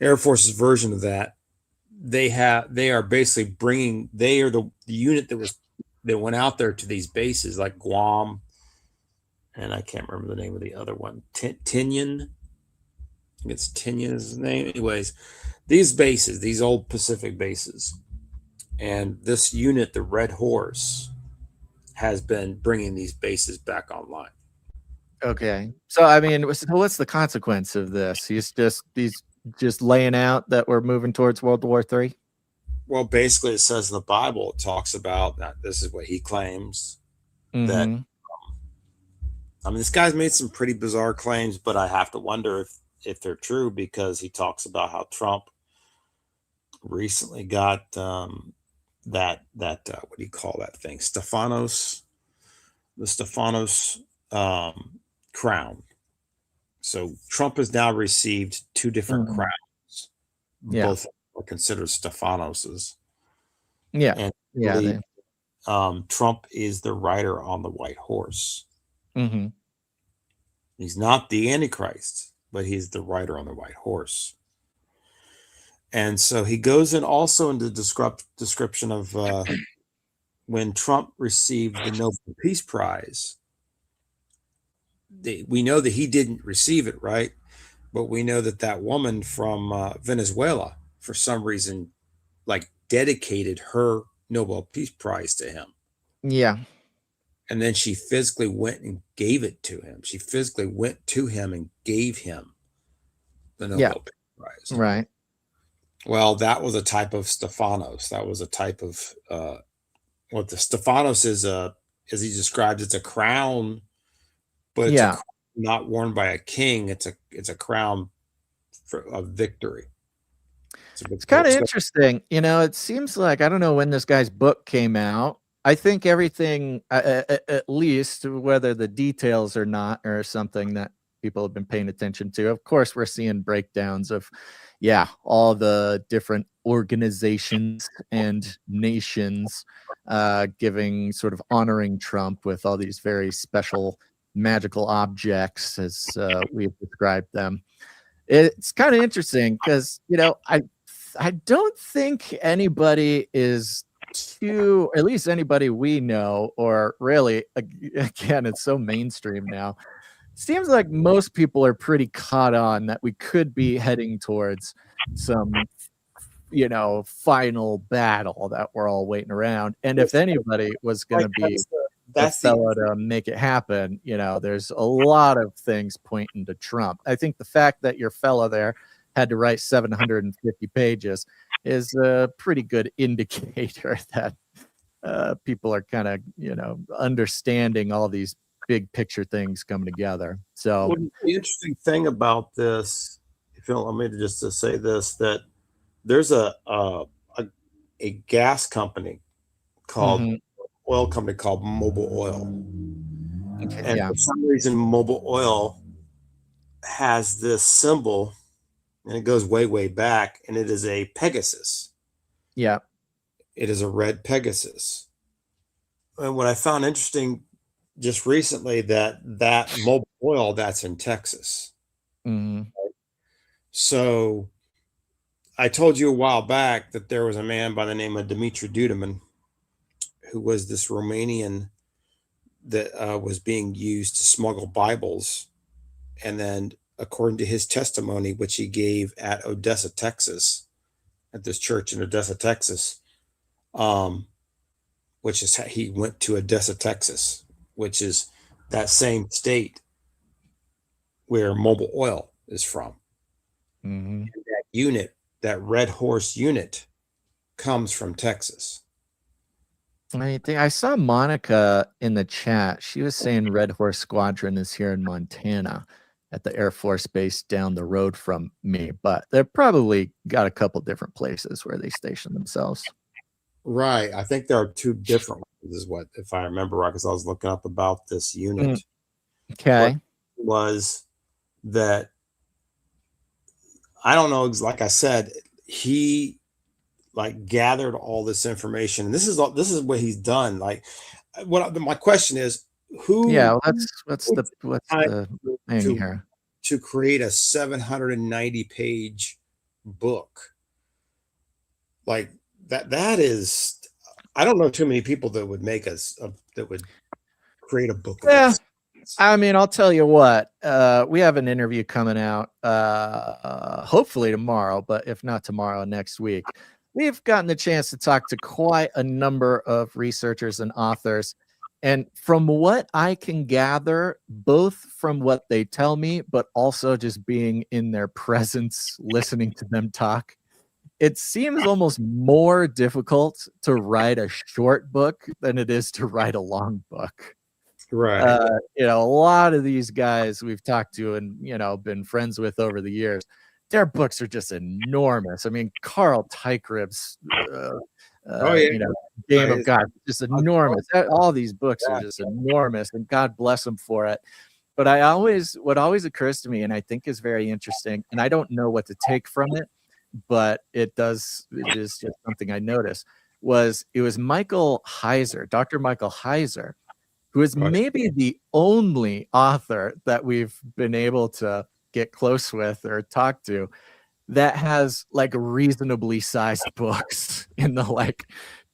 Air Force's version of that. They are basically bringing. They are the unit that went out there to these bases like Guam, and I can't remember the name of the other one. Tinian. I think it's Tinian is his name. Anyways, these bases, these old Pacific bases, and this unit, the Red Horse, has been bringing these bases back online. Okay. So I mean, so what's the consequence of this? He's just laying out that we're moving towards World War III. Well, basically, it says in the Bible, it talks about that. This is what he claims, Mm-hmm. that. I mean, this guy's made some pretty bizarre claims, but I have to wonder if they're true, because he talks about how Trump recently got that what do you call that thing? The Stephanos crown. So Trump has now received two different crowns. Yeah. Both are considered Stephanos's. Yeah. And Yeah. Trump is the rider on the white horse. Mm-hmm. He's not the Antichrist, but he's the rider on the white horse. And so he goes in also into the description of when Trump received the Nobel Peace Prize. We know that he didn't receive it, right? But we know that woman from Venezuela, for some reason, like dedicated her Nobel Peace Prize to him. Yeah. And then she physically went and gave it to him. She physically went to him and gave him the Nobel Peace Prize. Right. Well, that was a type of Stephanos. That was a type of what the Stephanos is, as he describes, it's a crown, but it's a crown not worn by a king. It's a crown of victory. It's kind of interesting. You know, it seems like, I don't know when this guy's book came out. I think everything, at least whether the details or not, or something that people have been paying attention to. Of course, we're seeing breakdowns of, all the different organizations and nations giving sort of honoring Trump with all these very special magical objects, as we've described them. It's kind of interesting because, I don't think anybody is too, at least anybody we know, or really, again, it's so mainstream now. Seems like most people are pretty caught on that we could be heading towards some, final battle that we're all waiting around. And if anybody was going to be the fellow to make it happen, there's a lot of things pointing to Trump. I think the fact that your fellow there had to write 750 pages is a pretty good indicator that people are kind of, understanding all these big picture things coming together. So the interesting thing about this, if you allow me to just to say this, that there's a gas company called oil company called Mobil Oil. Okay, and for some reason, Mobil Oil has this symbol, and it goes way, way back, and it is a Pegasus. Yeah. It is a red Pegasus. And what I found interesting just recently, that Mobil Oil, that's in Texas. So I told you a while back that there was a man by the name of Dumitru Duduman, who was this Romanian that was being used to smuggle Bibles. And then, according to his testimony, which he gave at Odessa, Texas, at this church in Odessa, Texas, which is, he went to Odessa, Texas, which is that same state where Mobil Oil is from. And that unit, that Red Horse unit, comes from Texas. I saw Monica in the chat. She was saying Red Horse Squadron is here in Montana at the Air Force Base down the road from me, but they're probably got a couple different places where they station themselves. Right. I think there are two different ones, is what, if I remember right, because I was looking up about this unit. Okay. What was that, I don't know, like I said, he like gathered all this information. And this is what he's done. Like, my question is, who? Yeah, what's the thing here? To create a 790 page book like that is, I don't know too many people that would make that would create a book. Yeah. I mean, I'll tell you what, we have an interview coming out, hopefully tomorrow, but if not tomorrow, next week. We've gotten the chance to talk to quite a number of researchers and authors. And from what I can gather, both from what they tell me, but also just being in their presence, listening to them talk, it seems almost more difficult to write a short book than it is to write a long book. Right. A lot of these guys we've talked to and, been friends with over the years, their books are just enormous. I mean, Carl Teichribb's, Game of God, just enormous. All these books are just enormous, and God bless them for it. But what always occurs to me, and I think is very interesting, and I don't know what to take from it, but it is just something I noticed, it was Michael Heiser, Dr. Michael Heiser, who is maybe the only author that we've been able to get close with or talk to that has like reasonably sized books in the like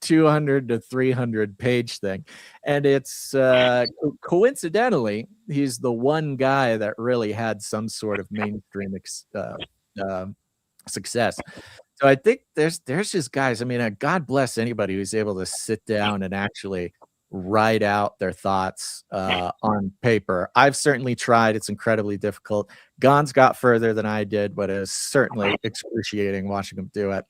200 to 300 page thing. And it's coincidentally, he's the one guy that really had some sort of mainstream success. So I think there's just guys, I mean, God bless anybody who's able to sit down and actually write out their thoughts on paper. I've certainly tried. It's incredibly difficult. Gon's got further than I did, but it was certainly excruciating watching him do it.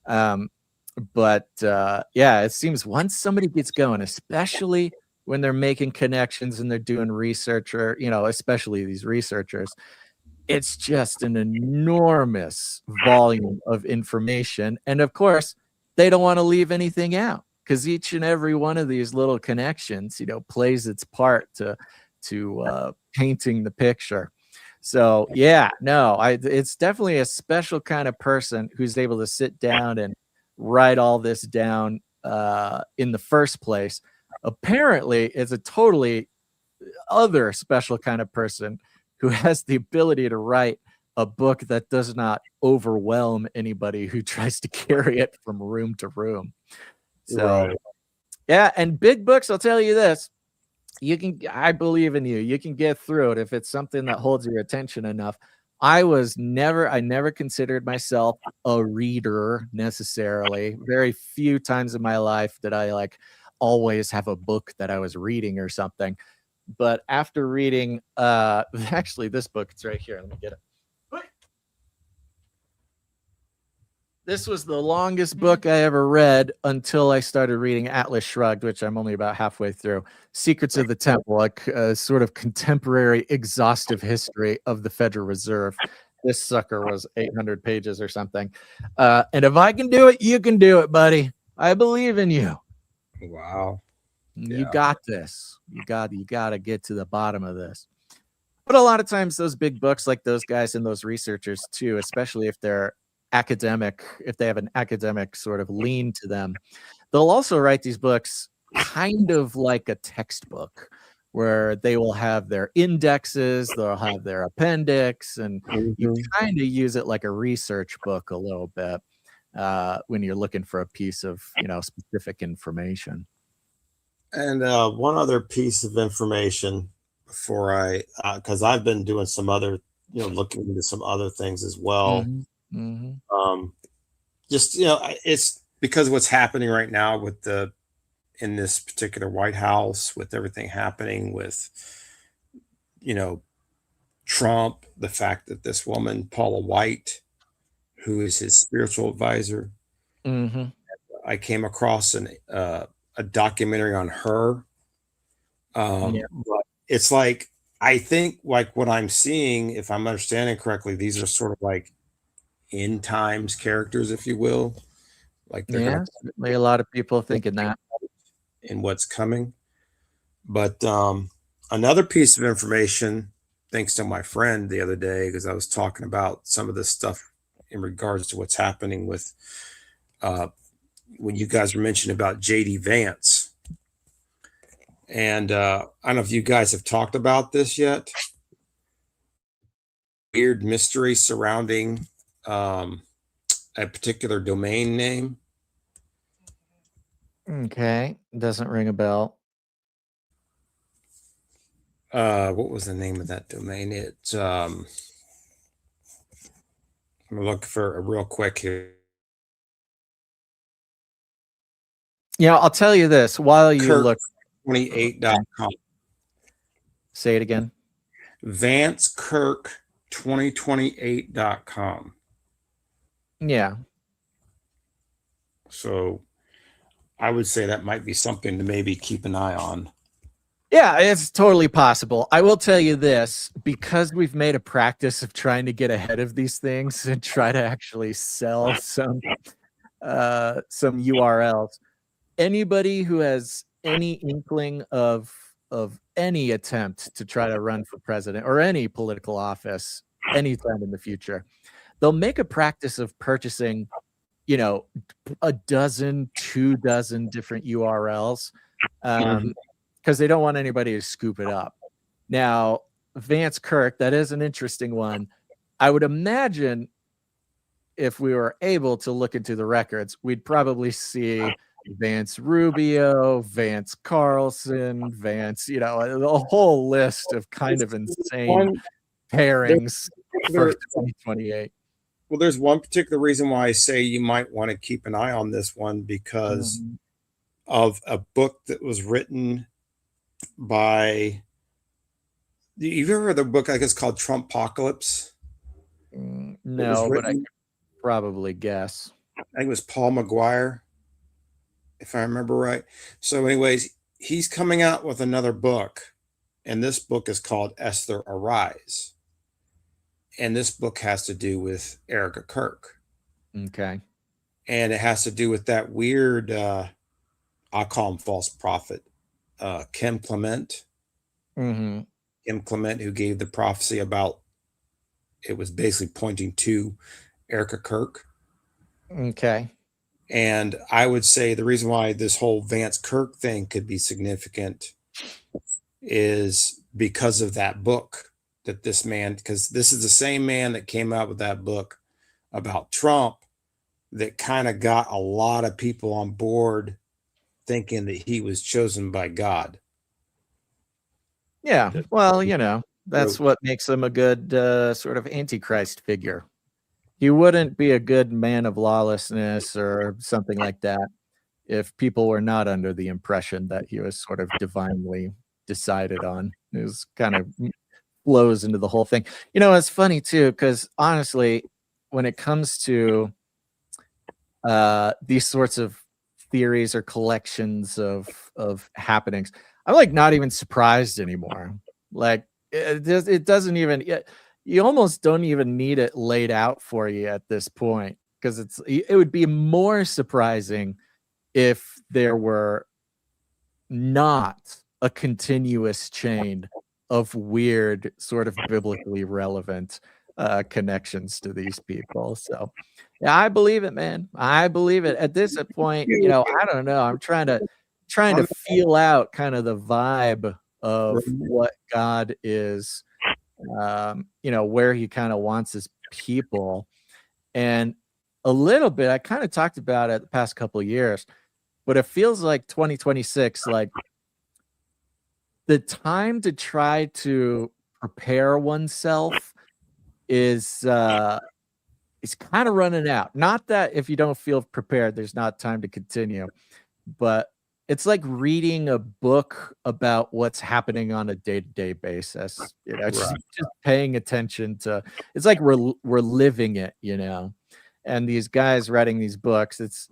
But it seems once somebody gets going, especially when they're making connections and they're doing research, or especially these researchers, it's just an enormous volume of information. And of course, they don't want to leave anything out because each and every one of these little connections, plays its part to painting the picture. So yeah, no, it's definitely a special kind of person who's able to sit down and write all this down in the first place. Apparently, it's a totally other special kind of person who has the ability to write a book that does not overwhelm anybody who tries to carry it from room to room. So, Right. yeah, and big books, I'll tell you this, I believe in you. You can get through it if it's something that holds your attention enough. I never considered myself a reader necessarily. Very few times in my life did I like always have a book that I was reading or something. But after reading actually this book, it's right here. Let me get it. This was the longest book I ever read until I started reading Atlas Shrugged, which I'm only about halfway through. Secrets of the Temple, like a sort of contemporary exhaustive history of the Federal Reserve. This sucker was 800 pages or something. And if I can do it, you can do it, buddy. I believe in you. Wow. You got this. You got to get to the bottom of this. But a lot of times those big books, like those guys and those researchers too, especially if they're academic, if they have an academic sort of lean to them, they'll also write these books kind of like a textbook where they will have their indexes, they'll have their appendix, and you kind of use it like a research book a little bit when you're looking for a piece of, specific information. And one other piece of information before because I've been doing some other, looking into some other things as well. Just, it's because of what's happening right now in this particular White House, with everything happening with, Trump, the fact that this woman, Paula White, who is his spiritual advisor, I came across a documentary on her. But it's like, I think like what I'm seeing, if I'm understanding correctly, these are sort of like end times characters, if you will. Like they're going to certainly a lot of people thinking that in what's coming. But another piece of information, thanks to my friend the other day, because I was talking about some of this stuff in regards to what's happening with when you guys were mentioning about JD Vance. And I don't know if you guys have talked about this yet. Weird mystery surrounding a particular domain name. Okay, doesn't ring a bell. What was the name of that domain? It's I'm gonna look for a real quick here. I'll tell you this while you look. 28.com. Say it again. VanceKirk2028.com. Yeah. So I would say that might be something to maybe keep an eye on. Yeah, it's totally possible. I will tell you this, because we've made a practice of trying to get ahead of these things and try to actually sell some URLs. Anybody who has any inkling of any attempt to try to run for president or any political office anytime in the future, they'll make a practice of purchasing, a dozen, 2 dozen different URLs. Because they don't want anybody to scoop it up. Now, Vance Kirk, that is an interesting one. I would imagine if we were able to look into the records, we'd probably see Vance Rubio, Vance Carlson, Vance, a whole list of kind of insane pairings for 2028. Well, there's one particular reason why I say you might want to keep an eye on this one, because of a book that was written by, you've ever heard of the book, I guess, called Trumpocalypse? No, but I could probably guess. I think it was Paul McGuire, if I remember right. So anyways, he's coming out with another book, and this book is called Esther Arise. And this book has to do with Erica Kirk. Okay. And it has to do with that weird, I call him false prophet, Kim Clement. Mm-hmm. Kim Clement, who gave the prophecy about, it was basically pointing to Erica Kirk. Okay. And I would say the reason why this whole Vance Kirk thing could be significant is because of that book that this man, because this is the same man that came out with that book about Trump that kind of got a lot of people on board thinking that he was chosen by God. Yeah. Well, that's what makes him a good sort of antichrist figure. He wouldn't be a good man of lawlessness or something like that if people were not under the impression that he was sort of divinely decided on. It was kind of flows into the whole thing. It's funny too, because honestly, when it comes to these sorts of theories or collections of happenings, I'm like not even surprised anymore. Like it doesn't even. You almost don't even need it laid out for you at this point, because it would be more surprising if there were not a continuous chain of weird, sort of biblically relevant connections to these people. So, yeah, I believe it, man. I believe it. At this point, I don't know. I'm trying to feel out kind of the vibe of what God is, where he kind of wants his people. And a little bit, I kind of talked about it the past couple of years, but it feels like 2026, like the time to try to prepare oneself is kind of running out. Not that if you don't feel prepared, there's not time to continue, but it's like reading a book about what's happening on a day-to-day basis. Just paying attention to. It's like we're living it, And these guys writing these books, it's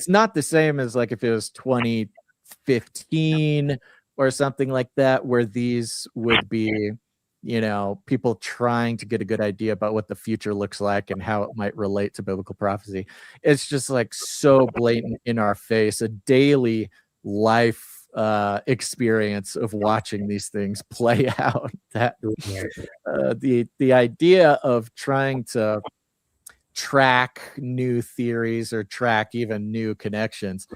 not the same as like if it was 2015 or something like that, where these would be, people trying to get a good idea about what the future looks like and how it might relate to biblical prophecy. It's just like so blatant in our face, a daily life experience of watching these things play out. That the idea of trying to track new theories or track even new connections,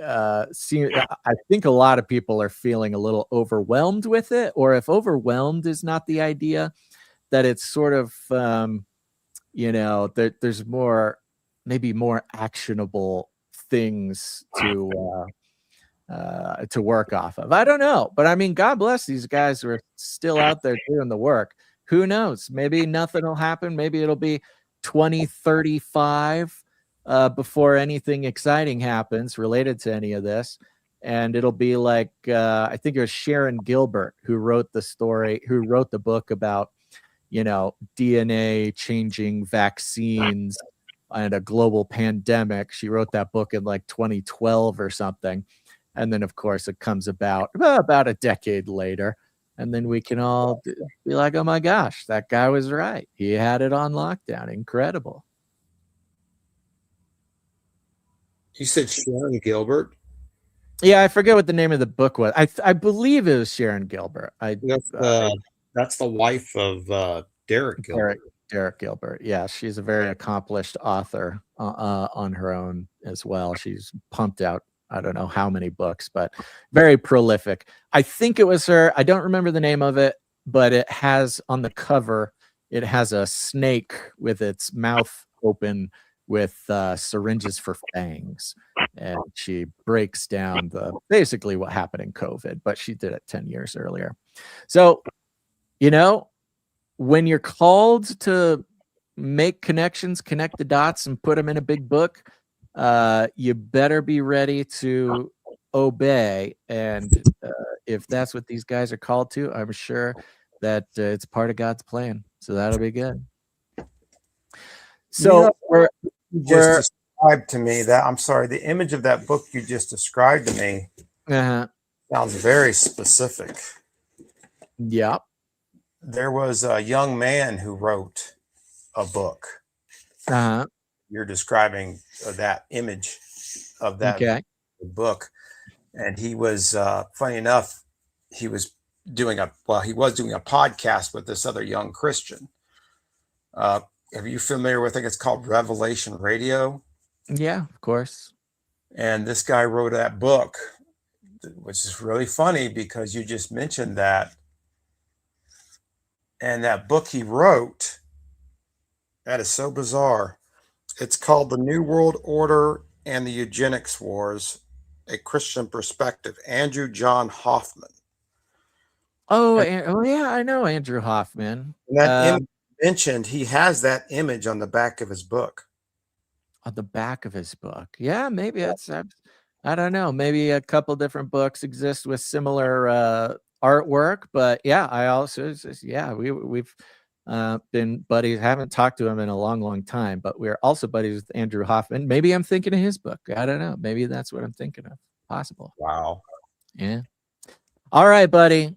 I think a lot of people are feeling a little overwhelmed with it, or if overwhelmed is not the idea, that it's sort of there's maybe more actionable things to work off of. I don't know, but I mean, God bless these guys who are still out there doing the work. Who knows? Maybe nothing will happen. Maybe it'll be 2035 before anything exciting happens related to any of this. And it'll be like, I think it was Sharon Gilbert who wrote the book about, DNA changing vaccines and a global pandemic. She wrote that book in like 2012 or something. And then, of course, it comes about a decade later. And then we can all be like, oh, my gosh, that guy was right. He had it on lockdown. Incredible. You said Sharon Gilbert? Yeah, I forget what the name of the book was. I believe it was Sharon Gilbert. That's the wife of Derek Gilbert. Derek Gilbert. Yeah, she's a very accomplished author on her own as well. She's pumped out, I don't know how many books, but very prolific. I think it was her. I don't remember the name of it, but it has on the cover, it has a snake with its mouth open with syringes for fangs. And she breaks down basically what happened in COVID, but she did it 10 years earlier. So, when you're called to make connections, connect the dots, and put them in a big book, you better be ready to obey. And if that's what these guys are called to, I'm sure that it's part of God's plan. So that'll be good. So we're just described to me that, I'm sorry, the image of that book you just described to me sounds very specific. Yeah. there was a young man who wrote a book. Uh-huh. You're describing that image of that Okay. book, and he was funny enough. He was doing a podcast with this other young Christian. Are you familiar with it? It's called Revelation Radio. Yeah, of course. And this guy wrote that book, which is really funny because you just mentioned that. And that book he wrote, that is so bizarre. It's called The New World Order and the Eugenics Wars, A Christian Perspective. Andrew John Hoffman. Oh, yeah, I know Andrew Hoffman. And that image mentioned, he has that image on the back of his book. On the back of his book. Yeah, maybe it's I don't know. Maybe a couple different books exist with similar artwork, but yeah, I also we've been buddies. Haven't talked to him in a long time, but we're also buddies with Andrew Hoffman. Maybe I'm thinking of his book. I don't know. Maybe that's what I'm thinking of. Possible. Wow. Yeah. All right, buddy.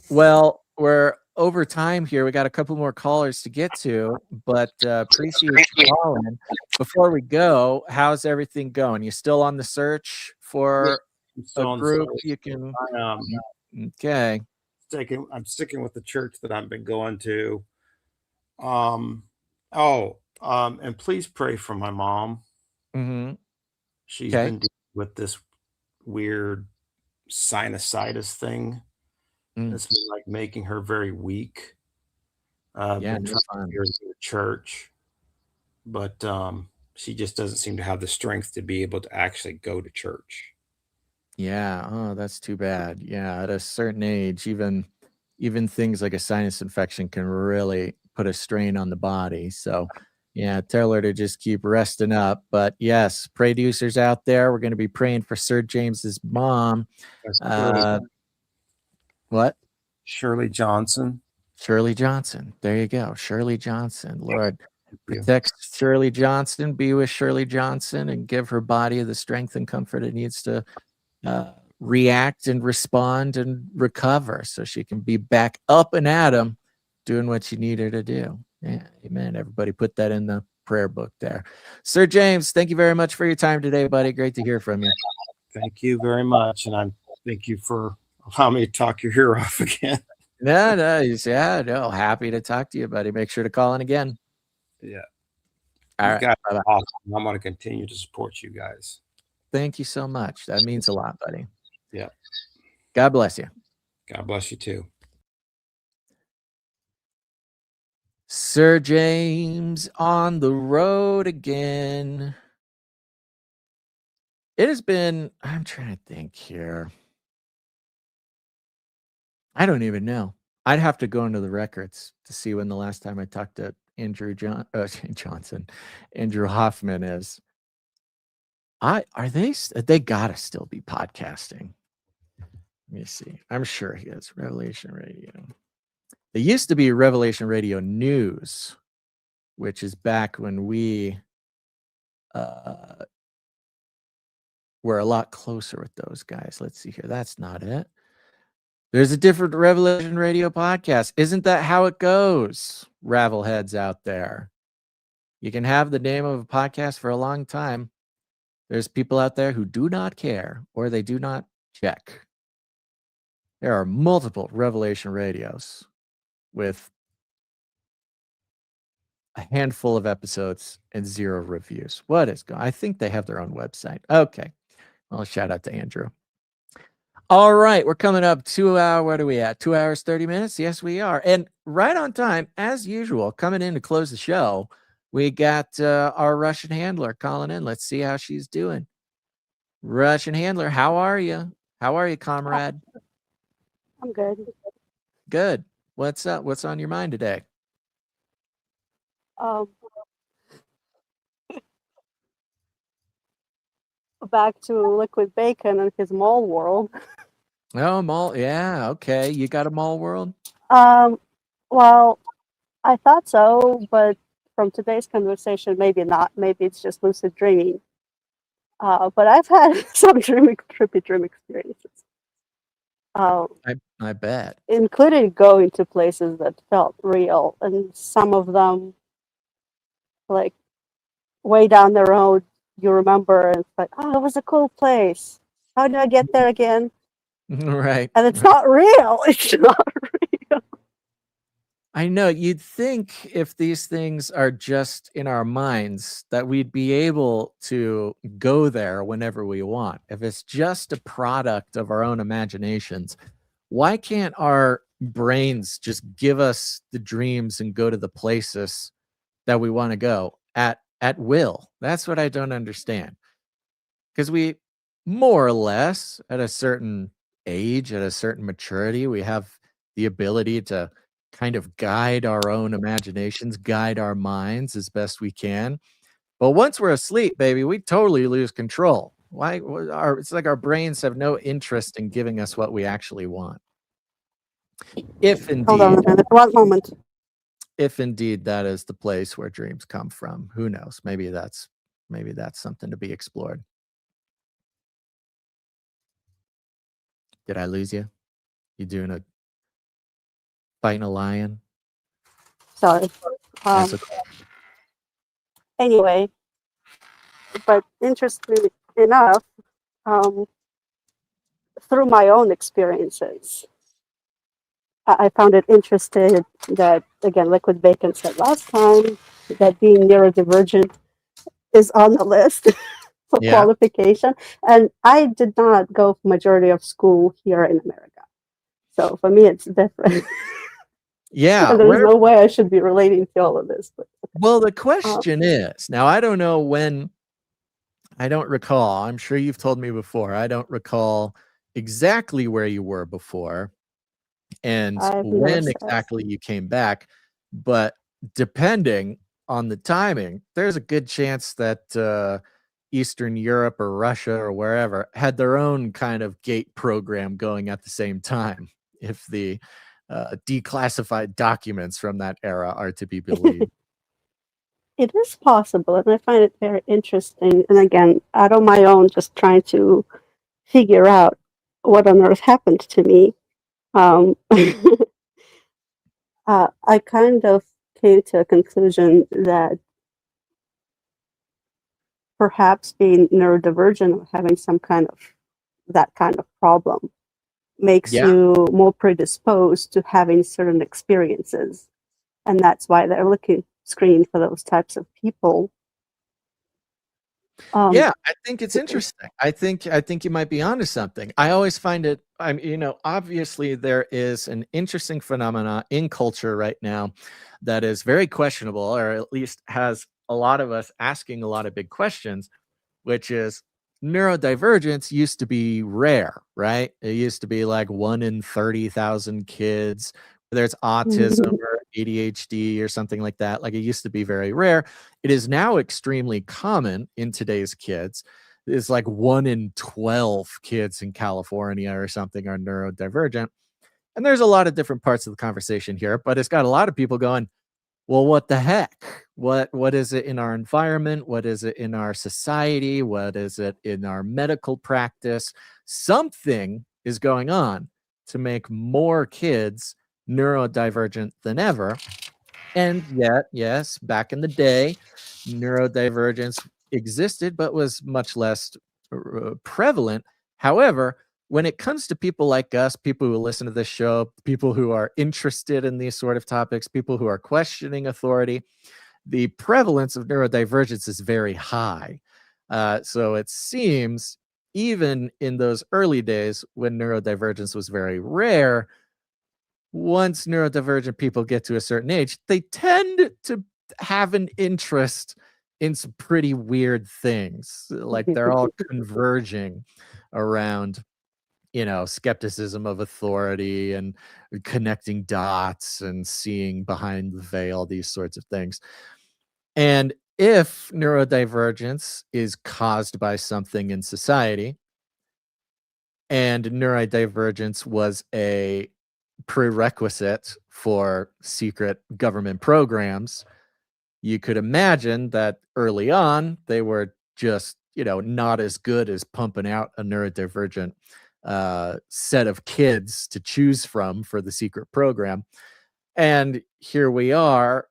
Well, we're over time here. We got a couple more callers to get to, but appreciate you calling. Before we go, how's everything going? You still on the search for a group you can? Okay. I'm sticking with the church that I've been going to. And please pray for my mom. Mm-hmm. She's been dealing with this weird sinusitis thing. It's been like making her very weak. Been trying to get her to the church, but she just doesn't seem to have the strength to be able to actually go to church. Yeah. Oh, that's too bad. Yeah, at a certain age, even things like a sinus infection can really put a strain on the body. So yeah, tell her to just keep resting up. But yes, producers out there, we're going to be praying for Sir James's mom. What? Shirley Johnson. Shirley Johnson. There you go. Shirley Johnson. Lord, protect Shirley Johnson, be with Shirley Johnson, and give her body the strength and comfort it needs to react and respond and recover so she can be back up and at 'em doing what you need her to do. Yeah, amen. Everybody put that in the prayer book there. Sir James, thank you very much for your time today, buddy. Great to hear from you. Thank you very much. And I thank you for allowing me to talk your ear off again. No, happy to talk to you, buddy. Make sure to call in again. Yeah. All right. Awesome. I'm going to continue to support you guys. Thank you so much. That means a lot, buddy. Yeah. God bless you. God bless you too. Sir James on the road again. It has been, I'm trying to think here. I don't even know. I'd have to go into the records to see when the last time I talked to Andrew Hoffman is. They gotta still be podcasting. Let me see. I'm sure he is. Revelation Radio. They used to be Revelation Radio News, which is back when we were a lot closer with those guys. Let's see here. That's not it. There's a different Revelation Radio podcast. Isn't that how it goes? Ravel heads out there. You can have the name of a podcast for a long time. There's people out there who do not care or they do not check. There are multiple Revelation Radios with a handful of episodes and 0 reviews. What is going on? I think they have their own website. Okay. Well, shout out to Andrew. All right. We're coming up 2 hours. What are we at? 2 hours, 30 minutes? Yes, we are. And right on time, as usual, coming in to close the show, we got our Russian handler calling in. Let's see how she's doing. Russian handler, how are you? How are you, comrade? I'm good. Good. What's up? What's on your mind today? Back to Liquid Bacon and his mall world. Oh, mall. Yeah. Okay. You got a mall world? Well, I thought so, but from today's conversation, maybe not. Maybe it's just lucid dreaming. But I've had some trippy dream experiences. I bet. including going to places that felt real, and some of them, like way down the road, you remember, and it's like, oh, it was a cool place. How do I get there again? Right. And it's not real. It's not real. I know. You'd think if these things are just in our minds that we'd be able to go there whenever we want. If it's just a product of our own imaginations, why can't our brains just give us the dreams and go to the places that we want to go at will? That's what I don't understand. Because we more or less at a certain age, at a certain maturity, we have the ability to kind of guide our own imaginations, guide our minds as best we can. But once we're asleep, baby, we totally lose control. Why? It's like our brains have no interest in giving us what we actually want. If Hold on indeed, a minute. One moment. if indeed that is the place where dreams come from, who knows? Maybe that's something to be explored. Did I lose you? You doing a fighting a lion? Sorry. That's okay. Anyway, but interestingly enough, um, through my own experiences, I found it interesting that, again, Liquid Bacon said last time that being neurodivergent is on the list for Yeah. qualification. And I did not go majority of school here in America. So for me, it's different. Yeah. And there's no way I should be relating to all of this. But, Well, the question is, now I don't know when, I don't recall. I'm sure you've told me before. I don't recall exactly where you were before and I've never when said. exactly you came back. But depending on the timing, there's a good chance that Eastern Europe or Russia or wherever had their own kind of gate program going at the same time, if the declassified documents from that era are to be believed. It is possible, and I find it very interesting. And again, out on my own, just trying to figure out what on earth happened to me. I kind of came to a conclusion that perhaps being neurodivergent or having some kind of that kind of problem makes Yeah. you more predisposed to having certain experiences, and that's why they're looking screening for those types of people. Yeah, I think it's interesting. I think you might be onto something. I always find it, obviously there is an interesting phenomena in culture right now that is very questionable, or at least has a lot of us asking a lot of big questions, which is neurodivergence used to be rare, right? It used to be like 1 in 30,000 kids, whether it's autism or ADHD or something like that. Like, it used to be very rare. It is now extremely common in today's kids. It's like 1 in 12 kids in California or something are neurodivergent. And there's a lot of different parts of the conversation here, but it's got a lot of people going, well, what the heck? What is it in our environment? What is it in our society? What is it in our medical practice? Something is going on to make more kids neurodivergent than ever. And yet, yes, back in the day, neurodivergence existed, but was much less prevalent. However, when it comes to people like us, people who listen to this show, people who are interested in these sort of topics, people who are questioning authority, the prevalence of neurodivergence is very high. So it seems even in those early days when neurodivergence was very rare, once neurodivergent people get to a certain age, they tend to have an interest in some pretty weird things. Like, they're all converging around, skepticism of authority and connecting dots and seeing behind the veil, these sorts of things. And if neurodivergence is caused by something in society, and neurodivergence was a prerequisite for secret government programs, you could imagine that early on they were just, not as good as pumping out a neurodivergent set of kids to choose from for the secret program. And here we are.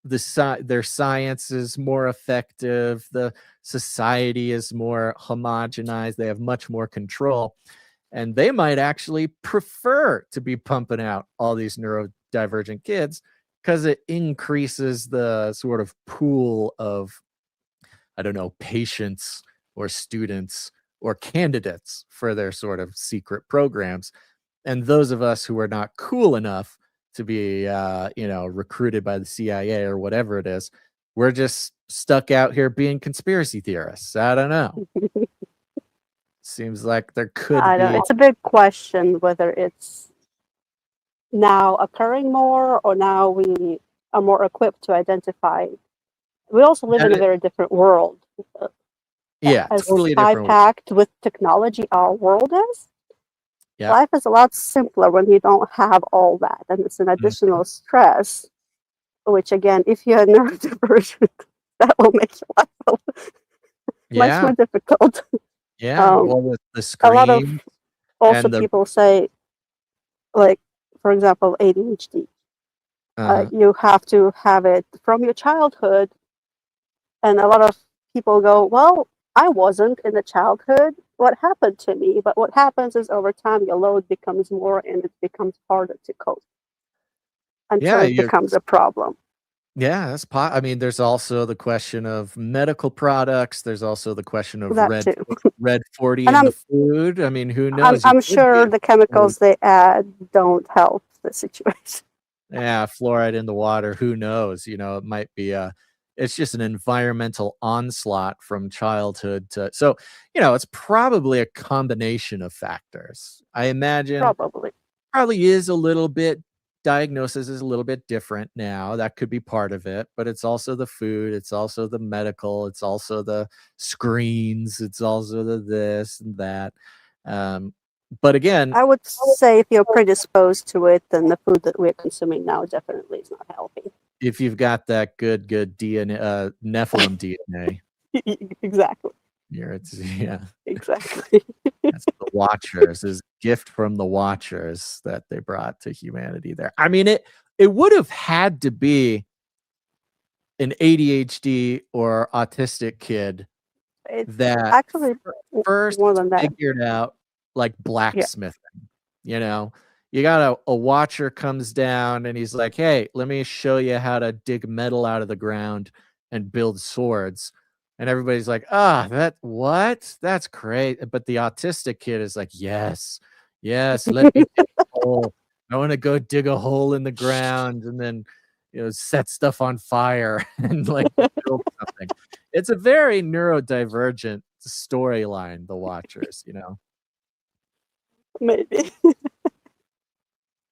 Their science is more effective. The society is more homogenized. They have much more control. And they might actually prefer to be pumping out all these neurodivergent kids because it increases the sort of pool of, I don't know, patients or students or candidates for their sort of secret programs. And those of us who are not cool enough to be, recruited by the CIA or whatever it is, we're just stuck out here being conspiracy theorists. I don't know. Seems like there could I don't. be. It's a big question whether it's now occurring more or now we are more equipped to identify. We also live in a very different world. Yeah, As totally different. high-packed with technology our world is, Yeah. life is a lot simpler when you don't have all that, and it's an additional stress. Which again, if you're neurodivergent, that will make your life much more difficult. Yeah. Well, the A lot of screen also and the people say, like, for example, ADHD. You have to have it from your childhood, and a lot of people go, well, I wasn't in the childhood. What happened to me? But what happens is over time, your load becomes more and it becomes harder to cope until it becomes a problem. Yeah, that's I mean, there's also the question of medical products. There's also the question of That red too. red 40 And in the food. I mean, who knows? I'm sure the chemicals they add don't help the situation. Yeah, fluoride in the water. Who knows? It might be it's just an environmental onslaught from childhood to. So, it's probably a combination of factors. I imagine probably is a little bit. Diagnosis is a little bit different now. That could be part of it, but it's also the food, it's also the medical, it's also the screens, it's also the this and that. But again, I would say if you're predisposed to it, then the food that we're consuming now definitely is not healthy. If you've got that good DNA, Nephilim DNA. Exactly. Yeah. Exactly. That's the Watchers. Is gift from the Watchers that they brought to humanity there. I mean, it would have had to be an ADHD or autistic kid that actually first more than that. figured out like blacksmithing. You got a watcher comes down and he's like, hey, let me show you how to dig metal out of the ground and build swords. And everybody's like, that's great. But the autistic kid is like, yes, let me dig a hole. I want to go dig a hole in the ground and then set stuff on fire and like build something. It's a very neurodivergent storyline, The Watchers, Maybe.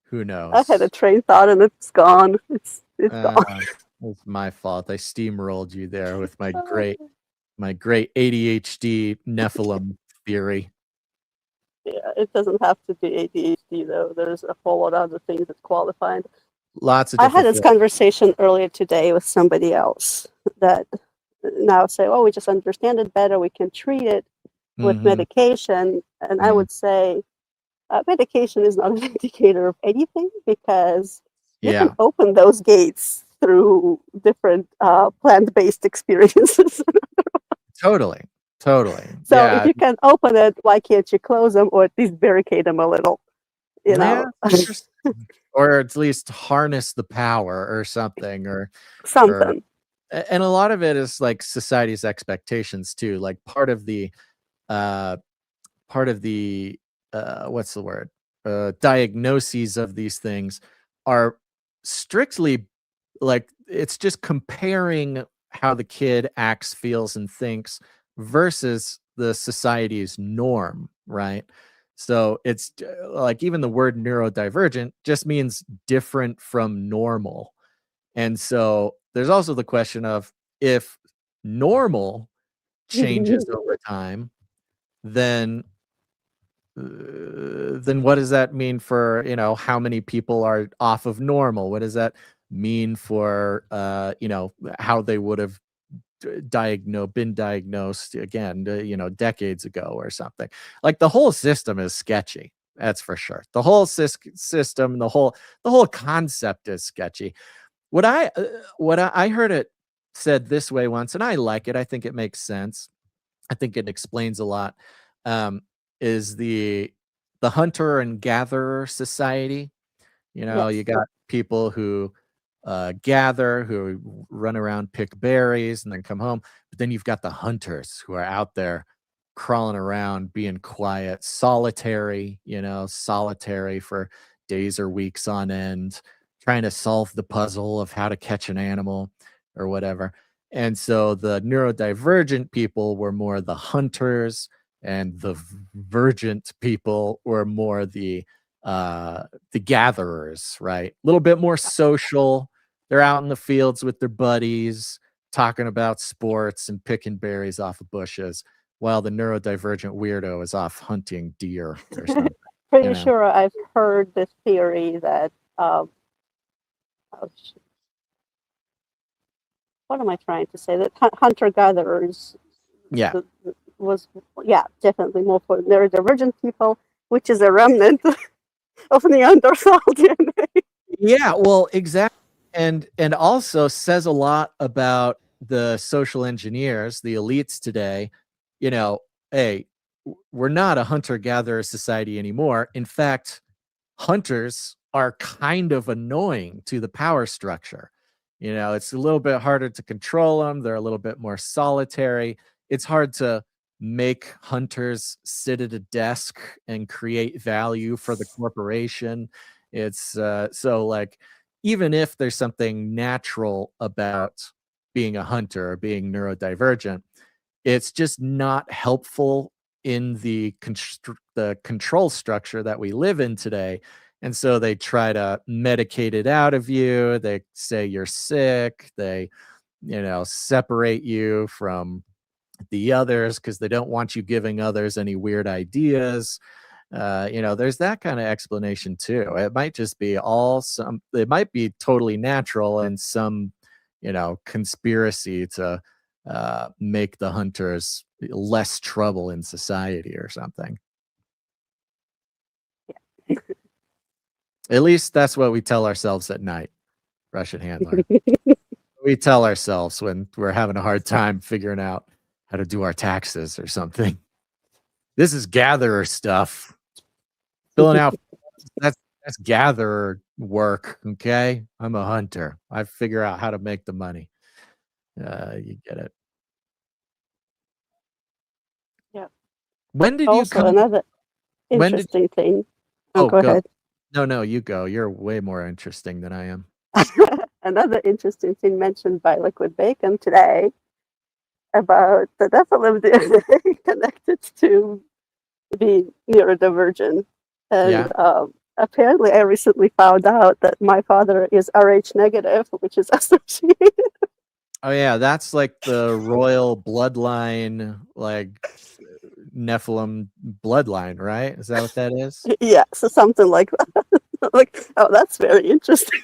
Who knows? I had a train thought and it's gone. It's gone. It's my fault. I steamrolled you there with my great ADHD Nephilim theory. Yeah, it doesn't have to be ADHD though. There's a whole lot of other things that qualified. Lots of. I had this conversation earlier today with somebody else that now say, "Oh, we just understand it better. We can treat it with medication." And I would say, medication is not an indicator of anything because you can open those gates through different plant-based experiences. Totally. So if you can open it, why can't you close them or at least barricade them a little? Or at least harness the power or something or something. And a lot of it is like society's expectations too. Like part of the what's the word? Diagnoses of these things are strictly like it's just comparing how the kid acts, feels, and thinks versus the society's norm, right? So it's like even the word neurodivergent just means different from normal. And so there's also the question of if normal changes over time, then what does that mean for, how many people are off of normal? What does that mean for, how they would have been diagnosed again, decades ago or something. Like the whole system is sketchy. That's for sure. The whole system, the whole concept is sketchy. I heard it said this way once, and I like it. I think it makes sense. I think it explains a lot. Is the hunter and gatherer society. Yes. You got people who gather, who run around, pick berries, and then come home. But then you've got the hunters who are out there crawling around, being quiet, solitary, solitary for days or weeks on end, trying to solve the puzzle of how to catch an animal or whatever. And so the neurodivergent people were more the hunters, and the vergent people were more the gatherers, right? A little bit more social. They're out in the fields with their buddies, talking about sports and picking berries off of bushes, while the neurodivergent weirdo is off hunting deer or something. Pretty sure I've heard this theory that what am I trying to say? That hunter-gatherers was definitely more for neurodivergent people, which is a remnant of Neanderthal DNA. Yeah, well, exactly. And also says a lot about the social engineers, the elites today. Hey, we're not a hunter-gatherer society anymore. In fact, hunters are kind of annoying to the power structure. It's a little bit harder to control them. They're a little bit more solitary. It's hard to make hunters sit at a desk and create value for the corporation. It's so like, even if there's something natural about being a hunter or being neurodivergent, it's just not helpful in the control structure that we live in today. And so they try to medicate it out of you. They say you're sick. They, separate you from the others because they don't want you giving others any weird ideas. There's that kind of explanation too. It might just be it might be totally natural and some, conspiracy to make the hunters less trouble in society or something. At least that's what we tell ourselves at night, Russian handler. We tell ourselves when we're having a hard time figuring out how to do our taxes or something. This is gatherer stuff. Filling out, that's gatherer work, okay? I'm a hunter. I figure out how to make the money. You get it. Yeah. When did also, you come? Another interesting thing. Oh, go ahead. No, you go. You're way more interesting than I am. Another interesting thing mentioned by Liquid Bacon today about the Nephilim DNA connected to being neurodivergent. And apparently I recently found out that my father is Rh negative, which is associated. Oh yeah, that's like the royal bloodline, like Nephilim bloodline, right? Is that what that is? Yeah, so something like that. Like, oh, that's very interesting.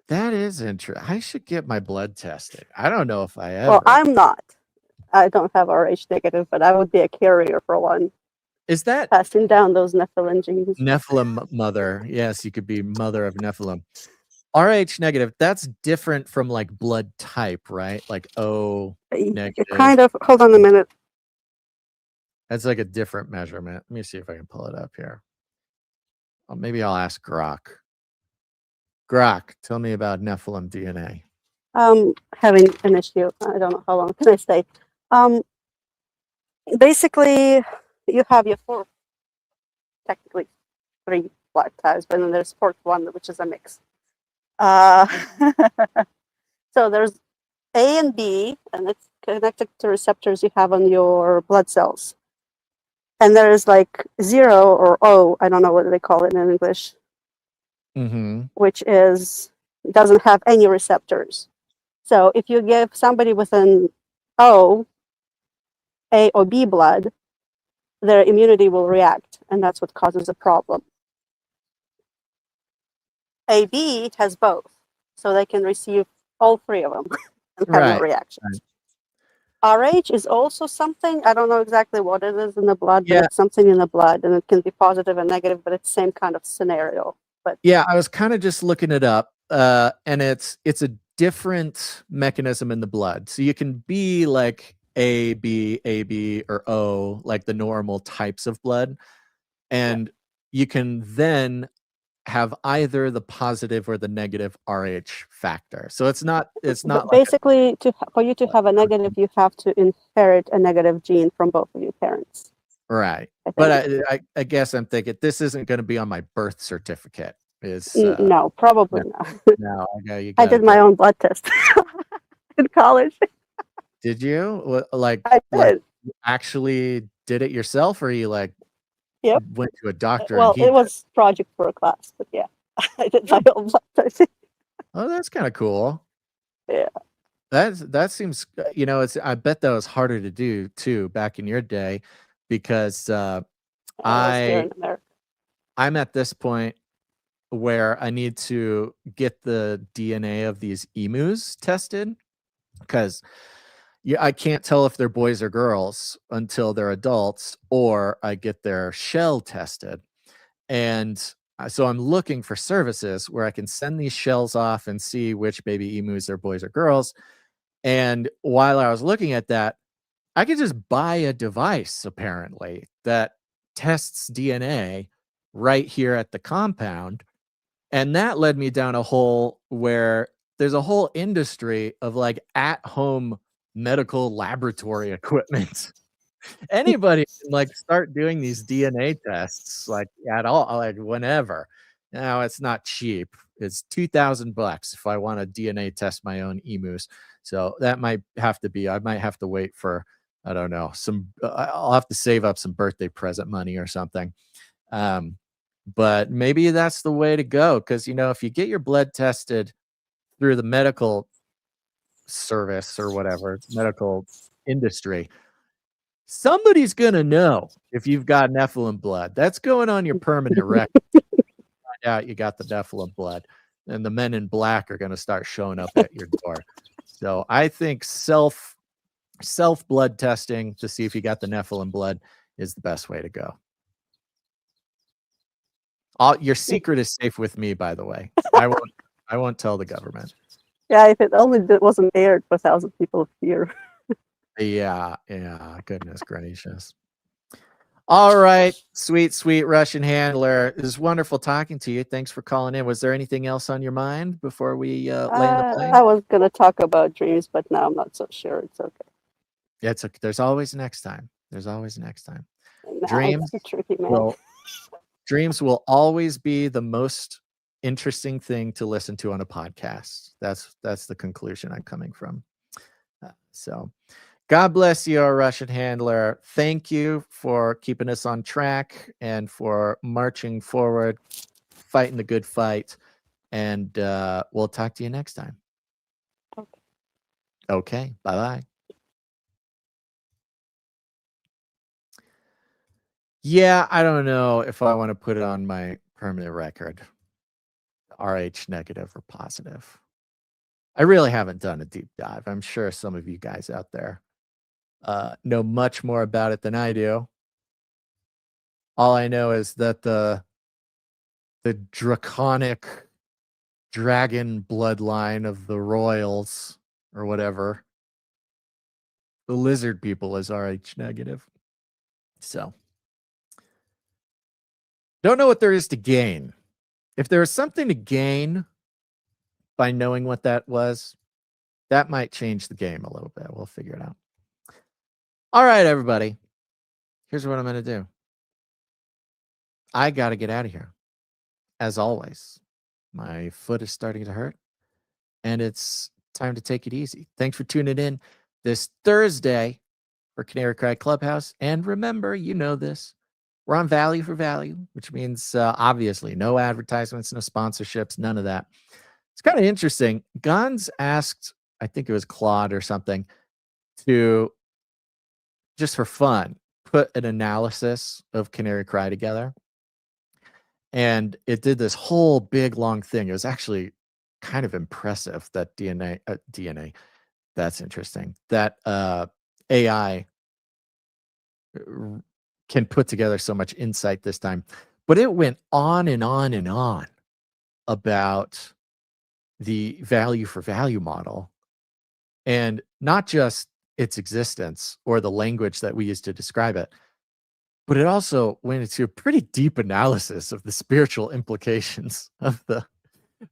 That is interesting. I should get my blood tested. I don't know if I ever. Well, I'm not. I don't have Rh negative, but I would be a carrier for one. Is that passing down those Nephilim genes? Nephilim mother. Yes, you could be mother of Nephilim. Rh negative, that's different from like blood type, right? Like O negative. Kind of. Hold on a minute. That's like a different measurement. Let me see if I can pull it up here. Oh, maybe I'll ask Grok. Grok, tell me about Nephilim DNA. Having an issue. I don't know how long can I stay. Basically, you have your technically 3 blood types, but then there's fourth one, which is a mix. So there's A and B, and it's connected to receptors you have on your blood cells. And there's like 0 or O, I don't know what they call it in English, which doesn't have any receptors. So if you give somebody with an O, A or B blood, their immunity will react, and that's what causes a problem. AB has both, so they can receive all 3 of them. and have no Right. reactions. RH is also something, I don't know exactly what it is in the blood, but Yeah. it's something in the blood, and it can be positive and negative, but it's the same kind of scenario. But Yeah, I was kind of just looking it up, and it's a different mechanism in the blood. So you can be like AB, or O, like the normal types of blood, and you can then have either the positive or the negative RH factor. So it's not like basically, for you to have a negative, you have to inherit a negative gene from both of your parents. right. I But think. I guess I'm thinking this isn't going to be on my birth certificate. Is No, probably no, not. no, you I gotta did my get. own blood test in college. Did you I like did. you actually did it yourself, or you like Yep. went to a doctor and Well, he it did? was project for a class, but yeah, I did my own blood test. Oh, that's kind of cool. Yeah. That seems, it's, I bet that was harder to do too back in your day, because I was here in America. I'm at this point where I need to get the DNA of these emus tested, because I can't tell if they're boys or girls until they're adults, or I get their shell tested. And so I'm looking for services where I can send these shells off and see which baby emus are boys or girls. And while I was looking at that, I could just buy a device apparently that tests DNA right here at the compound. And that led me down a hole where there's a whole industry of like at home medical laboratory equipment. Anybody can like start doing these DNA tests like at all, like whenever. Now it's not cheap. It's $2,000 if I want to DNA test my own emus. So that might have to be, I might have to wait for, I don't know, I'll have to save up some birthday present money or something. But maybe that's the way to go. Cause if you get your blood tested through the medical service or whatever, medical industry, somebody's gonna know if you've got Nephilim blood. That's going on your permanent record. Find out you got the Nephilim blood, and the men in black are gonna start showing up at your door. So I think self blood testing to see if you got the Nephilim blood is the best way to go. Your secret is safe with me, by the way. I won't tell the government. Yeah, if it only wasn't aired for 1,000 people here. Yeah, goodness gracious. All right, sweet Russian handler. It was wonderful talking to you. Thanks for calling in. Was there anything else on your mind before we land the plane? I was going to talk about dreams, but now I'm not so sure. It's okay. Yeah, it's okay. There's always next time. Nah, Dreams it's tricky, man. Dreams will always be the most interesting thing to listen to on a podcast. That's the conclusion I'm coming from. So God bless you, our Russian handler. Thank you for keeping us on track and for marching forward, fighting the good fight. And we'll talk to you next time. Okay. Bye-bye. Yeah, I don't know if I want to put it on my permanent record, RH negative or positive. I really haven't done a deep dive. I'm sure some of you guys out there know much more about it than I do. All I know is that the draconic dragon bloodline of the royals or whatever, the lizard people, is RH negative. So don't know what there is to gain. If there is something to gain by knowing what that was, that might change the game a little bit. We'll figure it out. All right, everybody. Here's what I'm going to do. I got to get out of here. As always, my foot is starting to hurt, and it's time to take it easy. Thanks for tuning in this Thursday for Canary Cry Clubhouse. And remember, you know this, we're on value for value, which means obviously no advertisements, no sponsorships, none of that. It's kind of interesting. Gons asked, I think it was Claude or something, to just for fun put an analysis of Canary Cry together. And it did this whole big long thing. It was actually kind of impressive that That's interesting. That AI can put together so much insight this time. But it went on and on and on about the value for value model, and not just its existence or the language that we use to describe it, but it also went into a pretty deep analysis of the spiritual implications of the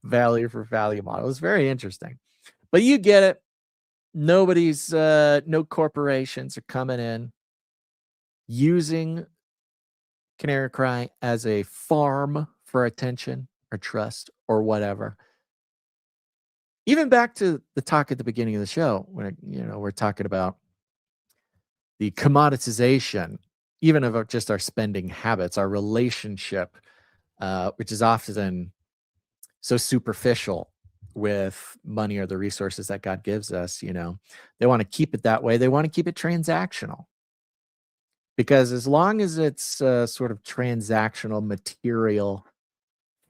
value for value model. It's very interesting. But you get it. Nobody's, no corporations are coming in using Canary Cry as a farm for attention or trust or whatever. Even back to the talk at the beginning of the show, when we're talking about the commoditization, even of just our spending habits, our relationship, which is often so superficial with money or the resources that God gives us. They want to keep it that way. They want to keep it transactional. Because as long as it's a sort of transactional, material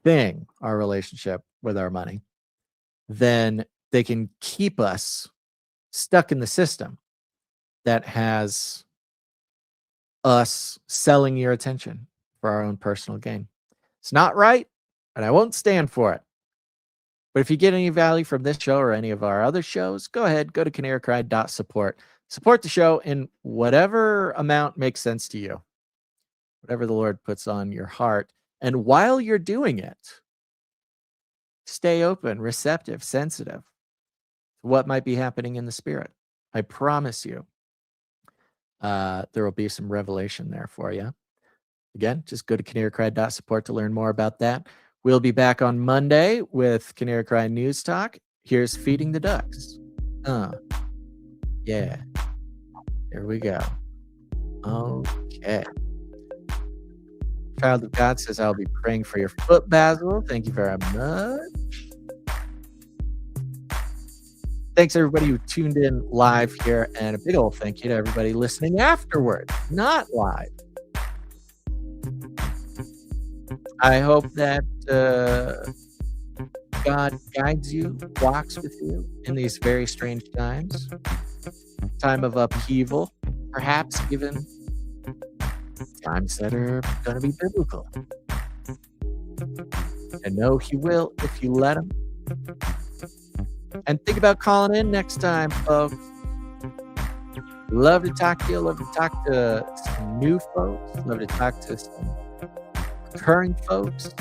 thing, our relationship with our money, then they can keep us stuck in the system that has us selling your attention for our own personal gain. It's not right, and I won't stand for it. But if you get any value from this show or any of our other shows, go ahead, go to canarycry.support. Support the show in whatever amount makes sense to you, whatever the Lord puts on your heart. And while you're doing it, stay open, receptive, sensitive to what might be happening in the spirit. I promise you, there will be some revelation there for you. Again, just go to canarycry.support to learn more about that. We'll be back on Monday with Canary Cry News Talk. Here's Feeding the Ducks. Yeah. There we go. Okay. Child of God says, I'll be praying for your foot, Basil. Thank you very much. Thanks, everybody who tuned in live here. And a big old thank you to everybody listening afterward, not live. I hope that God guides you, walks with you in these very strange times. Time of upheaval, perhaps given times that are going to be biblical. And know He will if you let Him. And think about calling in next time, folks. Love to talk to you. Love to talk to some new folks. Love to talk to some current folks.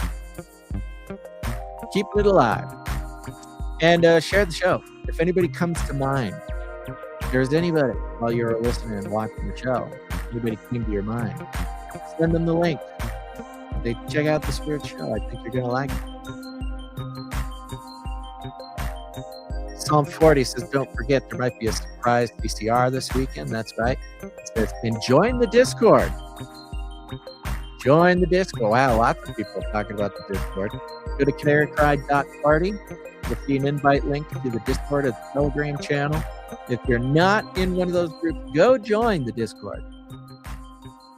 Keeping it alive. And share the show. If anybody comes to mind, if there's anybody while you're listening and watching the show, anybody came to your mind, send them the link. They check out the Spirit Show. I think you're going to like it. Psalm 40 says, don't forget, there might be a surprise VCR this weekend. That's right. It says, and join the Discord. Join the Discord. Wow, lots of people talking about the Discord. Go to canarycry.party. You'll see an invite link to the Discord or the Telegram channel. If you're not in one of those groups, go join the Discord.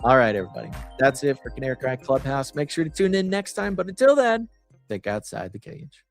All right, everybody. That's it for Canary Cry Clubhouse. Make sure to tune in next time. But until then, think outside the cage.